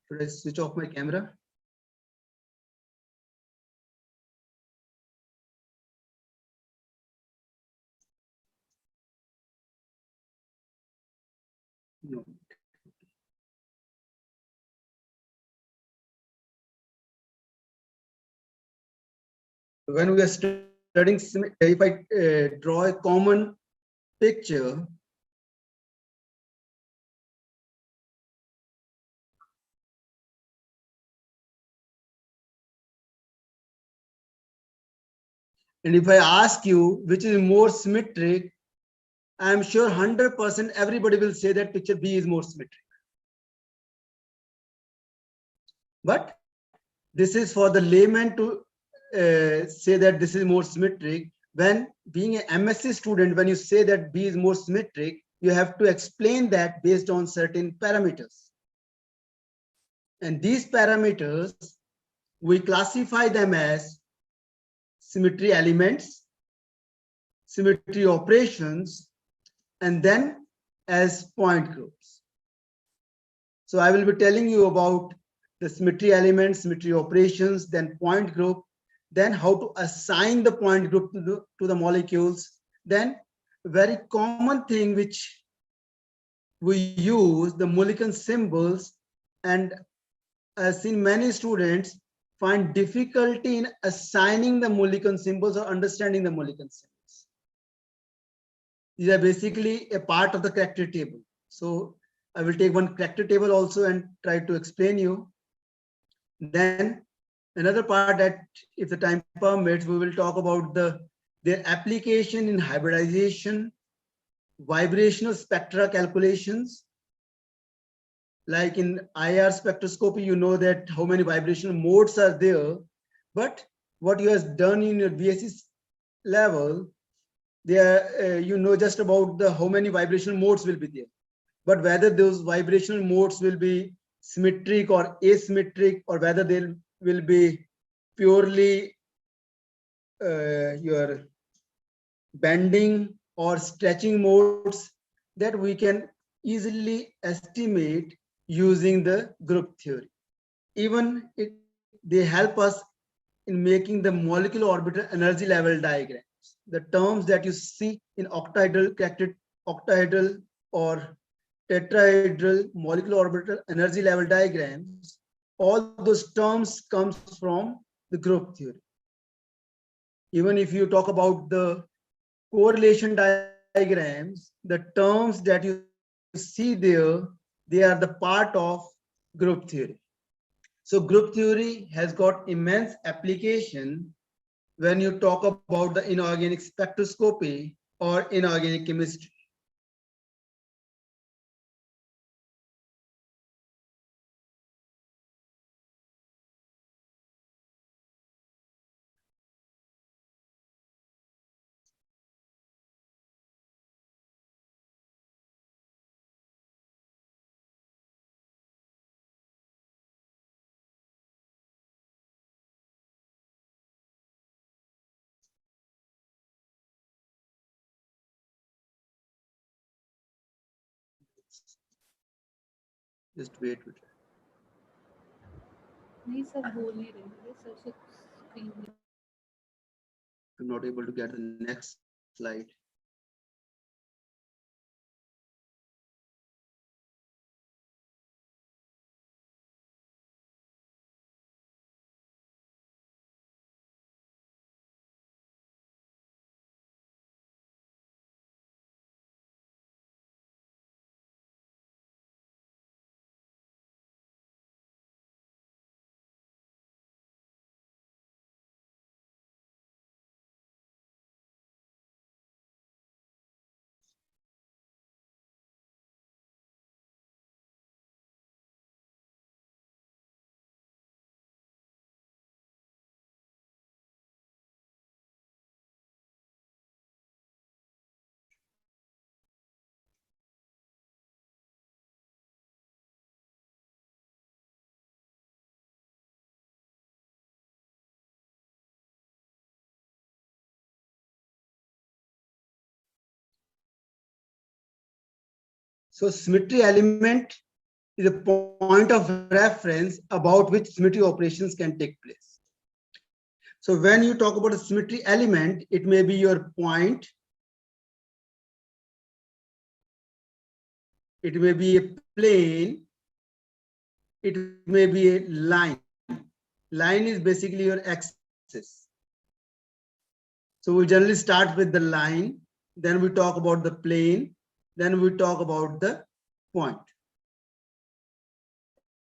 Should I switch off my camera? No. when we are studying, if I draw a common picture, and if I ask you which is more symmetric, I am sure 100% everybody will say that picture B is more symmetric. But this is for the layman to say that this is more symmetric. When being an MSc student, when you say that B is more symmetric, you have to explain that based on certain parameters. And these parameters, we classify them as symmetry elements, symmetry operations, and then as point groups. So I will be telling you about the symmetry elements, symmetry operations, then point group, then how to assign the point group to the molecules. Then very common thing which we use, the molecular symbols, and I've seen many students find difficulty in assigning the molecular symbols or understanding the molecular symbols. These are basically a part of the character table. So I will take one character table also and try to explain you. Then another part that, if the time permits, we will talk about their application in hybridization, vibrational spectra calculations. Like in IR spectroscopy, you know that how many vibrational modes are there, but what you have done in your BSc level, there you know just about the how many vibrational modes will be there, but whether those vibrational modes will be symmetric or asymmetric, or whether they will be purely your bending or stretching modes, that we can easily estimate using the group theory. Even they help us in making the molecular orbital energy level diagrams. The terms that you see in octahedral or tetrahedral molecular orbital energy level diagrams, all those terms comes from the group theory. Even if you talk about the correlation diagrams, the terms that you see there, they are the part of group theory. So group theory has got immense application when you talk about the inorganic spectroscopy or inorganic chemistry. Just wait. नहीं sir बोल नहीं रहे हैं sir से screen में I'm not able to get the next slide. So symmetry element is a point of reference about which symmetry operations can take place. So when you talk about a symmetry element, it may be your point, it may be a plane, it may be a line. Line is basically your axis. So we generally start with the line, then we talk about the plane, then we talk about the point.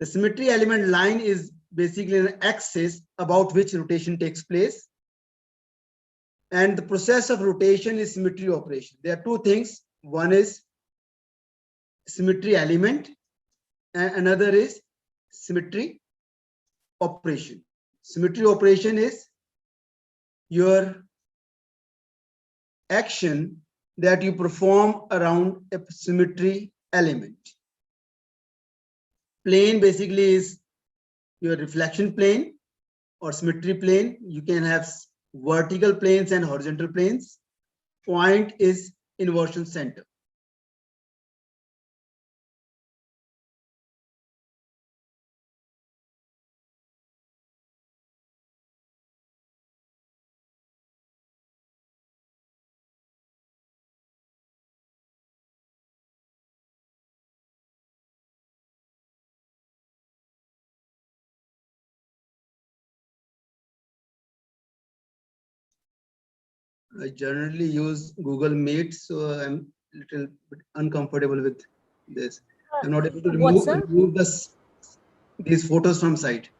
The symmetry element line is basically an axis about which rotation takes place. And the process of rotation is symmetry operation. There are two things. One is symmetry element and another is symmetry operation. Symmetry operation is your action that you perform around a symmetry element. Plane basically is your reflection plane or symmetry plane. You can have vertical planes and horizontal planes. Point is inversion center. I generally use Google Meet, so I'm a little bit uncomfortable with this. I'm not able to remove these photos from site.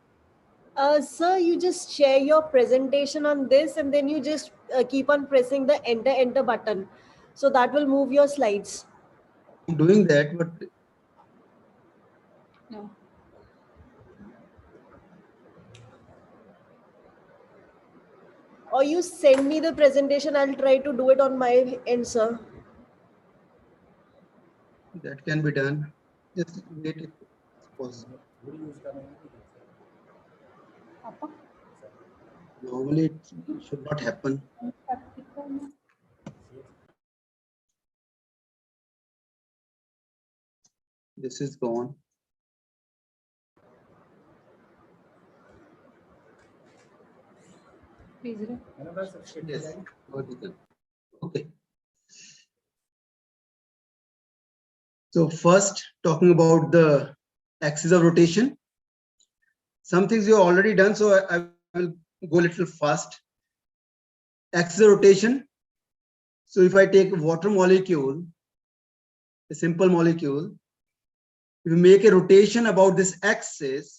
Sir, you just share your presentation on this and then you just keep on pressing the enter button. So that will move your slides. I'm doing that, but No. Or you send me the presentation, I'll try to do it on my end, sir. that can be done. Just wait if it's possible. Normally it should not happen. This is gone. Yes. Okay. So first, talking about the axis of rotation. Some things you have already done, so I will go a little fast. Axis of rotation. So if I take a water molecule, a simple molecule, if you make a rotation about this axis,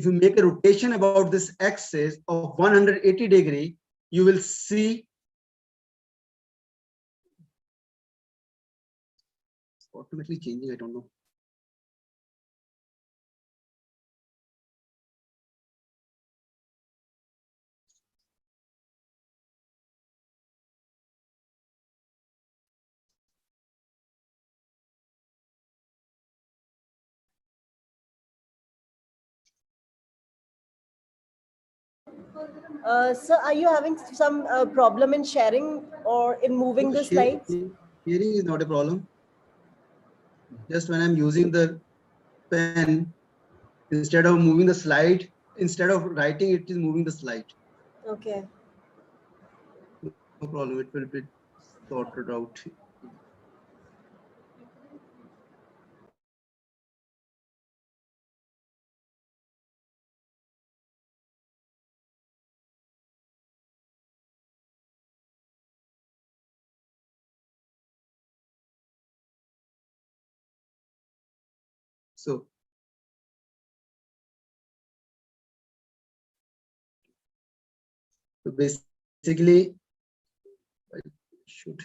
if you make a rotation about this axis of 180 degree, you will see automatically changing. I don't know. Sir, are you having some problem in sharing or in moving the slides? Sharing is not a problem. Just when I'm using the pen, instead of moving the slide, instead of writing, it is moving the slide. Okay. No problem. It will be sorted out. So basically, I should.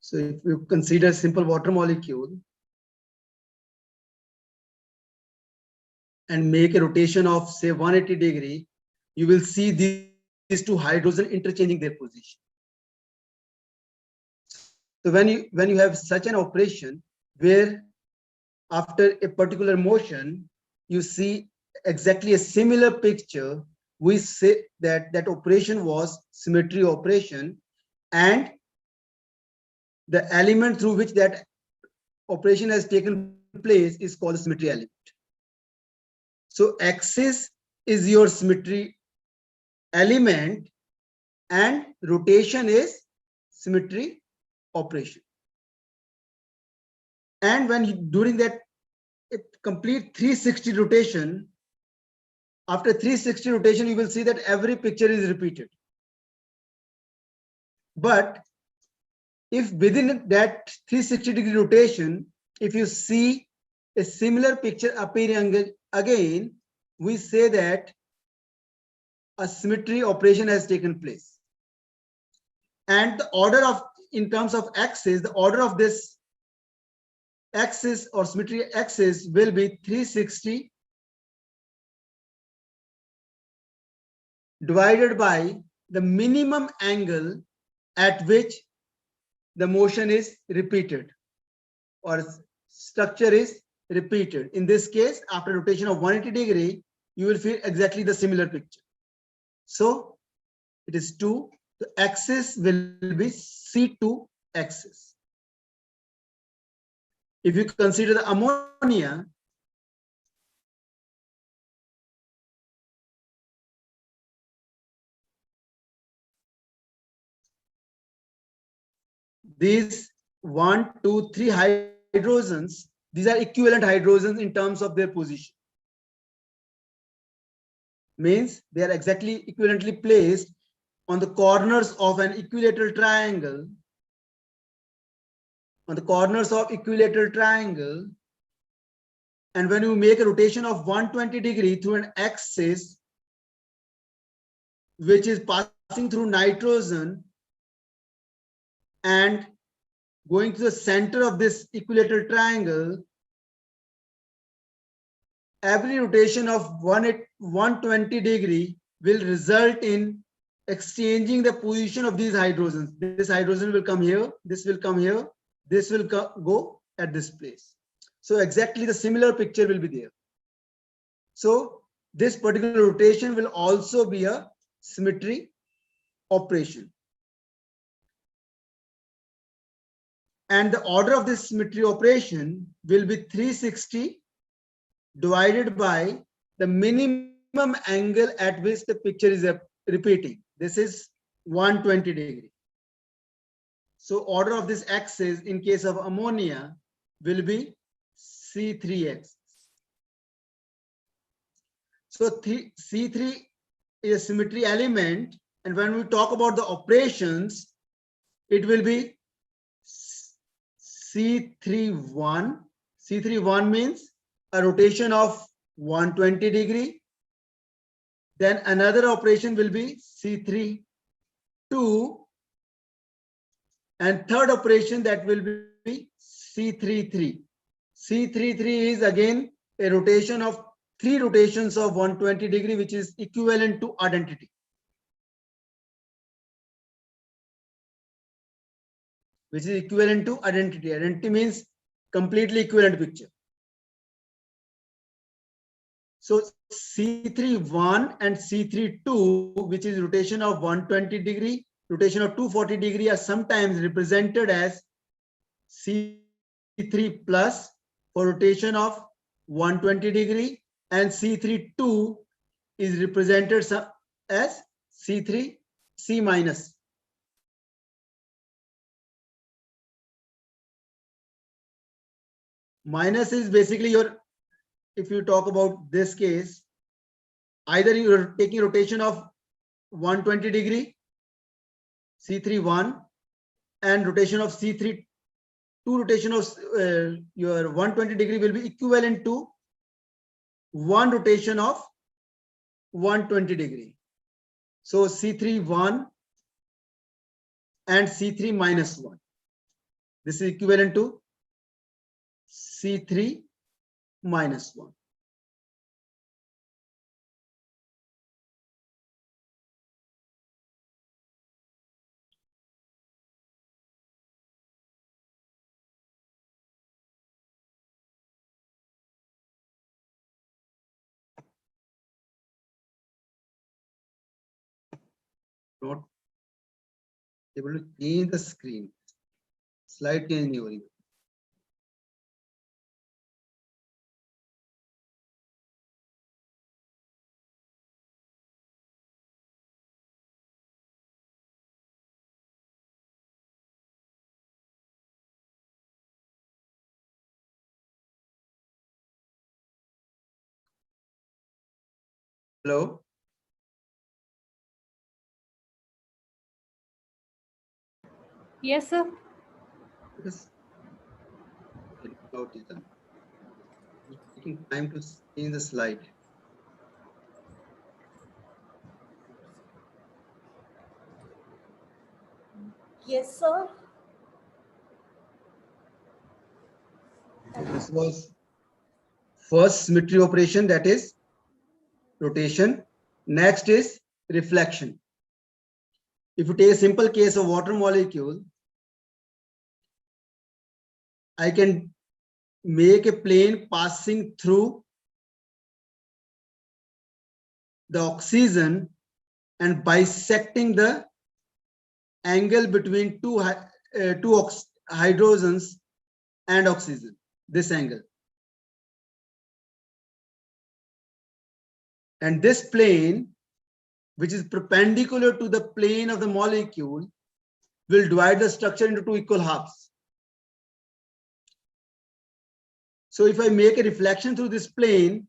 So if you consider simple water molecule and make a rotation of say 180 degree, you will see these two hydrogen interchanging their position. So when you have such an operation where after a particular motion, you see exactly a similar picture, we say that that operation was symmetry operation, and the element through which that operation has taken place is called the symmetry element. So axis is your symmetry element and rotation is symmetry operation. And when during that complete 360 rotation, after 360 rotation, you will see that every picture is repeated. But if within that 360-degree rotation, if you see a similar picture appearing again, we say that a symmetry operation has taken place. And the order of, in terms of axis, the order of this axis or symmetry axis will be 360 divided by the minimum angle at which the motion is repeated or structure is repeated. In this case, after rotation of 180 degree, you will feel exactly the similar picture. So it is 2. The axis will be C2 axis. If you consider the ammonia, these 1, 2, 3 hydrogens, these are equivalent hydrogens in terms of their position. Means they are exactly equivalently placed on the corners of an equilateral triangle. On the corners of equilateral triangle, and when you make a rotation of 120 degree through an axis which is passing through nitrogen and going to the center of this equilateral triangle, every rotation of 120 degree will result in exchanging the position of these hydrogens. This hydrogen will come here, this will come here, this will go at this place. So exactly the similar picture will be there. So this particular rotation will also be a symmetry operation. And the order of this symmetry operation will be 360 divided by the minimum angle at which the picture is repeating. This is 120 degree. So order of this axis in case of ammonia will be C3 axis. So C3 is a symmetry element, and when we talk about the operations, it will be C31. C31 means a rotation of 120 degree. Then another operation will be C32, and third operation that will be C33. C33 is again a rotation of 3 rotations of 120 degree, which is equivalent to identity. Which is equivalent to identity. Identity means completely equivalent picture. So C31 and C32, which is rotation of 120 degree, rotation of 240 degree, are sometimes represented as C3 plus for rotation of 120 degree, and C32 is represented as C3 C minus. Minus is basically your, if you talk about this case, either you're taking rotation of 120 degree, C31, and rotation of C3, 2 rotation of your 120 degree will be equivalent to 1 rotation of 120 degree. So C31 and C3 minus 1. This is equivalent to C3 minus 1. not able to change the screen. Slide change नहीं हो रही. Hello. Yes, sir. Yes. Taking time to change the slide. Yes, sir. This was first symmetry operation, that is rotation. Next is reflection. If you take a simple case of water molecule, I can make a plane passing through the oxygen and bisecting the angle between two hydrogens and oxygen, this angle. And this plane, which is perpendicular to the plane of the molecule, will divide the structure into two equal halves. So if I make a reflection through this plane,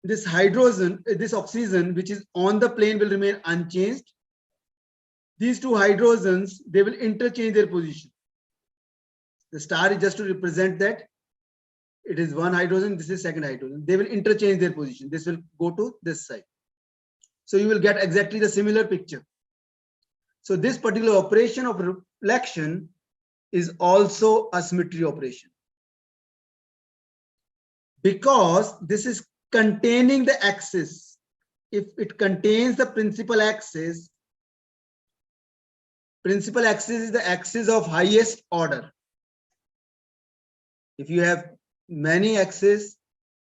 this hydrogen, this oxygen, which is on the plane, will remain unchanged. These two hydrogens, they will interchange their position. The star is just to represent that it is one hydrogen, this is second hydrogen. They will interchange their position. This will go to this side. So you will get exactly the similar picture. So this particular operation of reflection is also a symmetry operation, because this is containing the axis. If it contains the principal axis is the axis of highest order. If you have many axes,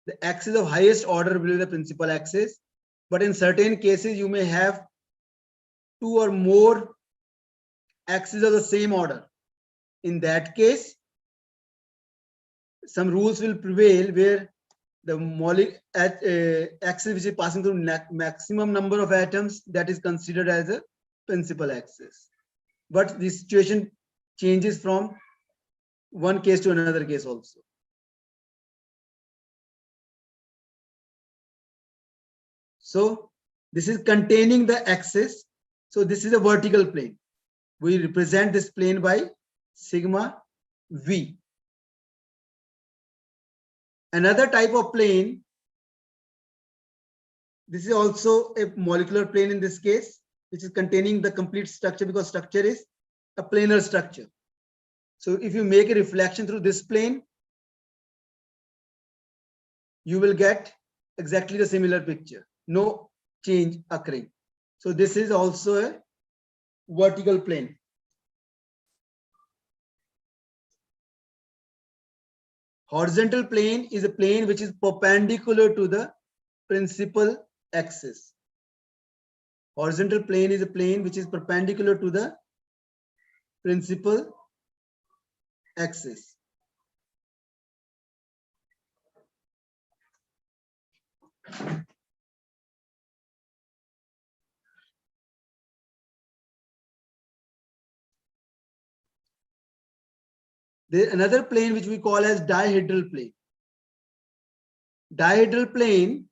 the axis of highest order will be the principal axis. But in certain cases, you may have two or more axes of the same order. In that case, some rules will prevail where the axis which is passing through maximum number of atoms, that is considered as a principal axis. But the situation changes from one case to another case also. So this is containing the axis. So this is a vertical plane. We represent this plane by sigma v. Another type of plane, this is also a molecular plane in this case, which is containing the complete structure, because structure is a planar structure. So if you make a reflection through this plane, you will get exactly the similar picture, no change occurring. So this is also a vertical plane. Horizontal plane is a plane which is perpendicular to the principal axis. Horizontal plane is a plane which is perpendicular to the principal axis. There is another plane which we call as dihedral plane. Dihedral plane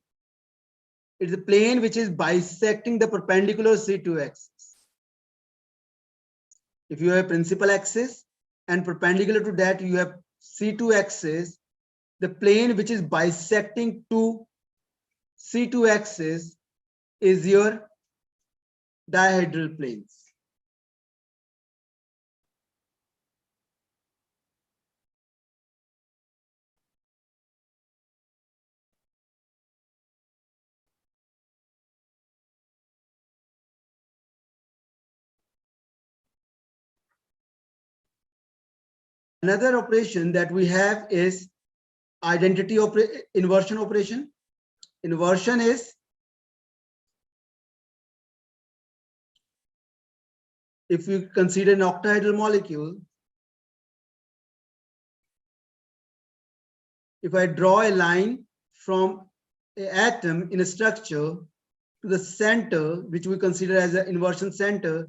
is a plane which is bisecting the perpendicular C2 axis. If you have principal axis and perpendicular to that you have C2 axis, the plane which is bisecting to C2 axis is your dihedral planes. Another operation that we have is identity inversion operation. Inversion is if you consider an octahedral molecule, if I draw a line from an atom in a structure to the center, which we consider as an inversion center,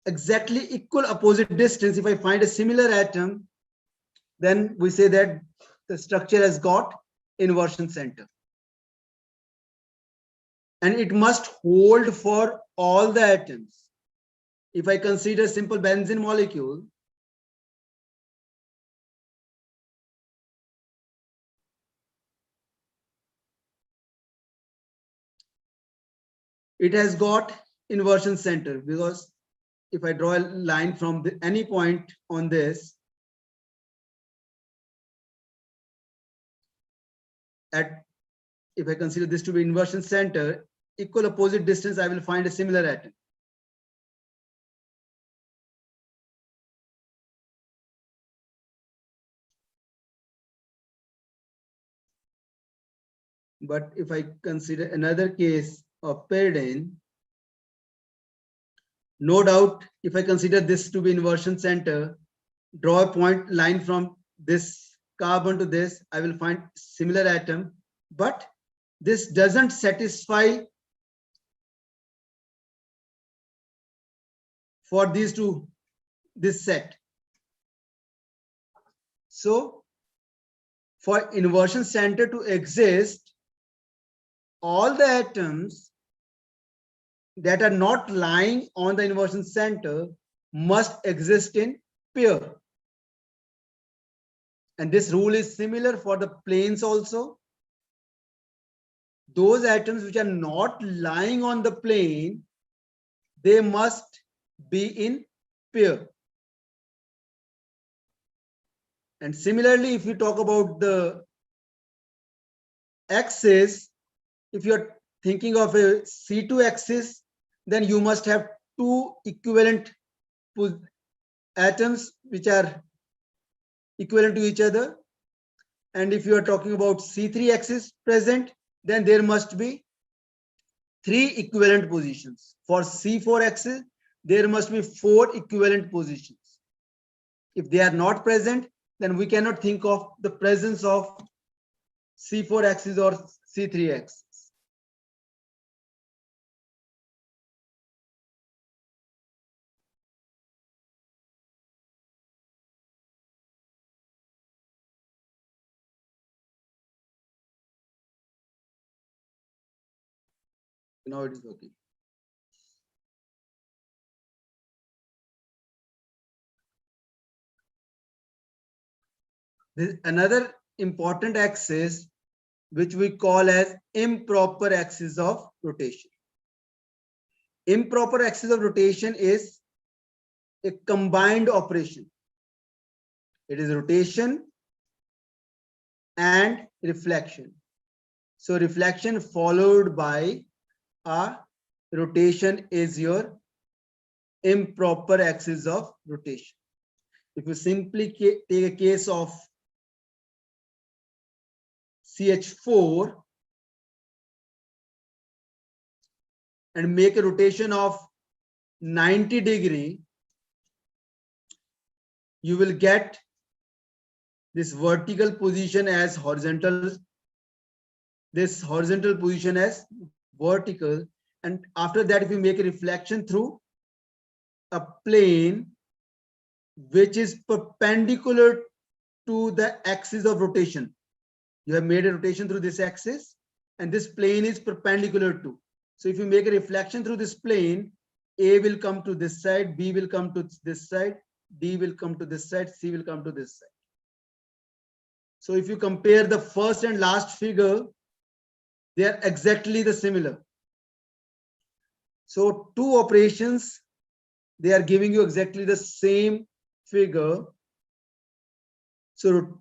exactly equal opposite distance, if I find a similar atom, then we say that the structure has got inversion center. And it must hold for all the atoms. If I consider simple benzene molecule, it has got inversion center, because if I draw a line from any point on this, if I consider this to be inversion center, equal opposite distance, I will find a similar atom. But if I consider another case of pyridine, no doubt, if I consider this to be inversion center, draw a point line from this carbon to this, I will find similar atom. But this doesn't satisfy for these two, this set. So for inversion center to exist, all the atoms that are not lying on the inversion center must exist in pair. And this rule is similar for the planes also. Those atoms which are not lying on the plane, they must be in pair. And similarly, if you talk about the axis, if you're thinking of a C2 axis, then you must have two equivalent atoms which are equivalent to each other. And if you are talking about C3 axis present, then there must be three equivalent positions. For C4 axis, there must be four equivalent positions. If they are not present, then we cannot think of the presence of C4 axis or C3 axis. Now it is working. There's another important axis which we call as improper axis of rotation. Improper axis of rotation is a combined operation. It is rotation and reflection. So reflection followed by a rotation is your improper axis of rotation. If you simply take a case of CH4 and make a rotation of 90 degree, you will get this vertical position as horizontal, this horizontal position as vertical. And after that, if you make a reflection through a plane which is perpendicular to the axis of rotation, you have made a rotation through this axis and this plane is perpendicular to. So if you make a reflection through this plane, A will come to this side, B will come to this side, D will come to this side, C will come to this side. So if you compare the first and last figure, they are exactly the similar. So two operations, they are giving you exactly the same figure. So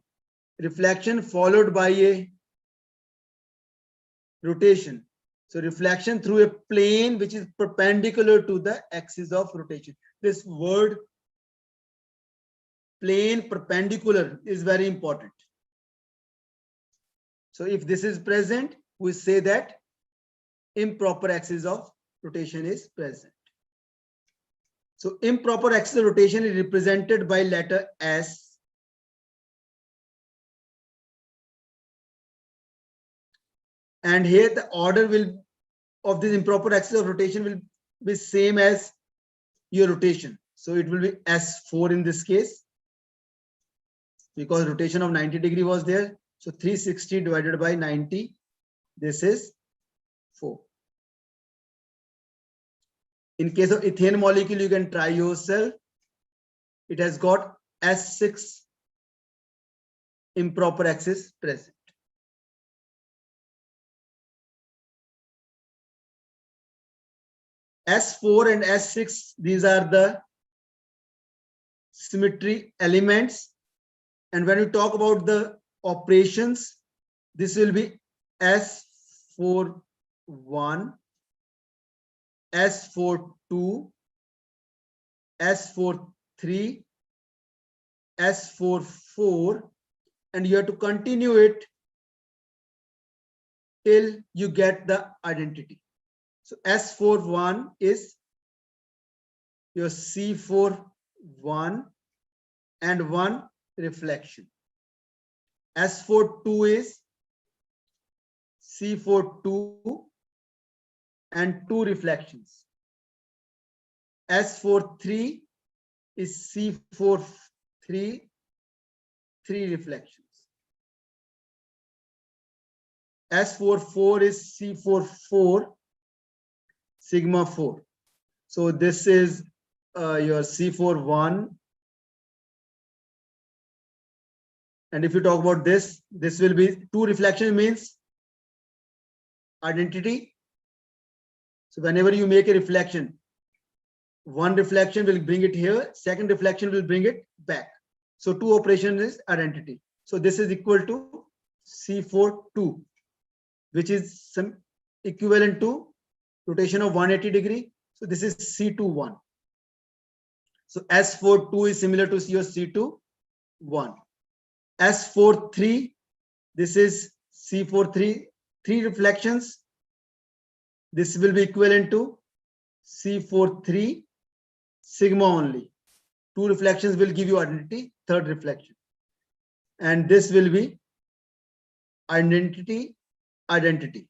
reflection followed by a rotation. So reflection through a plane which is perpendicular to the axis of rotation. This word plane perpendicular is very important. So if this is present, we say that improper axis of rotation is present. So improper axis of rotation is represented by letter S. And here the order will of this improper axis of rotation will be same as your rotation. So it will be S4 in this case, because rotation of 90 degree was there. So 360 divided by 90, this is 4. In case of ethane molecule, you can try yourself. It has got S6 improper axis present. S4 and S6, these are the symmetry elements. And when we talk about the operations, this will be S41, S42, S43, S44, and you have to continue it till you get the identity. So S41 is your C41 and 1 reflection. S42 is C42 and 2 reflections. S43 is C43, 3 reflections. S44 is C44, sigma 4. So this is your C41. And if you talk about this, this will be 2 reflection means identity. So whenever you make a reflection, 1 reflection will bring it here, 2nd reflection will bring it back. So 2 operations is identity. So this is equal to C42, which is some equivalent to rotation of 180 degree. So this is C21. So S42 is similar to your C21. S43, this is C43, 3 reflections. This will be equivalent to C43 sigma only. 2 reflections will give you identity, 3rd reflection. And this will be identity, identity.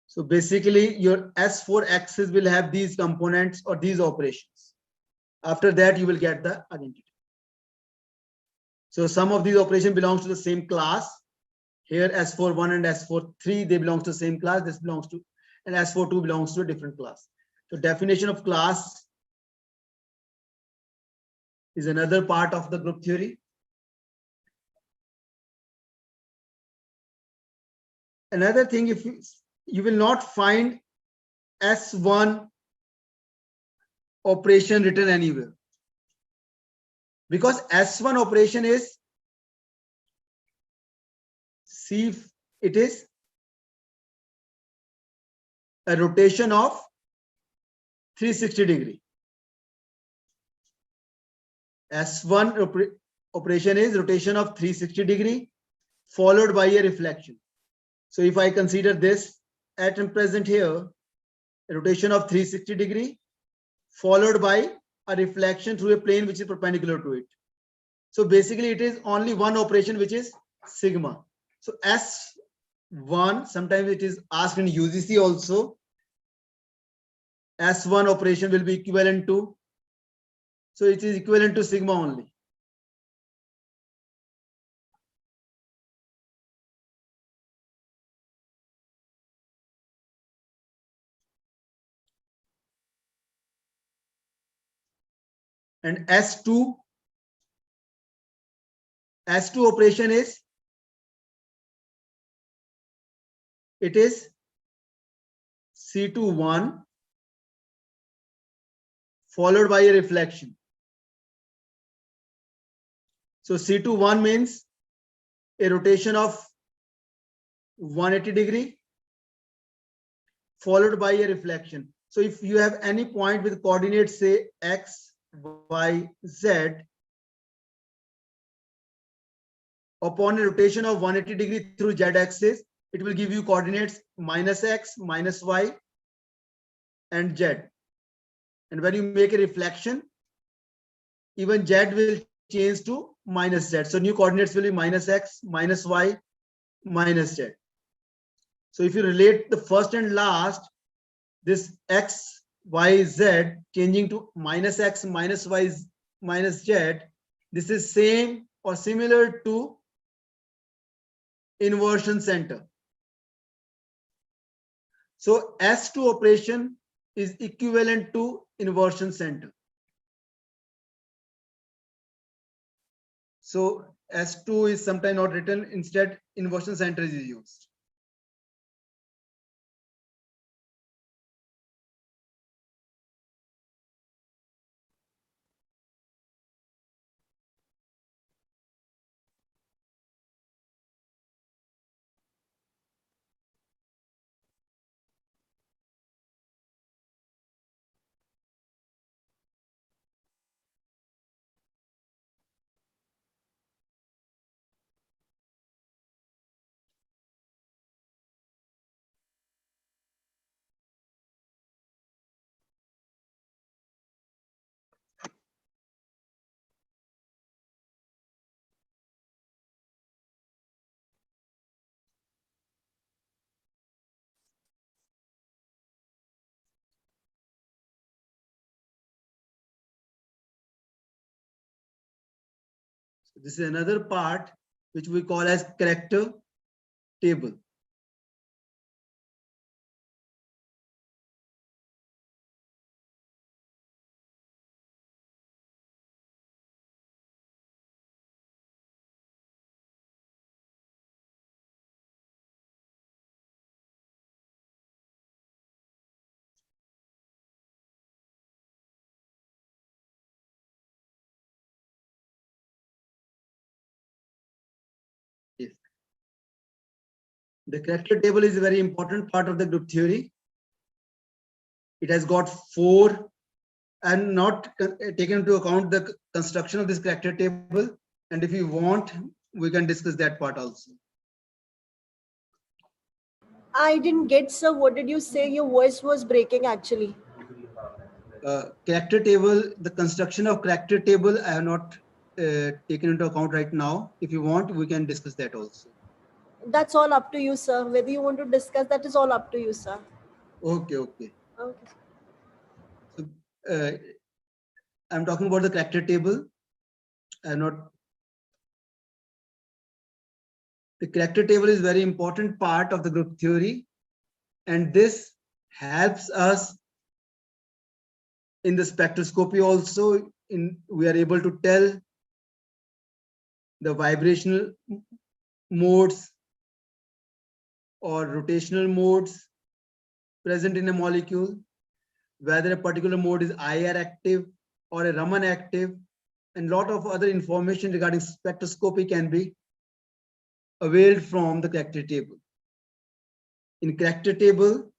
So basically your S4 axis will have these components or these operations. After that, you will get the identity. So some of these operations belongs to the same class. Here S41 and S43, they belong to the same class. This belongs to, and S42 belongs to a different class. So definition of class is another part of the group theory. Another thing, if you will not find S1 operation written anywhere, because S1 operation is it is a rotation of 360 degree. S1 operation is rotation of 360 degree followed by a reflection. So if I consider this atom present here, a rotation of 360 degree followed by a reflection through a plane which is perpendicular to it. So basically it is only one operation, which is sigma. So S1, sometimes it is asked in UGC also, S1 operation will be equivalent to, so it is equivalent to sigma only. And S2 operation is, it is C21 followed by a reflection. So C21 means a rotation of 180 degree followed by a reflection. So if you have any point with coordinates, say X, Y, Z, upon a rotation of 180 degree through Z axis, it will give you coordinates minus X, minus Y, and Z. And when you make a reflection, even Z will change to minus Z. So new coordinates will be minus X, minus Y, minus Z. So if you relate the first and last, this X, Y, Z changing to minus X, minus Y, minus Z, this is same or similar to inversion center. So S2 operation is equivalent to inversion center. So S2 is sometimes not written, instead inversion center is used. This is another part which we call as character table. Yes. The character table is a very important part of the group theory. It has got 4 and not taken into account the construction of this character table. And if you want, we can discuss that part also. I didn't get, sir. What did you say? Your voice was breaking actually. Character table, the construction of character table, I have not taken into account right now. If you want, we can discuss that also. That's all up to you, sir. Whether you want to discuss, that is all up to you, sir. Okay, okay. Okay. So I'm talking about the character table. I'm not. The character table is very important part of the group theory, and this helps us in the spectroscopy also. We are able to tell the vibrational modes or rotational modes present in a molecule, whether a particular mode is IR active or a Raman active, and lot of other information regarding spectroscopy can be availed from the character table. In character table,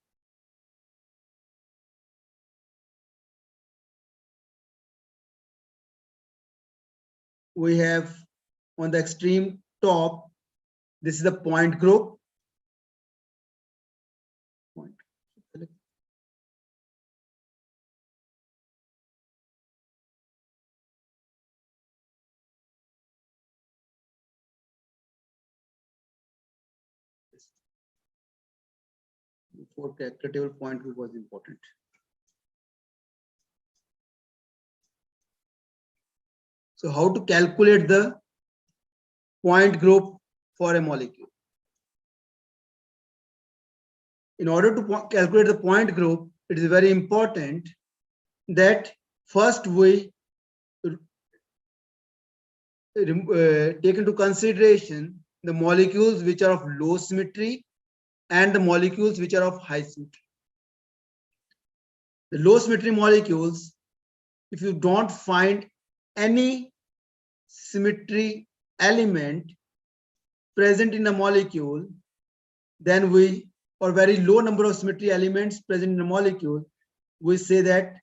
we have on the extreme top, this is the point group. For character table, point group was important. So how to calculate the point group for a molecule? In order to calculate the point group, it is very important that first we take into consideration the molecules which are of low symmetry and the molecules which are of high symmetry. The low symmetry molecules, if you don't find any symmetry element present in a molecule, then we, or very low number of symmetry elements present in a molecule, we say that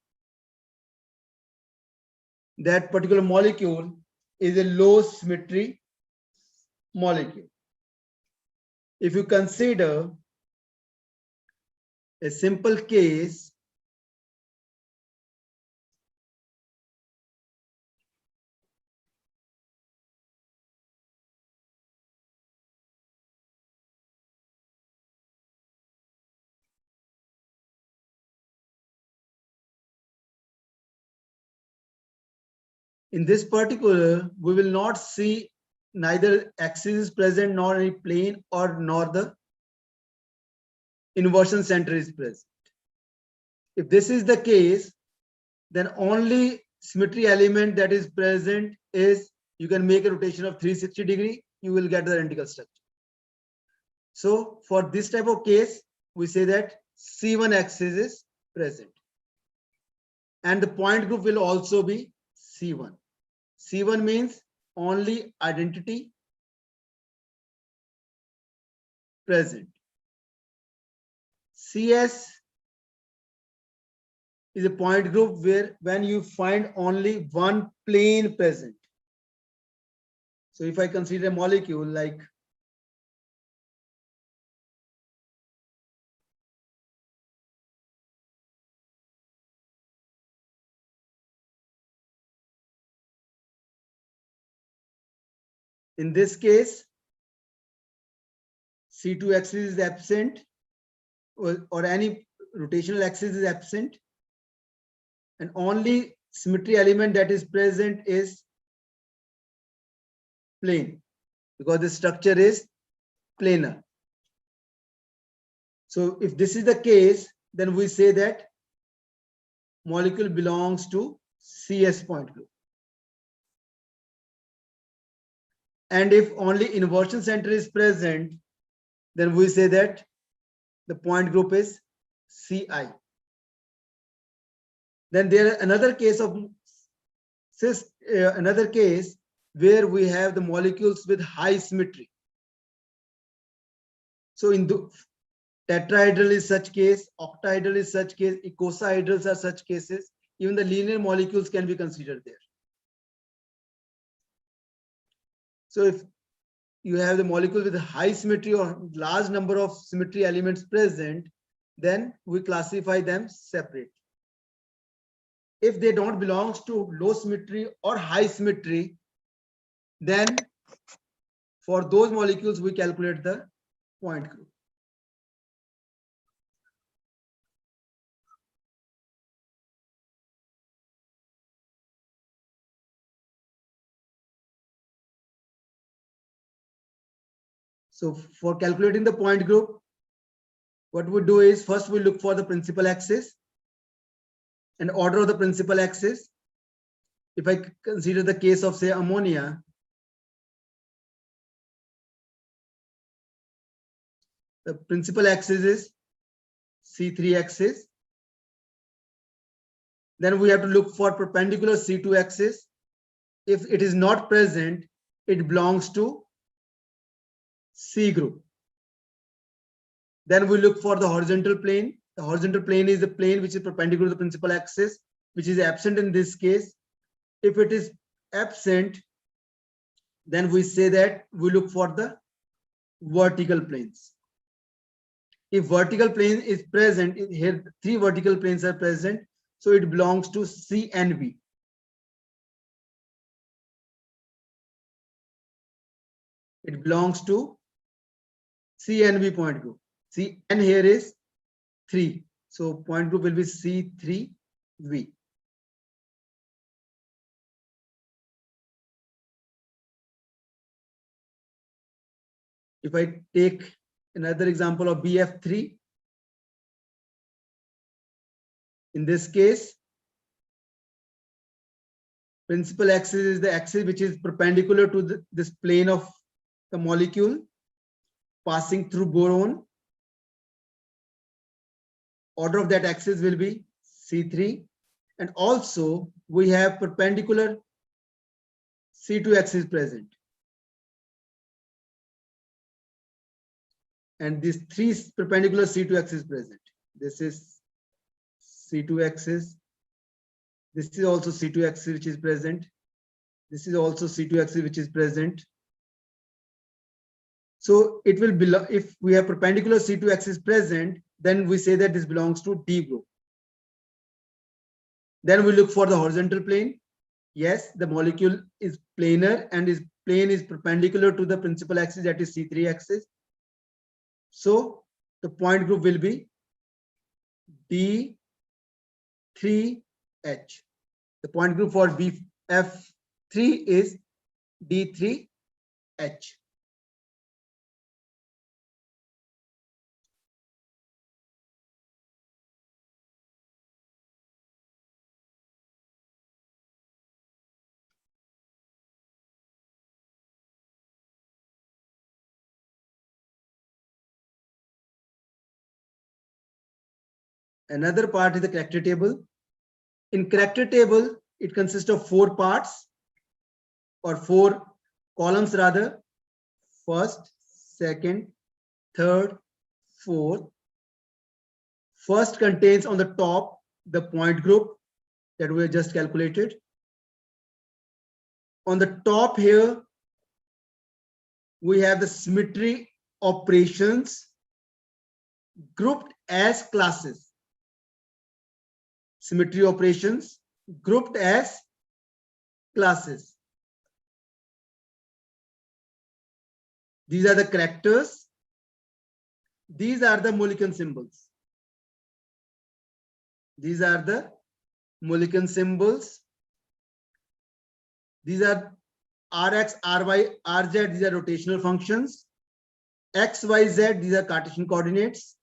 that particular molecule is a low symmetry molecule. If you consider a simple case, In this particular, we will not see neither axis is present, nor any plane, or nor the inversion center is present. If this is the case, then only symmetry element that is present is, you can make a rotation of 360 degree, you will get the identical structure. So for this type of case, we say that C1 axis is present. And the point group will also be C1. C1 means only identity present. CS is a point group where when you find only one plane present. So if I consider a molecule like in this case, C2 axis is absent, or any rotational axis is absent, and only symmetry element that is present is plane, because the structure is planar. So if this is the case, then we say that molecule belongs to CS point group. And if only inversion center is present, then we say that the point group is CI. Then there is another case where we have the molecules with high symmetry. So in the tetrahedral is such case, octahedral is such case, icosahedrals are such cases. Even the linear molecules can be considered there. So if you have the molecule with high symmetry or large number of symmetry elements present, then we classify them separately. If they don't belong to low symmetry or high symmetry, then for those molecules we calculate the point group. So for calculating the point group, what we do is first we look for the principal axis and order of the principal axis. If I consider the case of, say, ammonia, the principal axis is C3 axis. Then we have to look for perpendicular C2 axis. If it is not present, it belongs to C group. Then we look for the horizontal plane. The horizontal plane is the plane which is perpendicular to the principal axis, which is absent in this case. If it is absent, then we say that we look for the vertical planes. If vertical plane is present, here 3 vertical planes are present, so it belongs to C and B. It belongs to C and B point group. C and here is 3, so point group will be C3V. If I take another example of BF3, in this case, principal axis is the axis which is perpendicular to this plane of the molecule passing through boron. Order of that axis will be C3, and also we have perpendicular C2 axis present. And these 3 perpendicular C2 axis present. This is C2 axis. This is also C2 axis which is present. This is also C2 axis which is present. So it will belong, if we have perpendicular C2 axis present, then we say that this belongs to D group. Then we look for the horizontal plane. Yes, the molecule is planar and its plane is perpendicular to the principal axis, that is C3 axis. So the point group will be D3H. The point group for BF 3 is D3H. Another part is the character table. In character table, it consists of 4 parts, or 4 columns rather. First, second, third, fourth. First contains on the top the point group that we have just calculated. On the top here, we have the symmetry operations grouped as classes. Symmetry operations grouped as classes. These are the characters. These are the Mulliken symbols. These are the Mulliken symbols. These are Rx, Ry, Rz, these are rotational functions. X, Y, Z, these are Cartesian coordinates.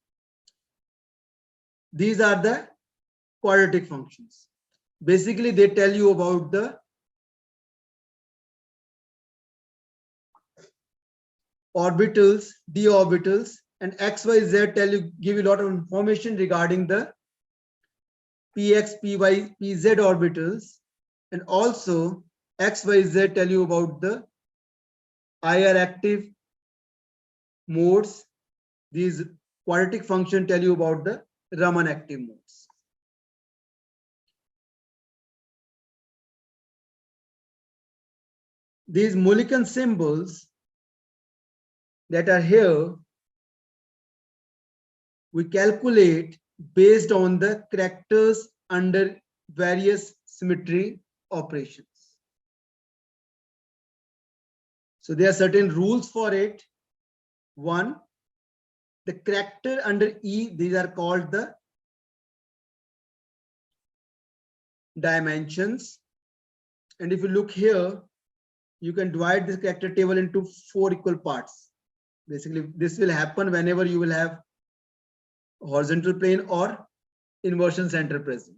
These are the quadratic functions. Basically, they tell you about the orbitals, d orbitals, and X, Y, Z give you a lot of information regarding the Px, Py, Pz orbitals, and also X, Y, Z tell you about the IR active modes. These quadratic function tell you about the Raman active modes. These Mulliken symbols that are here, we calculate based on the characters under various symmetry operations. So there are certain rules for it. One, the character under E, these are called the dimensions. And if you look here, you can divide this character table into 4 equal parts. Basically, this will happen whenever you will have horizontal plane or inversion center present.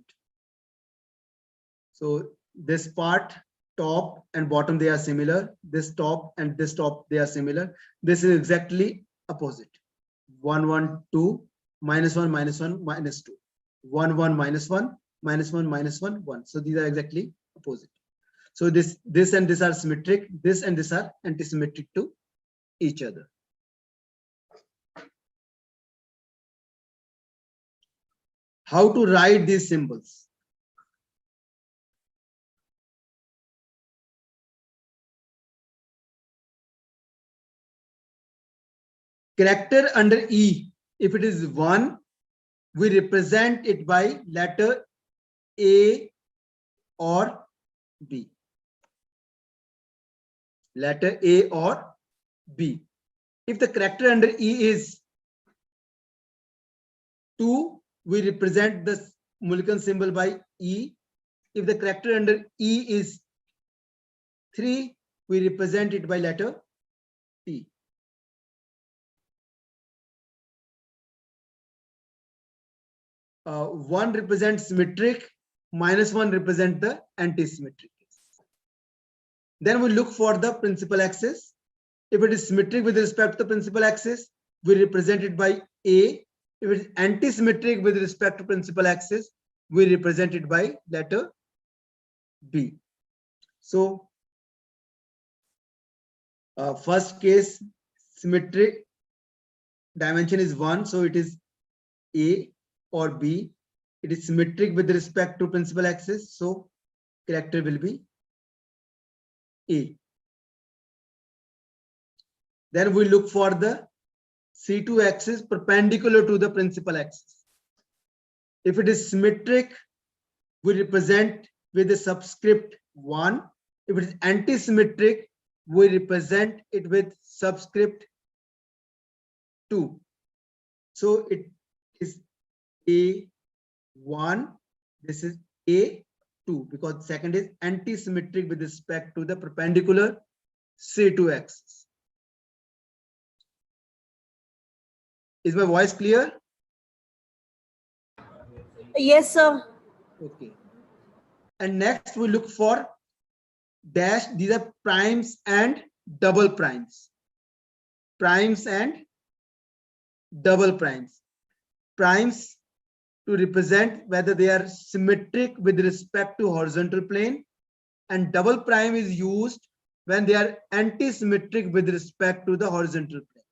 So this part, top and bottom, they are similar. This top and this top, they are similar. This is exactly opposite. 1, 1, 2, minus 1, minus 1, minus 2. 1, 1, minus 1, minus 1, minus 1, 1. So these are exactly opposite. So this and this are symmetric. This and this are antisymmetric to each other. How to write these symbols? Character under E, if it is 1, we represent it by letter A or B. Letter A or B. If the character under E is 2, we represent the Mulliken symbol by E. If the character under E is 3, we represent it by letter T. One represents symmetric, minus 1 represent the anti-symmetric. Then we look for the principal axis. If it is symmetric with respect to the principal axis, we represent it by A. If it is anti-symmetric with respect to principal axis, we represent it by letter B. So, first case, symmetric dimension is 1, so it is A or B. It is symmetric with respect to principal axis, so character will be A. Then we look for the C2 axis perpendicular to the principal axis. If it is symmetric, we represent with the subscript 1. If it is anti-symmetric, we represent it with subscript 2. So it is A1, this is A2, 2, because second is anti-symmetric with respect to the perpendicular C2 axis. Is my voice clear? Yes, sir. Okay. And next we look for dash. These are primes and double primes. Primes and double primes. Primes to represent whether they are symmetric with respect to horizontal plane, and double prime is used when they are anti-symmetric with respect to the horizontal plane.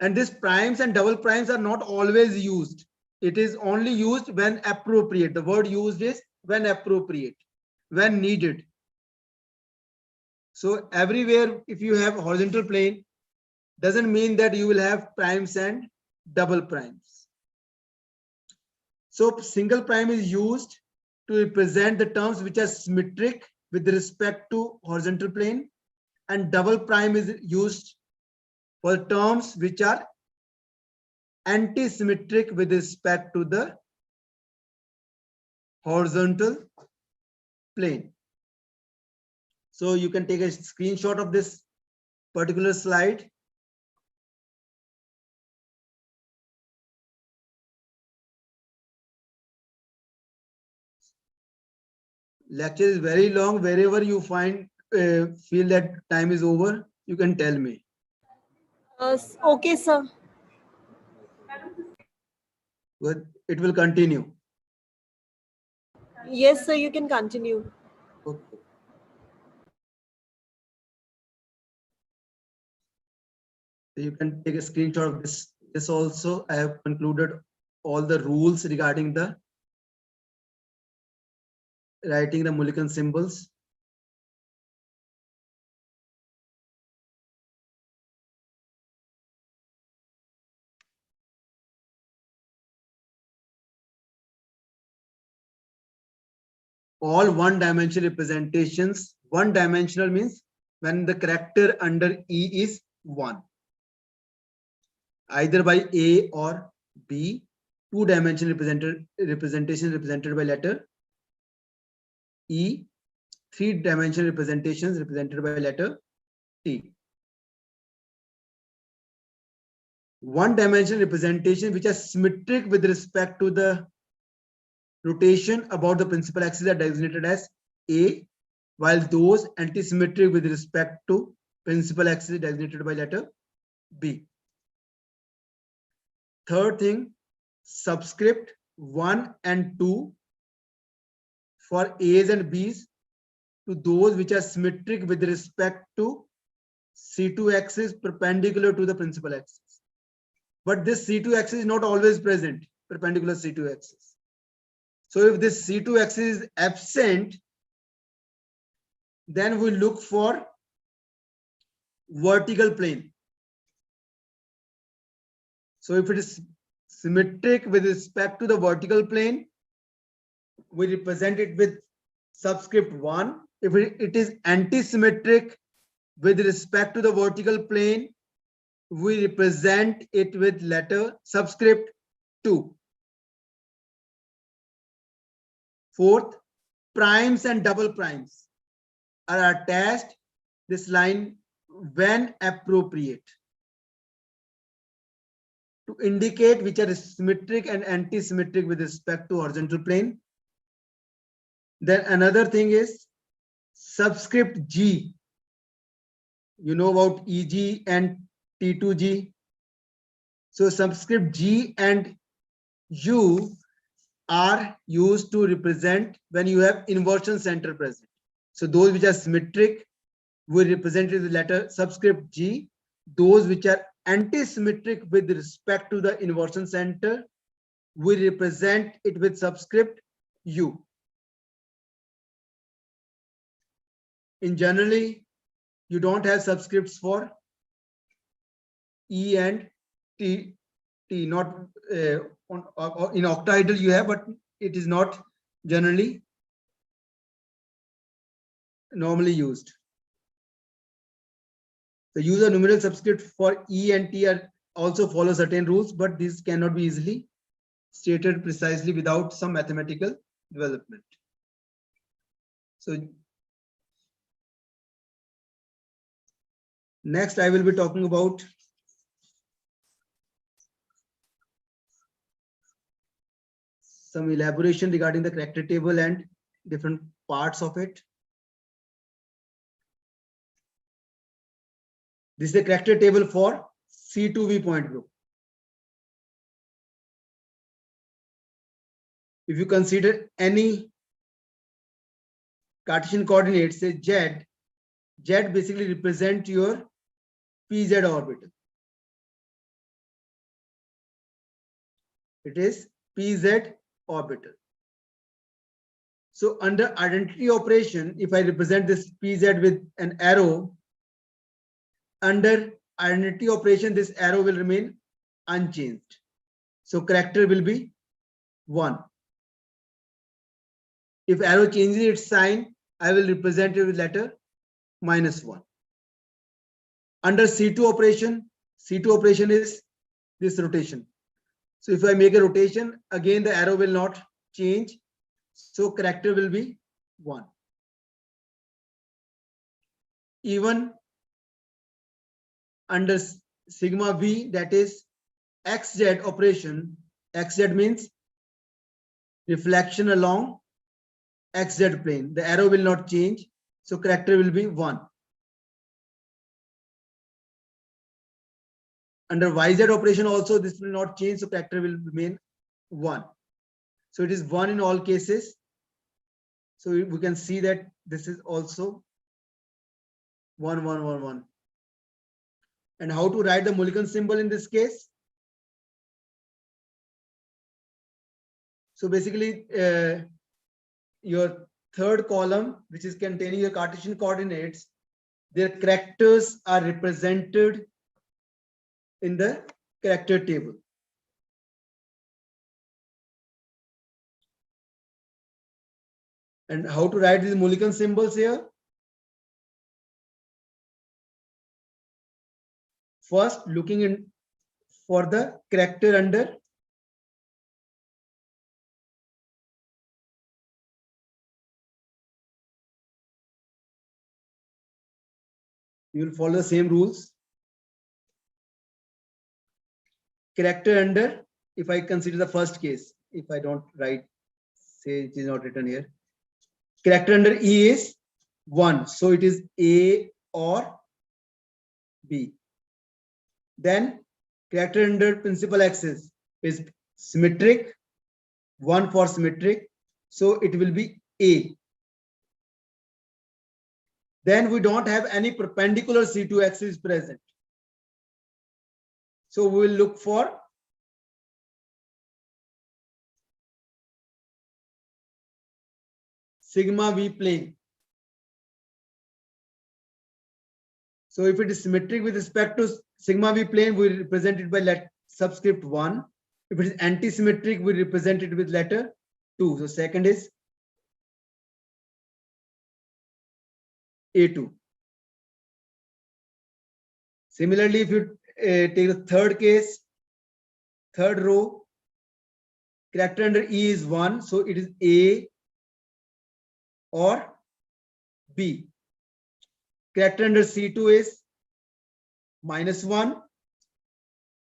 And these primes and double primes are not always used. It is only used when appropriate. The word used is when appropriate, when needed. So everywhere, if you have horizontal plane, doesn't mean that you will have primes and double primes. So single prime is used to represent the terms which are symmetric with respect to horizontal plane, and double prime is used for terms which are anti-symmetric with respect to the horizontal plane. So you can take a screenshot of this particular slide. Lecture is very long. Wherever you find feel that time is over, you can tell me. Okay, sir. But it will continue. Yes, sir, you can continue. Okay. So you can take a screenshot of this. This also, I have concluded all the rules regarding the writing the Mulliken symbols. All one-dimensional representations. One-dimensional means when the character under E is 1, either by A or B. Two-dimensional representation represented by letter E. Three-dimensional representations represented by letter T. One-dimensional representation which are symmetric with respect to the rotation about the principal axis are designated as A, while those anti-symmetric with respect to principal axis designated by letter B. Third thing, subscript 1 and 2 for A's and B's to those which are symmetric with respect to C2 axis perpendicular to the principal axis. But this C2 axis is not always present, perpendicular C2 axis. So if this C2 axis is absent, then we look for vertical plane. So if it is symmetric with respect to the vertical plane, we represent it with subscript 1. If it is anti-symmetric with respect to the vertical plane, we represent it with letter subscript 2. Fourth, primes and double primes are attached this line when appropriate to indicate which are symmetric and anti-symmetric with respect to horizontal plane. Then another thing is subscript G. You know about EG and T2G. So subscript G and U are used to represent when you have inversion center present. So those which are symmetric, we represent with the letter subscript G. Those which are anti-symmetric with respect to the inversion center, we represent it with subscript U. In generally, you don't have subscripts for E and T. Not in octahedral you have, but it is not generally normally used. The use of numeral subscript for E and T are also follow certain rules, but these cannot be easily stated precisely without some mathematical development. So next I will be talking about some elaboration regarding the character table and different parts of it. This is the character table for C2V point group. If you consider any Cartesian coordinate, say Z, Z basically represent your PZ orbital. It is PZ orbital. So under identity operation, if I represent this PZ with an arrow, under identity operation, this arrow will remain unchanged. So character will be 1. If arrow changes its sign, I will represent it with letter -1. Under C2 operation is this rotation. So if I make a rotation, again the arrow will not change. So character will be 1. Even under sigma V, that is XZ operation, XZ means reflection along XZ plane. The arrow will not change. So character will be 1. Under YZ operation also, this will not change. So character will remain 1. So it is 1 in all cases. So we can see that this is also 1, 1, 1, 1. And how to write the Mulliken symbol in this case? So basically, your third column, which is containing your Cartesian coordinates, their characters are represented in the character table. And how to write these Mulliken symbols here? First, looking in for the character under you will follow the same rules. Character under, if I consider the first case, if I don't write, say it is not written here. Character under E is 1. So it is A or B. Then character under principal axis is symmetric, 1 for symmetric. So it will be A. Then we don't have any perpendicular C2 axis present. So we will look for sigma V plane. So if it is symmetric with respect to sigma V plane, we represent it by subscript 1. If it is anti-symmetric, we represent it with letter 2. So second is A2. Similarly, if you take the third case, third row, character under E is 1. So it is A or B. Character under C2 is -1.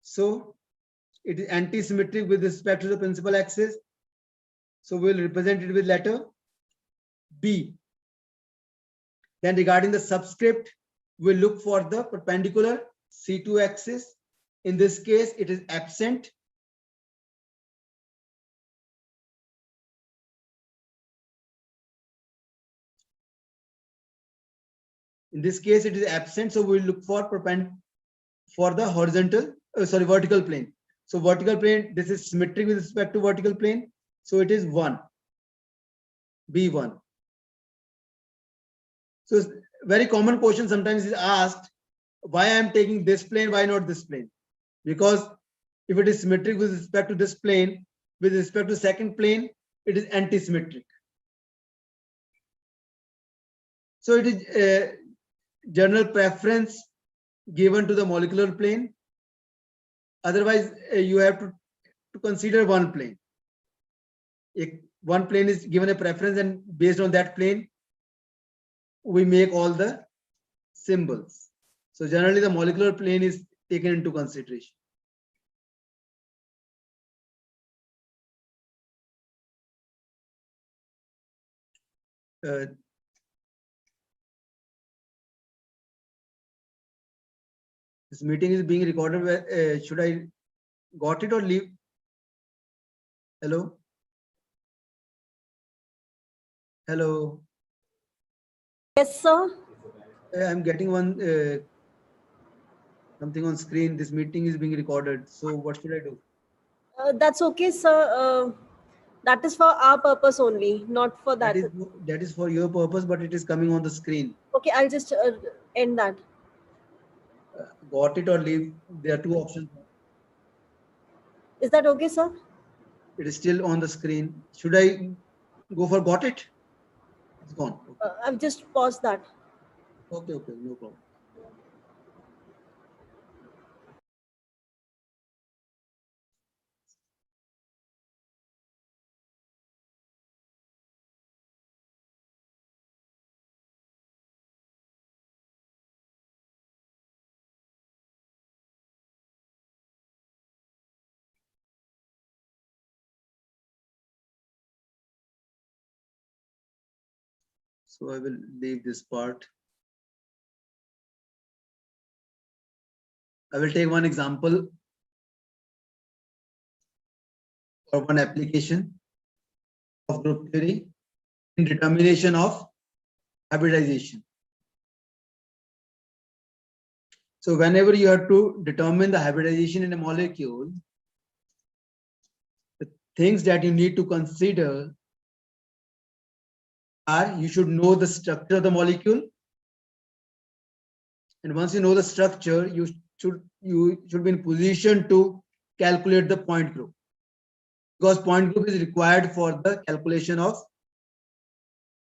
So it is anti-symmetric with respect to the principal axis. So we'll represent it with letter B. Then regarding the subscript, we'll look for the perpendicular C2 axis. In this case, it is absent. In this case, it is absent. So we'll look for the vertical plane. So vertical plane, this is symmetric with respect to vertical plane. So it is 1, B1. So very common question sometimes is asked, why I am taking this plane, why not this plane? Because if it is symmetric with respect to this plane, with respect to second plane, it is anti-symmetric. So it is general preference given to the molecular plane. Otherwise, you have to to consider one plane. One plane is given a preference, and based on that plane, we make all the symbols. So generally the molecular plane is taken into consideration. This meeting is being recorded. Should I got it or leave? Hello? Hello? Yes, sir. I'm getting one something on screen. This meeting is being recorded. So what should I do? That's okay, sir. That is for our purpose only, not for that. That is for your purpose, but it is coming on the screen. Okay, I'll just end that. Got it or leave? There are two options. Is that okay, sir? It is still on the screen. Should I go for got it? It's gone. Okay. I've just paused that. Okay, no problem. So I will leave this part. I will take one example or one application of group theory in determination of hybridization. So whenever you have to determine the hybridization in a molecule, the things that you need to consider are you should know the structure of the molecule. And once you know the structure, you should be in position to calculate the point group, because point group is required for the calculation of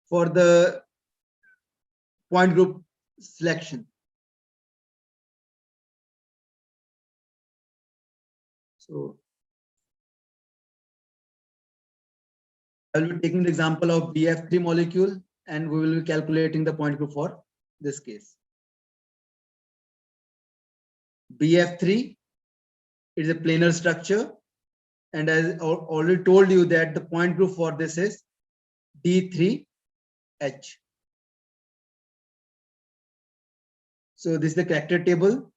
the point group selection. So I will be taking the example of BF3 molecule, and we will be calculating the point group for this case. BF3 is a planar structure, and as I already told you that the point group for this is D3H. So this is the character table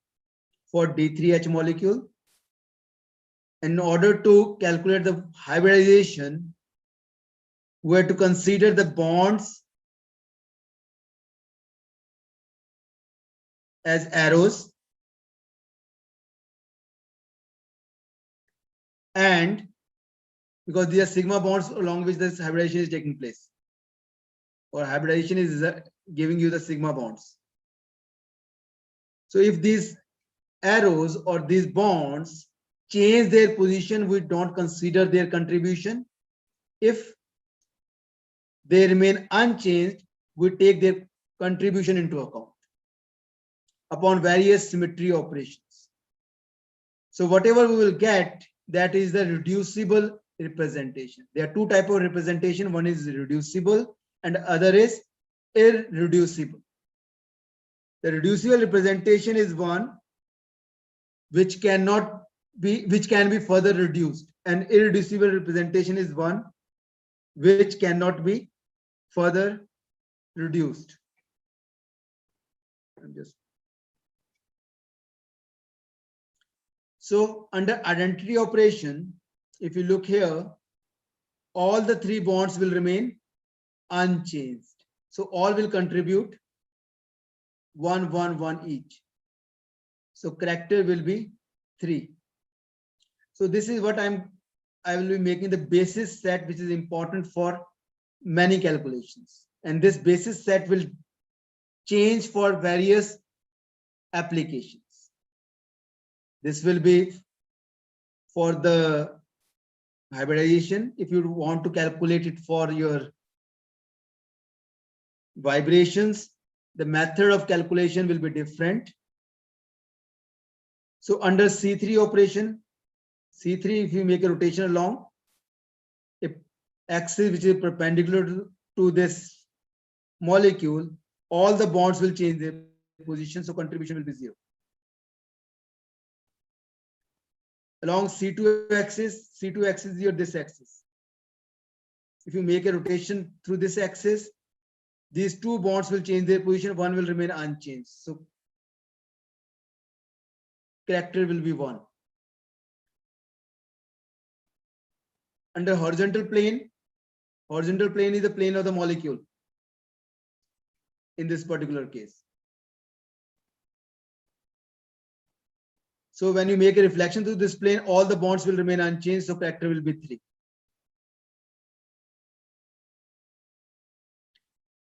for D3H molecule. In order to calculate the hybridization, we have to consider the bonds as arrows, and because these are sigma bonds along which this hybridization is taking place, or hybridization is giving you the sigma bonds. So if these arrows or these bonds change their position, we don't consider their contribution. If they remain unchanged, we take their contribution into account upon various symmetry operations. So whatever we will get, that is the reducible representation. There are two types of representation. One is reducible and other is irreducible. The reducible representation is one which can be further reduced, and irreducible representation is one which cannot be further reduced. So under identity operation, if you look here, all the three bonds will remain unchanged. So all will contribute 1, 1, 1 each. So character will be 3. So this is what I will be making the basis set, which is important for many calculations. And this basis set will change for various applications. This will be for the hybridization. If you want to calculate it for your vibrations, the method of calculation will be different. So under C3 operation, C3, if you make a rotation along a axis which is perpendicular to this molecule, all the bonds will change their position, so contribution will be 0. Along C2 axis is your this axis. If you make a rotation through this axis, these two bonds will change their position, one will remain unchanged. So character will be 1. Under horizontal plane is the plane of the molecule in this particular case. So when you make a reflection through this plane, all the bonds will remain unchanged, so character will be 3.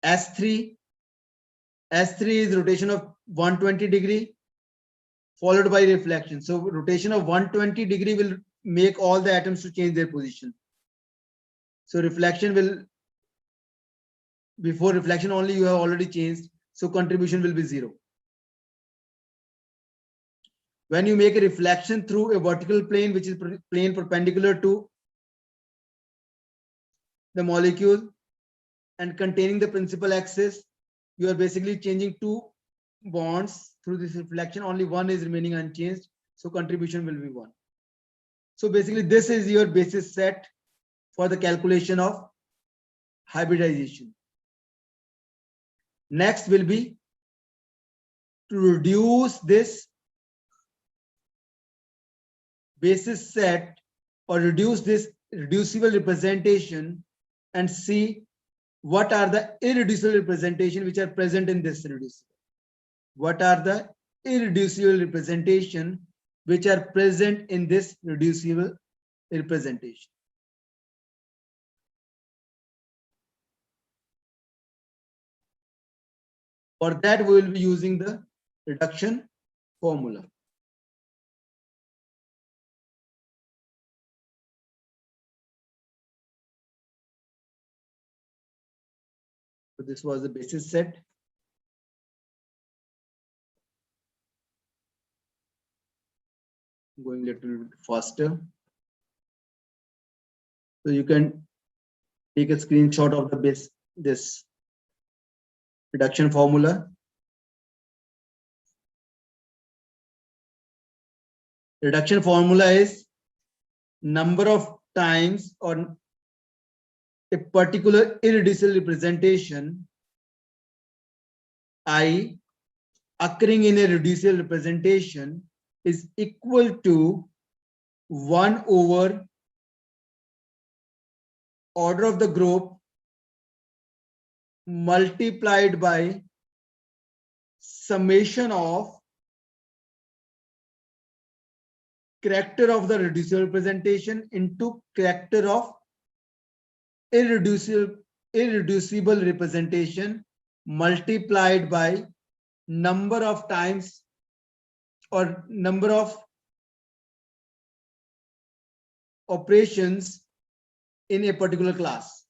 S3 is rotation of 120 degree followed by reflection. So rotation of 120 degree will make all the atoms to change their position. So reflection will, before reflection only you have already changed, so contribution will be 0. When you make a reflection through a vertical plane, which is plane perpendicular to the molecule and containing the principal axis, you are basically changing two bonds through this reflection. Only one is remaining unchanged, so contribution will be 1. So basically this is your basis set for the calculation of hybridization. Next will be to reduce this basis set or reduce this reducible representation and see what are the irreducible representation which are present in this reducible. What are the irreducible representation which are present in this reducible representation? For that, we will be using the reduction formula. So this was the basis set. Going a little bit faster. So you can take a screenshot of the this reduction formula. Reduction formula is number of times or a particular irreducible representation I occurring in a reducible representation is equal to 1 over order of the group multiplied by summation of character of the reducible representation into character of irreducible representation multiplied by number of times or number of operations in a particular class.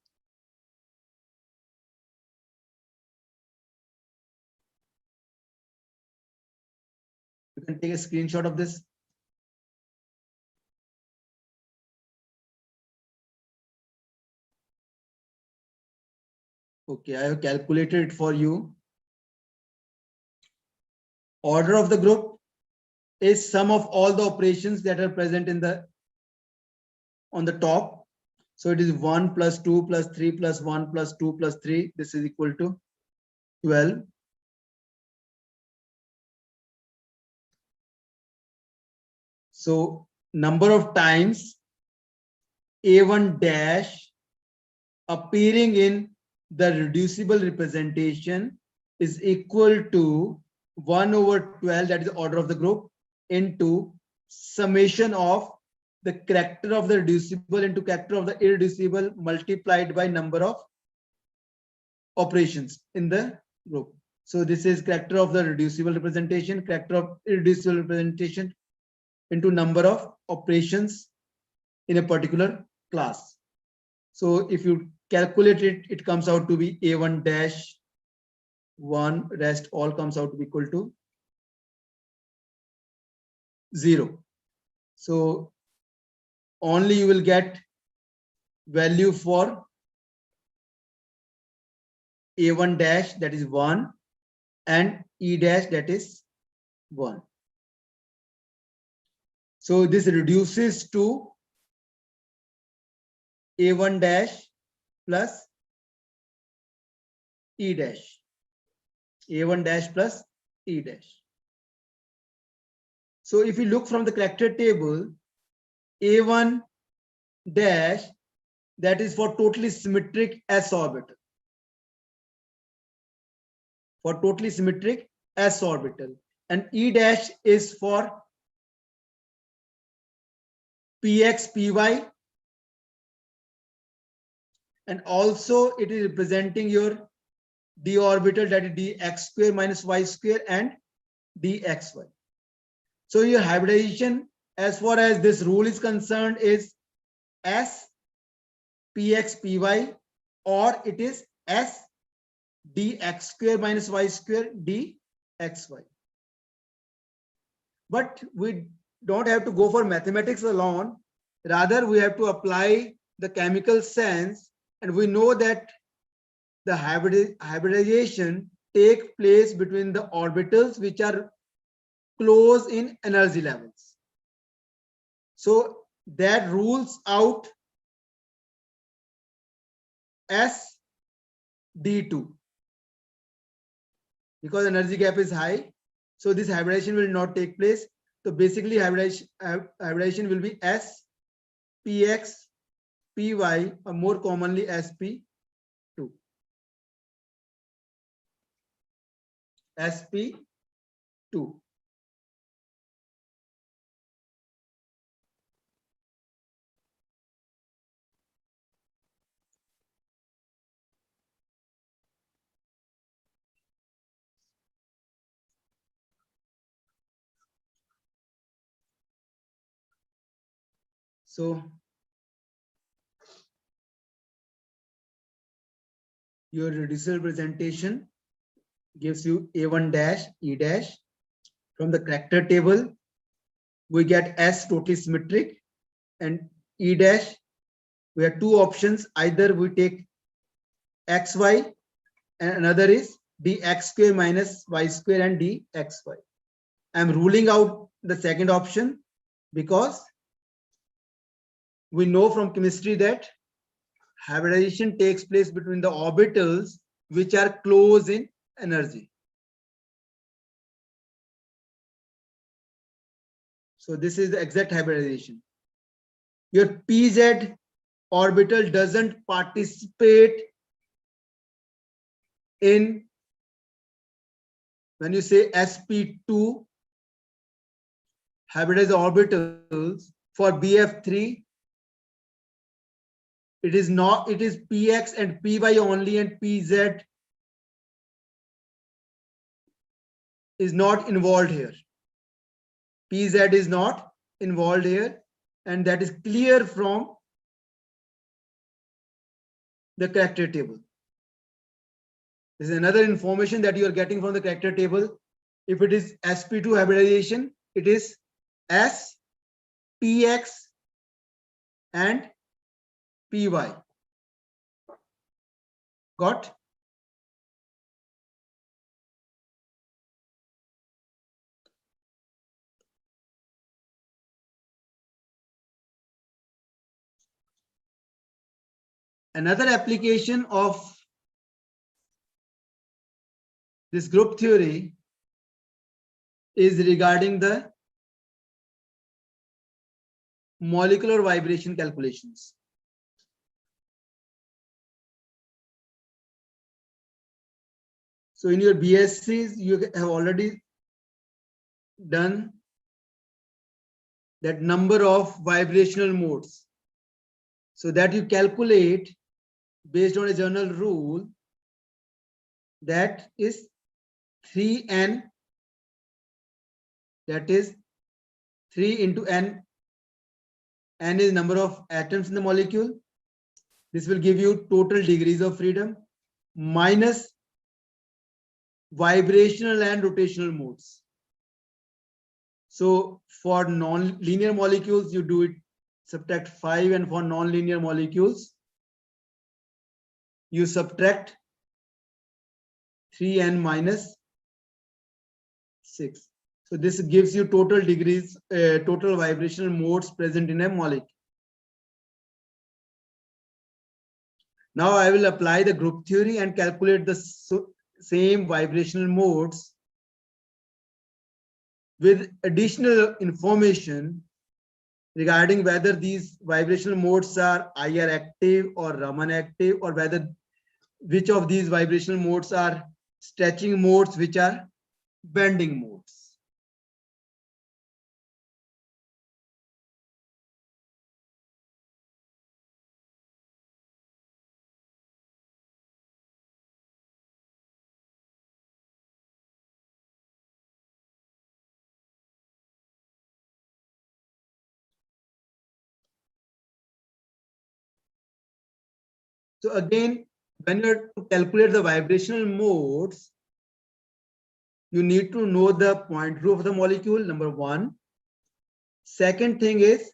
You can take a screenshot of this. Okay, I have calculated it for you. Order of the group is sum of all the operations that are present in the on the top. So it is 1 plus 2 plus 3 plus 1 plus 2 plus 3. This is equal to 12. So number of times A1 dash appearing in the reducible representation is equal to 1 over 12, that is the order of the group, into summation of the character of the reducible into character of the irreducible multiplied by number of operations in the group. So this is character of the reducible representation, character of irreducible representation into number of operations in a particular class. So if you calculate it, it comes out to be A1 dash 1, rest all comes out to be equal to 0. So only you will get value for A1 dash, that is 1, and E dash, that is 1. So this reduces to A1 dash plus E dash. A1 dash plus E dash. So if you look from the character table, A1 dash, that is for totally symmetric s orbital. For totally symmetric s orbital. And E dash is for px, py. And also it is representing your d orbital, that is dx square minus y square and dxy. So your hybridization, as far as this rule is concerned, is s px, py, or it is s dx square minus y square dxy. But we don't have to go for mathematics alone. Rather, we have to apply the chemical sense, and we know that the hybridization takes place between the orbitals which are close in energy levels. So that rules out sd2 because energy gap is high. So this hybridization will not take place. So basically hybridization will be s px, py, or more commonly sp2. sp2. So your reducible presentation gives you A1 dash, E dash. From the character table, we get S totally symmetric, and E dash, we have two options. Either we take XY and another is dx square minus y square and dxy. I'm ruling out the second option because we know from chemistry that hybridization takes place between the orbitals which are close in energy. So this is the exact hybridization. Your pz orbital doesn't participate in, when you say sp2 hybridized orbitals for bf3, it is not, it is px and py only, and pz is not involved here. Pz is not involved here, and that is clear from the character table. This is another information that you are getting from the character table. If it is sp2 hybridization, it is s, px, and py. Got? Another application of this group theory is regarding the molecular vibration calculations. So in your BScs, you have already done that number of vibrational modes, so that you calculate based on a general rule, that is 3n, that is 3 into n. N is number of atoms in the molecule. This will give you total degrees of freedom minus vibrational and rotational modes. So for non-linear molecules, you do it subtract 5, and for non-linear molecules, you subtract 3n minus 6. So this gives you total degrees, total vibrational modes present in a molecule. Now I will apply the group theory and calculate the same vibrational modes with additional information regarding whether these vibrational modes are IR active or Raman active, or whether which of these vibrational modes are stretching modes, which are bending modes. So again, when you are to calculate the vibrational modes, you need to know the point group of the molecule, number one. Second thing is,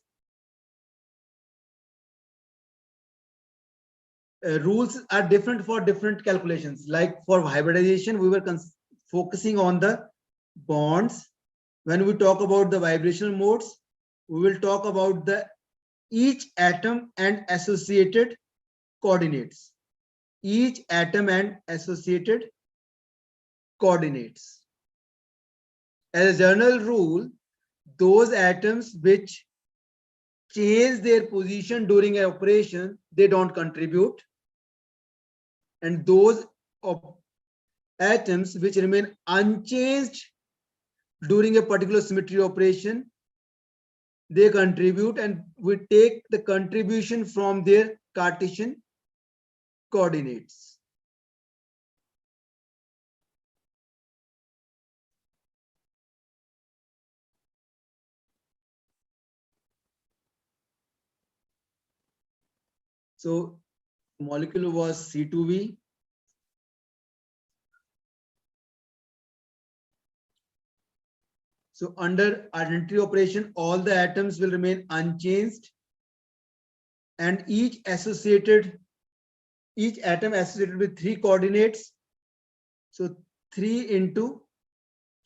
rules are different for different calculations. Like for hybridization, we were focusing on the bonds. When we talk about the vibrational modes, we will talk about the each atom and associated coordinates. Each atom and associated coordinates. As a general rule, those atoms which change their position during an operation, they don't contribute. And those atoms which remain unchanged during a particular symmetry operation, they contribute, and we take the contribution from their Cartesian coordinates. So molecule was C2V. So under identity operation, all the atoms will remain unchanged, and each atom associated with 3 coordinates. So 3 into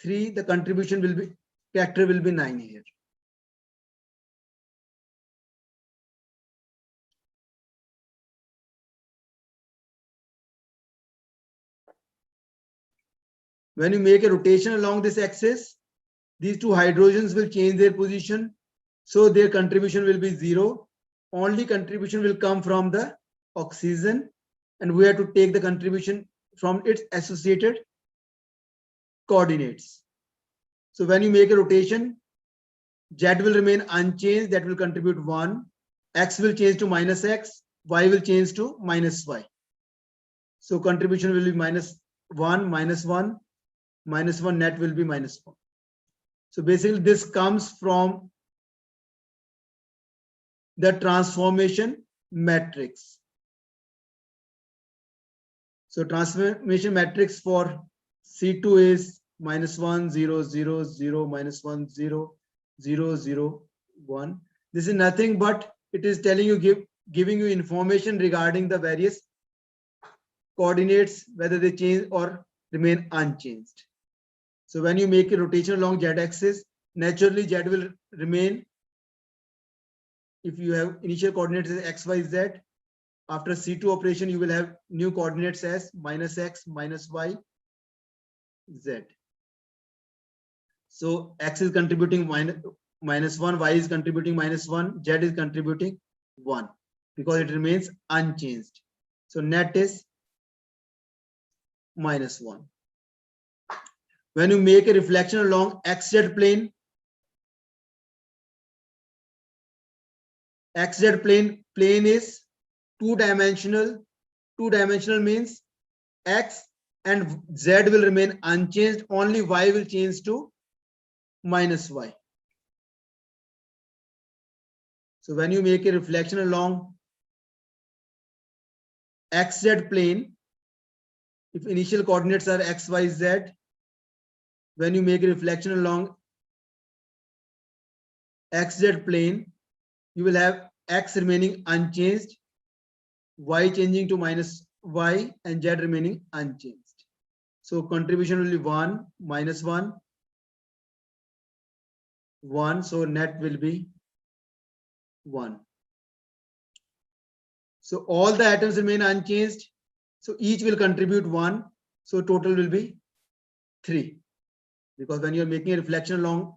3, the contribution will be, factor will be 9 here. When you make a rotation along this axis, these 2 hydrogens will change their position, so their contribution will be 0. Only contribution will come from the oxygen, and we have to take the contribution from its associated coordinates. So when you make a rotation, Z will remain unchanged, that will contribute 1. X will change to minus X, Y will change to minus Y. So contribution will be minus 1, minus 1, minus 1, net will be minus 1. So basically this comes from the transformation matrix. So transformation matrix for C2 is minus 1, 0, 0, 0, minus 1, 0, 0, 0, 1. This is nothing but it is telling you, giving you information regarding the various coordinates, whether they change or remain unchanged. So when you make a rotation along Z axis, naturally Z will remain, if you have initial coordinates as X, Y, Z, after C2 operation, you will have new coordinates as minus X, minus Y, Z. So X is contributing minus 1, Y is contributing minus 1, Z is contributing 1 because it remains unchanged. So net is minus 1. When you make a reflection along XZ plane, XZ plane is two-dimensional. Two-dimensional means X and Z will remain unchanged, only Y will change to minus Y. So when you make a reflection along XZ plane, if initial coordinates are X, Y, Z, when you make a reflection along XZ plane, you will have x remaining unchanged, y changing to minus y, and z remaining unchanged. So contribution will be 1, minus 1, 1. So net will be 1. So all the atoms remain unchanged. So each will contribute 1. So total will be 3. Because when you are making a reflection along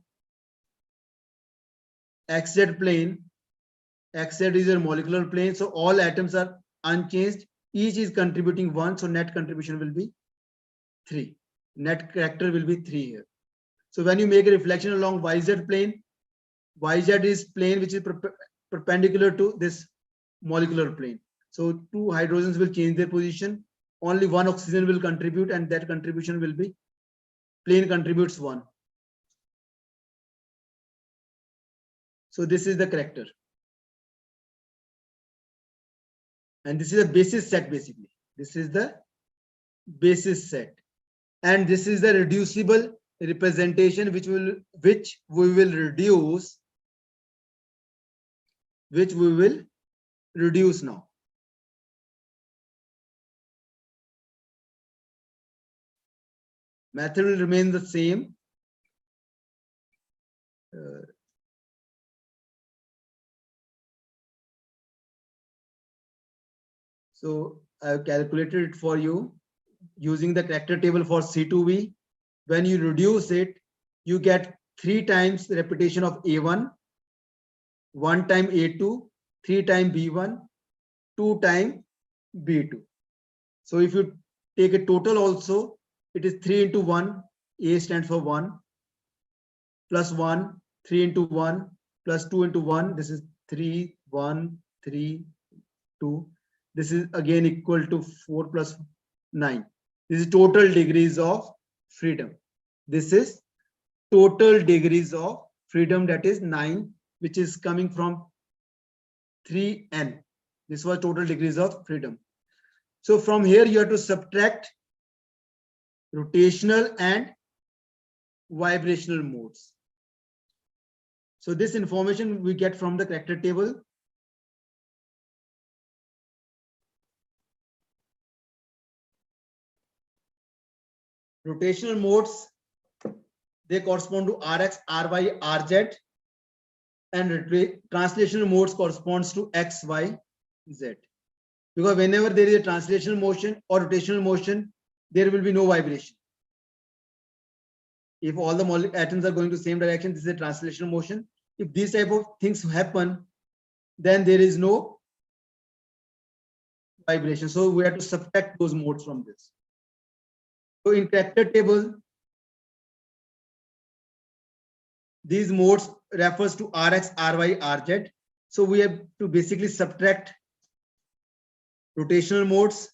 xz plane, xz is your molecular plane. So all atoms are unchanged. Each is contributing 1. So net contribution will be 3. Net character will be 3 here. So when you make a reflection along yz plane, yz is plane which is perpendicular to this molecular plane. So 2 hydrogens will change their position. Only 1 oxygen will contribute, and that contribution will be plane contributes 1. So this is the character. And this is a basis set basically. This is the basis set. And this is the reducible representation which we will reduce now. Method will remain the same. So I have calculated it for you using the character table for C2V. When you reduce it, you get 3 times the repetition of A1, 1 time A2, 3 time B1, 2 time B2. So if you take a total also, it is 3 into 1. A stands for 1, plus 1, 3 into 1, plus 2 into 1. This is 3, 1, 3, 2. This is again equal to 4 plus 9. This is total degrees of freedom. This is total degrees of freedom, that is 9, which is coming from 3n. This was total degrees of freedom. So from here you have to subtract rotational and vibrational modes. So this information we get from the character table. Rotational modes, they correspond to Rx, Ry, Rz, and translational modes corresponds to X, Y, Z. Because whenever there is a translational motion or rotational motion, there will be no vibration. If all the atoms are going to the same direction, this is a translational motion. If these type of things happen, then there is no vibration. So we have to subtract those modes from this. So in character table, these modes refers to Rx, Ry, Rz. So we have to basically subtract rotational modes,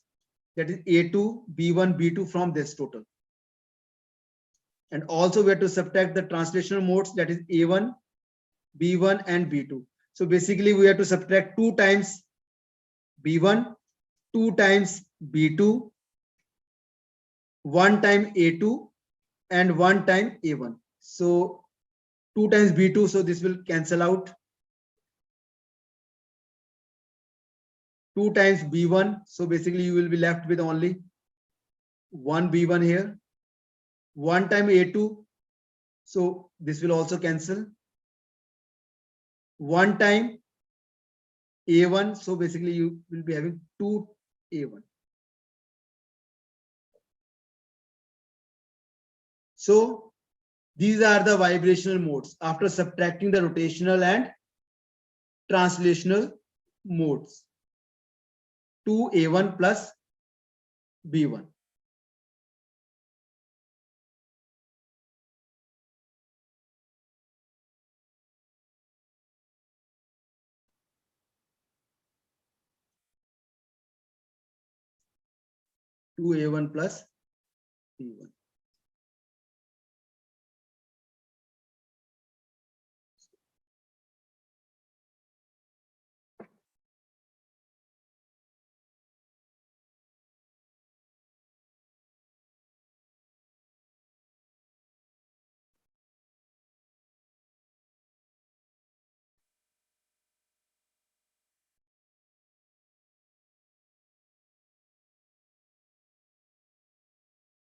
that is A2, B1, B2 from this total. And also we have to subtract the translational modes, that is A1, B1 and B2. So basically we have to subtract 2 times B1, 2 times B2, 1 time A2 and 1 time A1. So 2 times B2, so this will cancel out. 2 times B1, so basically you will be left with only 1 B1 here. 1 time A2, so this will also cancel. 1 time A1, so basically you will be having 2 A1. So these are the vibrational modes after subtracting the rotational and translational modes. 2A1 plus B1. A1 plus B1.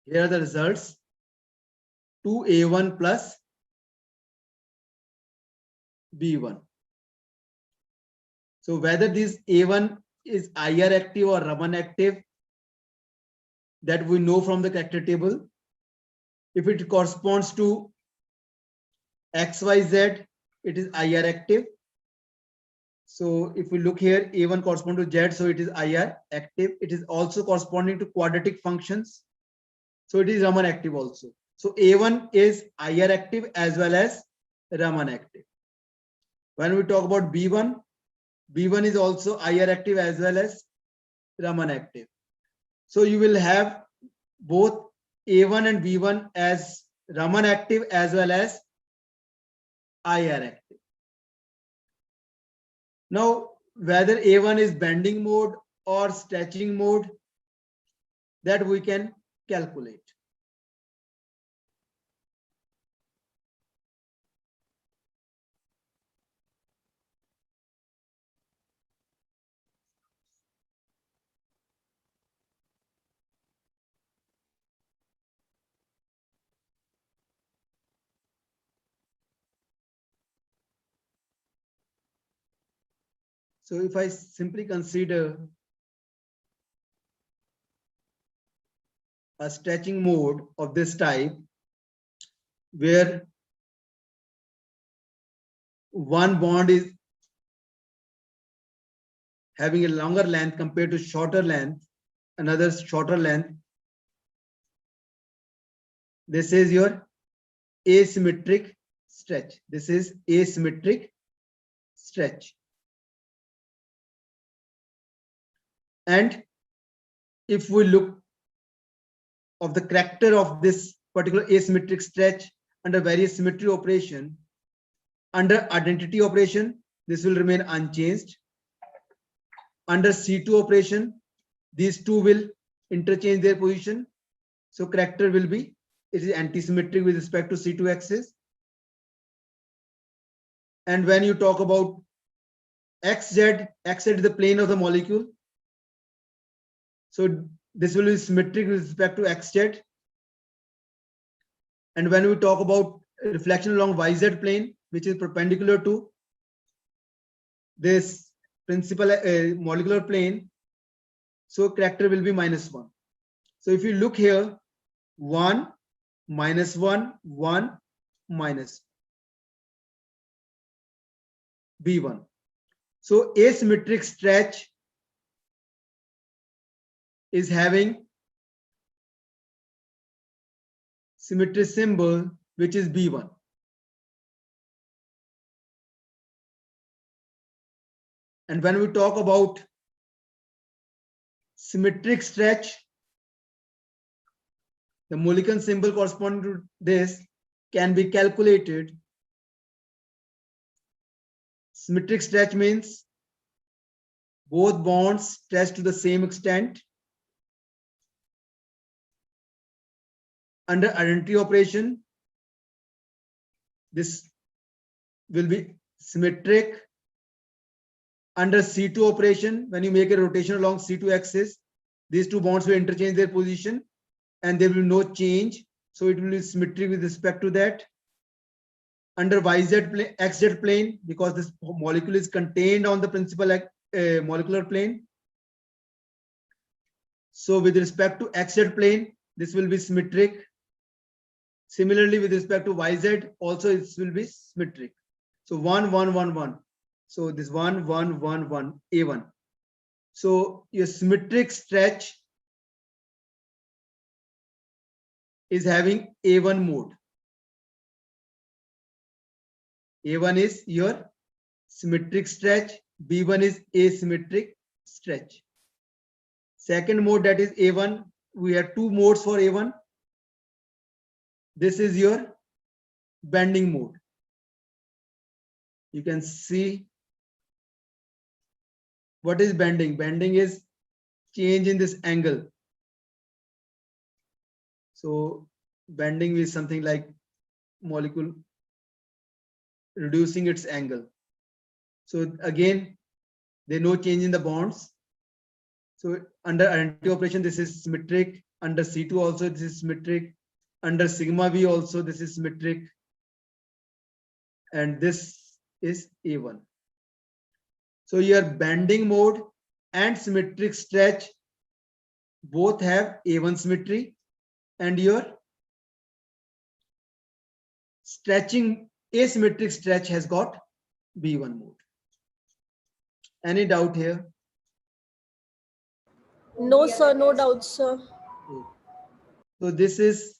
Here are the results. 2A1 plus B1. So whether this A1 is IR active or Raman active, that we know from the character table. If it corresponds to XYZ, it is IR active. So if we look here, A1 corresponds to Z, so it is IR active. It is also corresponding to quadratic functions. So it is Raman active also. So A1 is IR active as well as Raman active. When we talk about B1, B1 is also IR active as well as Raman active. So you will have both A1 and B1 as Raman active as well as IR active. Now, whether A1 is bending mode or stretching mode, that we can calculate. So if I simply consider a stretching mode of this type, where one bond is having a longer length compared to shorter length, another shorter length, this is your asymmetric stretch. This is asymmetric stretch. And if we look of the character of this particular asymmetric stretch under various symmetry operation, under identity operation, this will remain unchanged. Under C2 operation, these two will interchange their position. So character will be, it is antisymmetric with respect to C2 axis. And when you talk about XZ, XZ is the plane of the molecule. So this will be symmetric with respect to XZ. And when we talk about reflection along YZ plane, which is perpendicular to this principal molecular plane, so character will be -1. So if you look here, 1, -1, 1, minus B1. So asymmetric stretch is having symmetry symbol, which is B1. And when we talk about symmetric stretch, the Mulliken symbol corresponding to this can be calculated. Symmetric stretch means both bonds stretch to the same extent. Under identity operation, this will be symmetric. Under C2 operation, when you make a rotation along C2 axis, these two bonds will interchange their position and there will be no change. So it will be symmetric with respect to that. Under YZ plane, XZ plane, because this molecule is contained on the principal molecular plane. So with respect to XZ plane, this will be symmetric. Similarly, with respect to YZ, also it will be symmetric. So 1, 1, 1, 1. So this 1, 1, 1, 1, A1. So your symmetric stretch is having A1 mode. A1 is your symmetric stretch, B1 is asymmetric stretch. Second mode, that is A1, we have two modes for A1. This is your bending mode. You can see what is bending. Bending is change in this angle. So bending is something like molecule reducing its angle. So again, there's no change in the bonds. So under identity operation, this is symmetric. Under C2 also this is symmetric. Under sigma V also this is symmetric. And this is A1. So your bending mode and symmetric stretch both have A1 symmetry, and your stretching asymmetric stretch has got B1 mode. Any doubt here? No, sir, no doubt, sir. So this is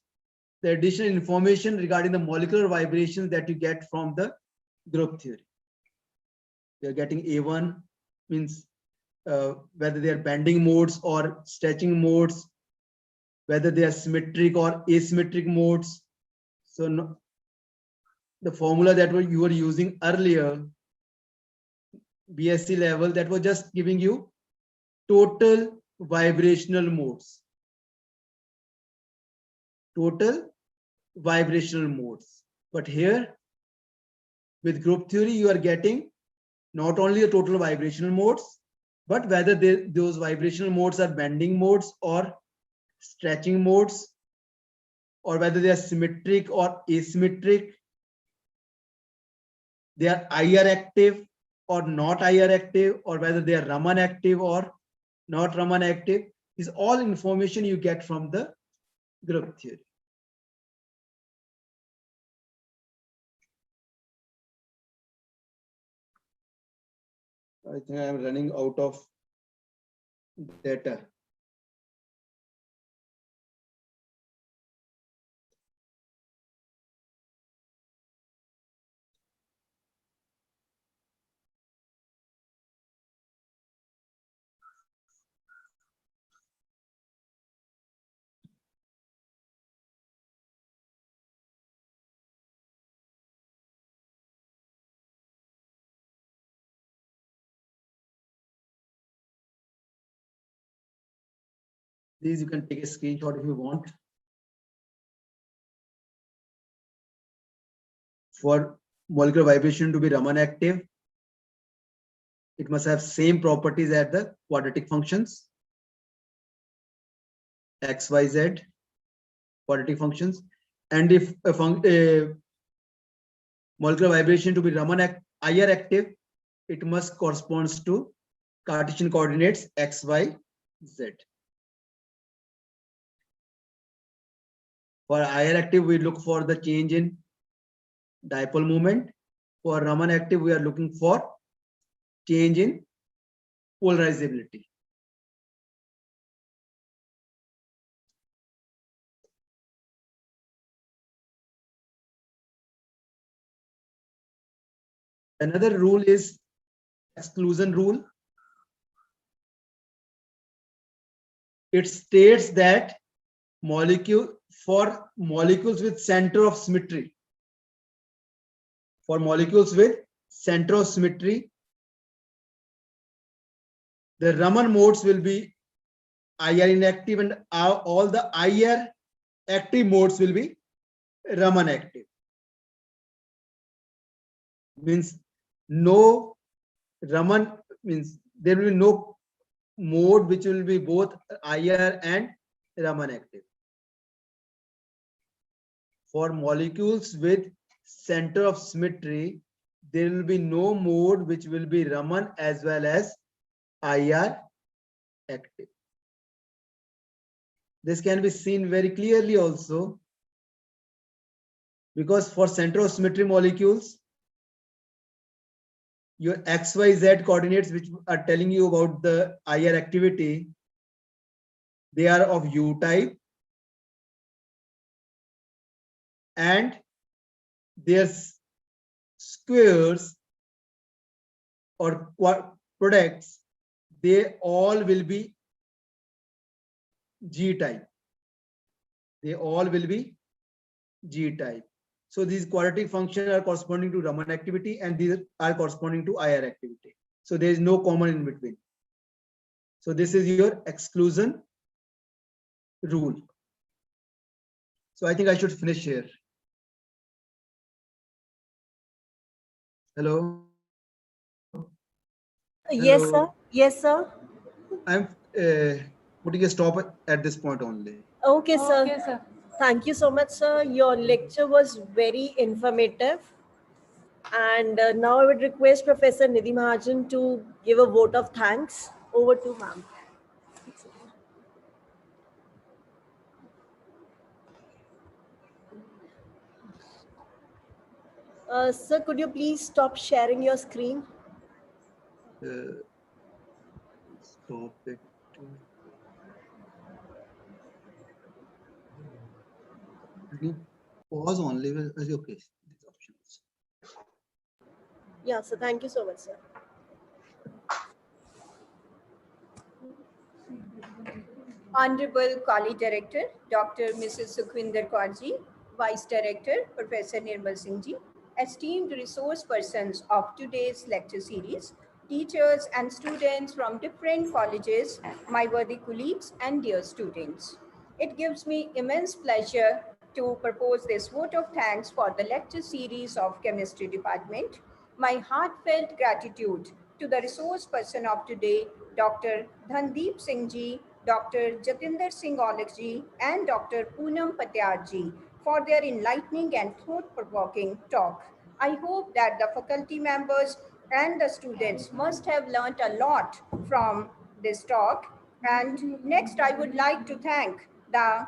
the additional information regarding the molecular vibrations that you get from the group theory. You're getting A1 means whether they are bending modes or stretching modes, whether they are symmetric or asymmetric modes. So no, the formula that you were using earlier, BSc level, that was just giving you total vibrational modes. Total vibrational modes. But here with group theory, you are getting not only the total vibrational modes, but whether those vibrational modes are bending modes or stretching modes, or whether they are symmetric or asymmetric, they are IR active or not IR active, or whether they are Raman active or not Raman active, is all information you get from the group theory. I think I am running out of data. These you can take a screenshot if you want. For molecular vibration to be Raman active, it must have same properties as the quadratic functions, x, y, z, quadratic functions. And if a molecular vibration to be Raman IR active, it must corresponds to Cartesian coordinates x, y, z. For IR active, we look for the change in dipole moment. For Raman active, we are looking for change in polarizability. Another rule is exclusion rule. It states that for molecules with center of symmetry, the Raman modes will be IR inactive, and all the IR active modes will be Raman active. Means no Raman, means there will be no mode which will be both IR and Raman active. For molecules with center of symmetry, there will be no mode which will be Raman as well as IR active. This can be seen very clearly also, because for center of symmetry molecules, your XYZ coordinates, which are telling you about the IR activity, they are of U type, and their squares or products, they all will be G type. They all will be G type. So these quadratic functions are corresponding to Raman activity, and these are corresponding to IR activity. So there is no common in between. So this is your exclusion rule. So I think I should finish here. Hello. Yes, sir. Yes, sir. I'm putting a stop at this point only. Okay, sir. Okay, sir. Thank you so much, sir. Your lecture was very informative. And now I would request Professor Nidhi Mahajan to give a vote of thanks. Over to ma'am. Sir, could you please stop sharing your screen? Stop it. Pause only. Okay. These options. Yeah, sir. Thank you so much, sir. Honorable College Director, Dr. Mrs. Sukhwinder Kaurji, Vice Director, Professor Nirmal Singh Ji, esteemed resource persons of today's lecture series, teachers and students from different colleges, my worthy colleagues and dear students. It gives me immense pleasure to propose this vote of thanks for the lecture series of Chemistry Department. My heartfelt gratitude to the resource person of today, Dr. Dhandeep Singh Ji, Dr. Jatinder Singh Olek Ji, and Dr. Poonam Patyar Ji for their enlightening and thought-provoking talk. I hope that the faculty members and the students must have learnt a lot from this talk. And next, I would like to thank the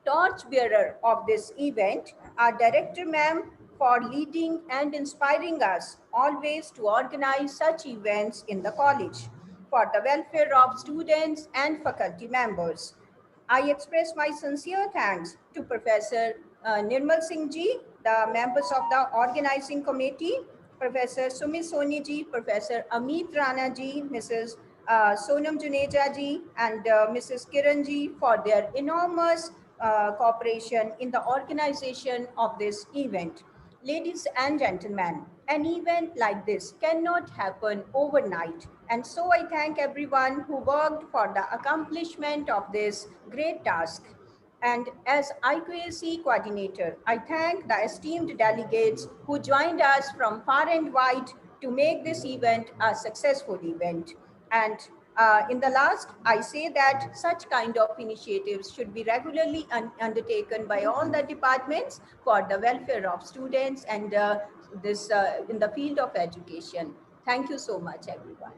torchbearer of this event, our director ma'am, for leading and inspiring us always to organize such events in the college for the welfare of students and faculty members. I express my sincere thanks to Professor Nirmal Singh Ji, the members of the organizing committee, Professor Sumit Soni Ji, Professor Amit Rana Ji, Mrs. Sonam Juneja Ji, and Mrs. Kiran Ji for their enormous cooperation in the organization of this event. Ladies and gentlemen, an event like this cannot happen overnight. And so I thank everyone who worked for the accomplishment of this great task. And as IQAC coordinator, I thank the esteemed delegates who joined us from far and wide to make this event a successful event. And in the last, I say that such kind of initiatives should be regularly undertaken by all the departments for the welfare of students and this in the field of education. Thank you so much, everyone.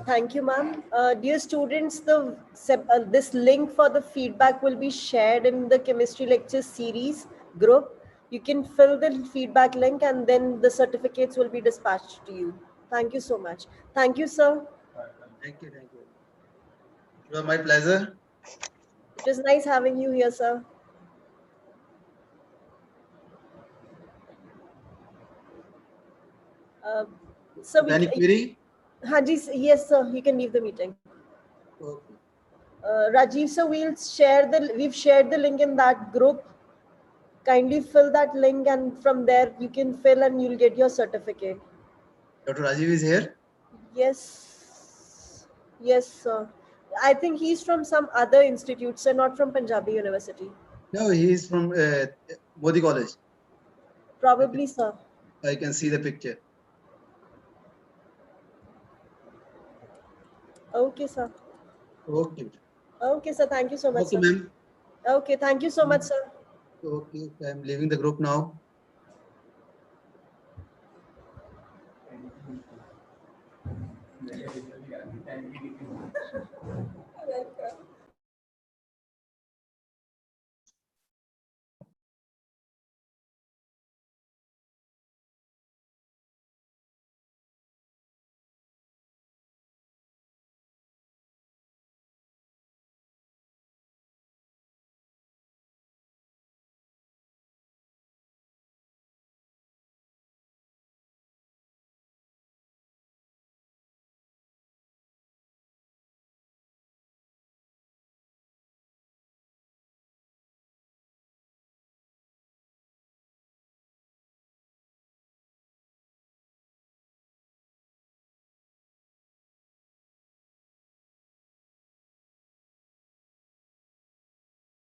Thank you, ma'am. Dear students, this link for the feedback will be shared in the chemistry lecture series group. You can fill the feedback link and then the certificates will be dispatched to you. Thank you so much. Thank you, sir. Thank you. Thank you. It was my pleasure. It was nice having you here, sir. So Any query? Haji, yes, sir. You can leave the meeting. Okay. Rajiv, sir, we've shared the link in that group. Kindly fill that link and from there you can fill and you'll get your certificate. Dr. Rajiv is here? Yes. Yes, sir. I think he's from some other institute, sir, not from Punjabi University. No, he is from Modi College. Probably, sir. I can see the picture. Okay, sir. Okay. Okay, sir. Thank you so much, Okay, sir. ma'am. Okay, thank you so much, sir. Okay, I'm leaving the group now.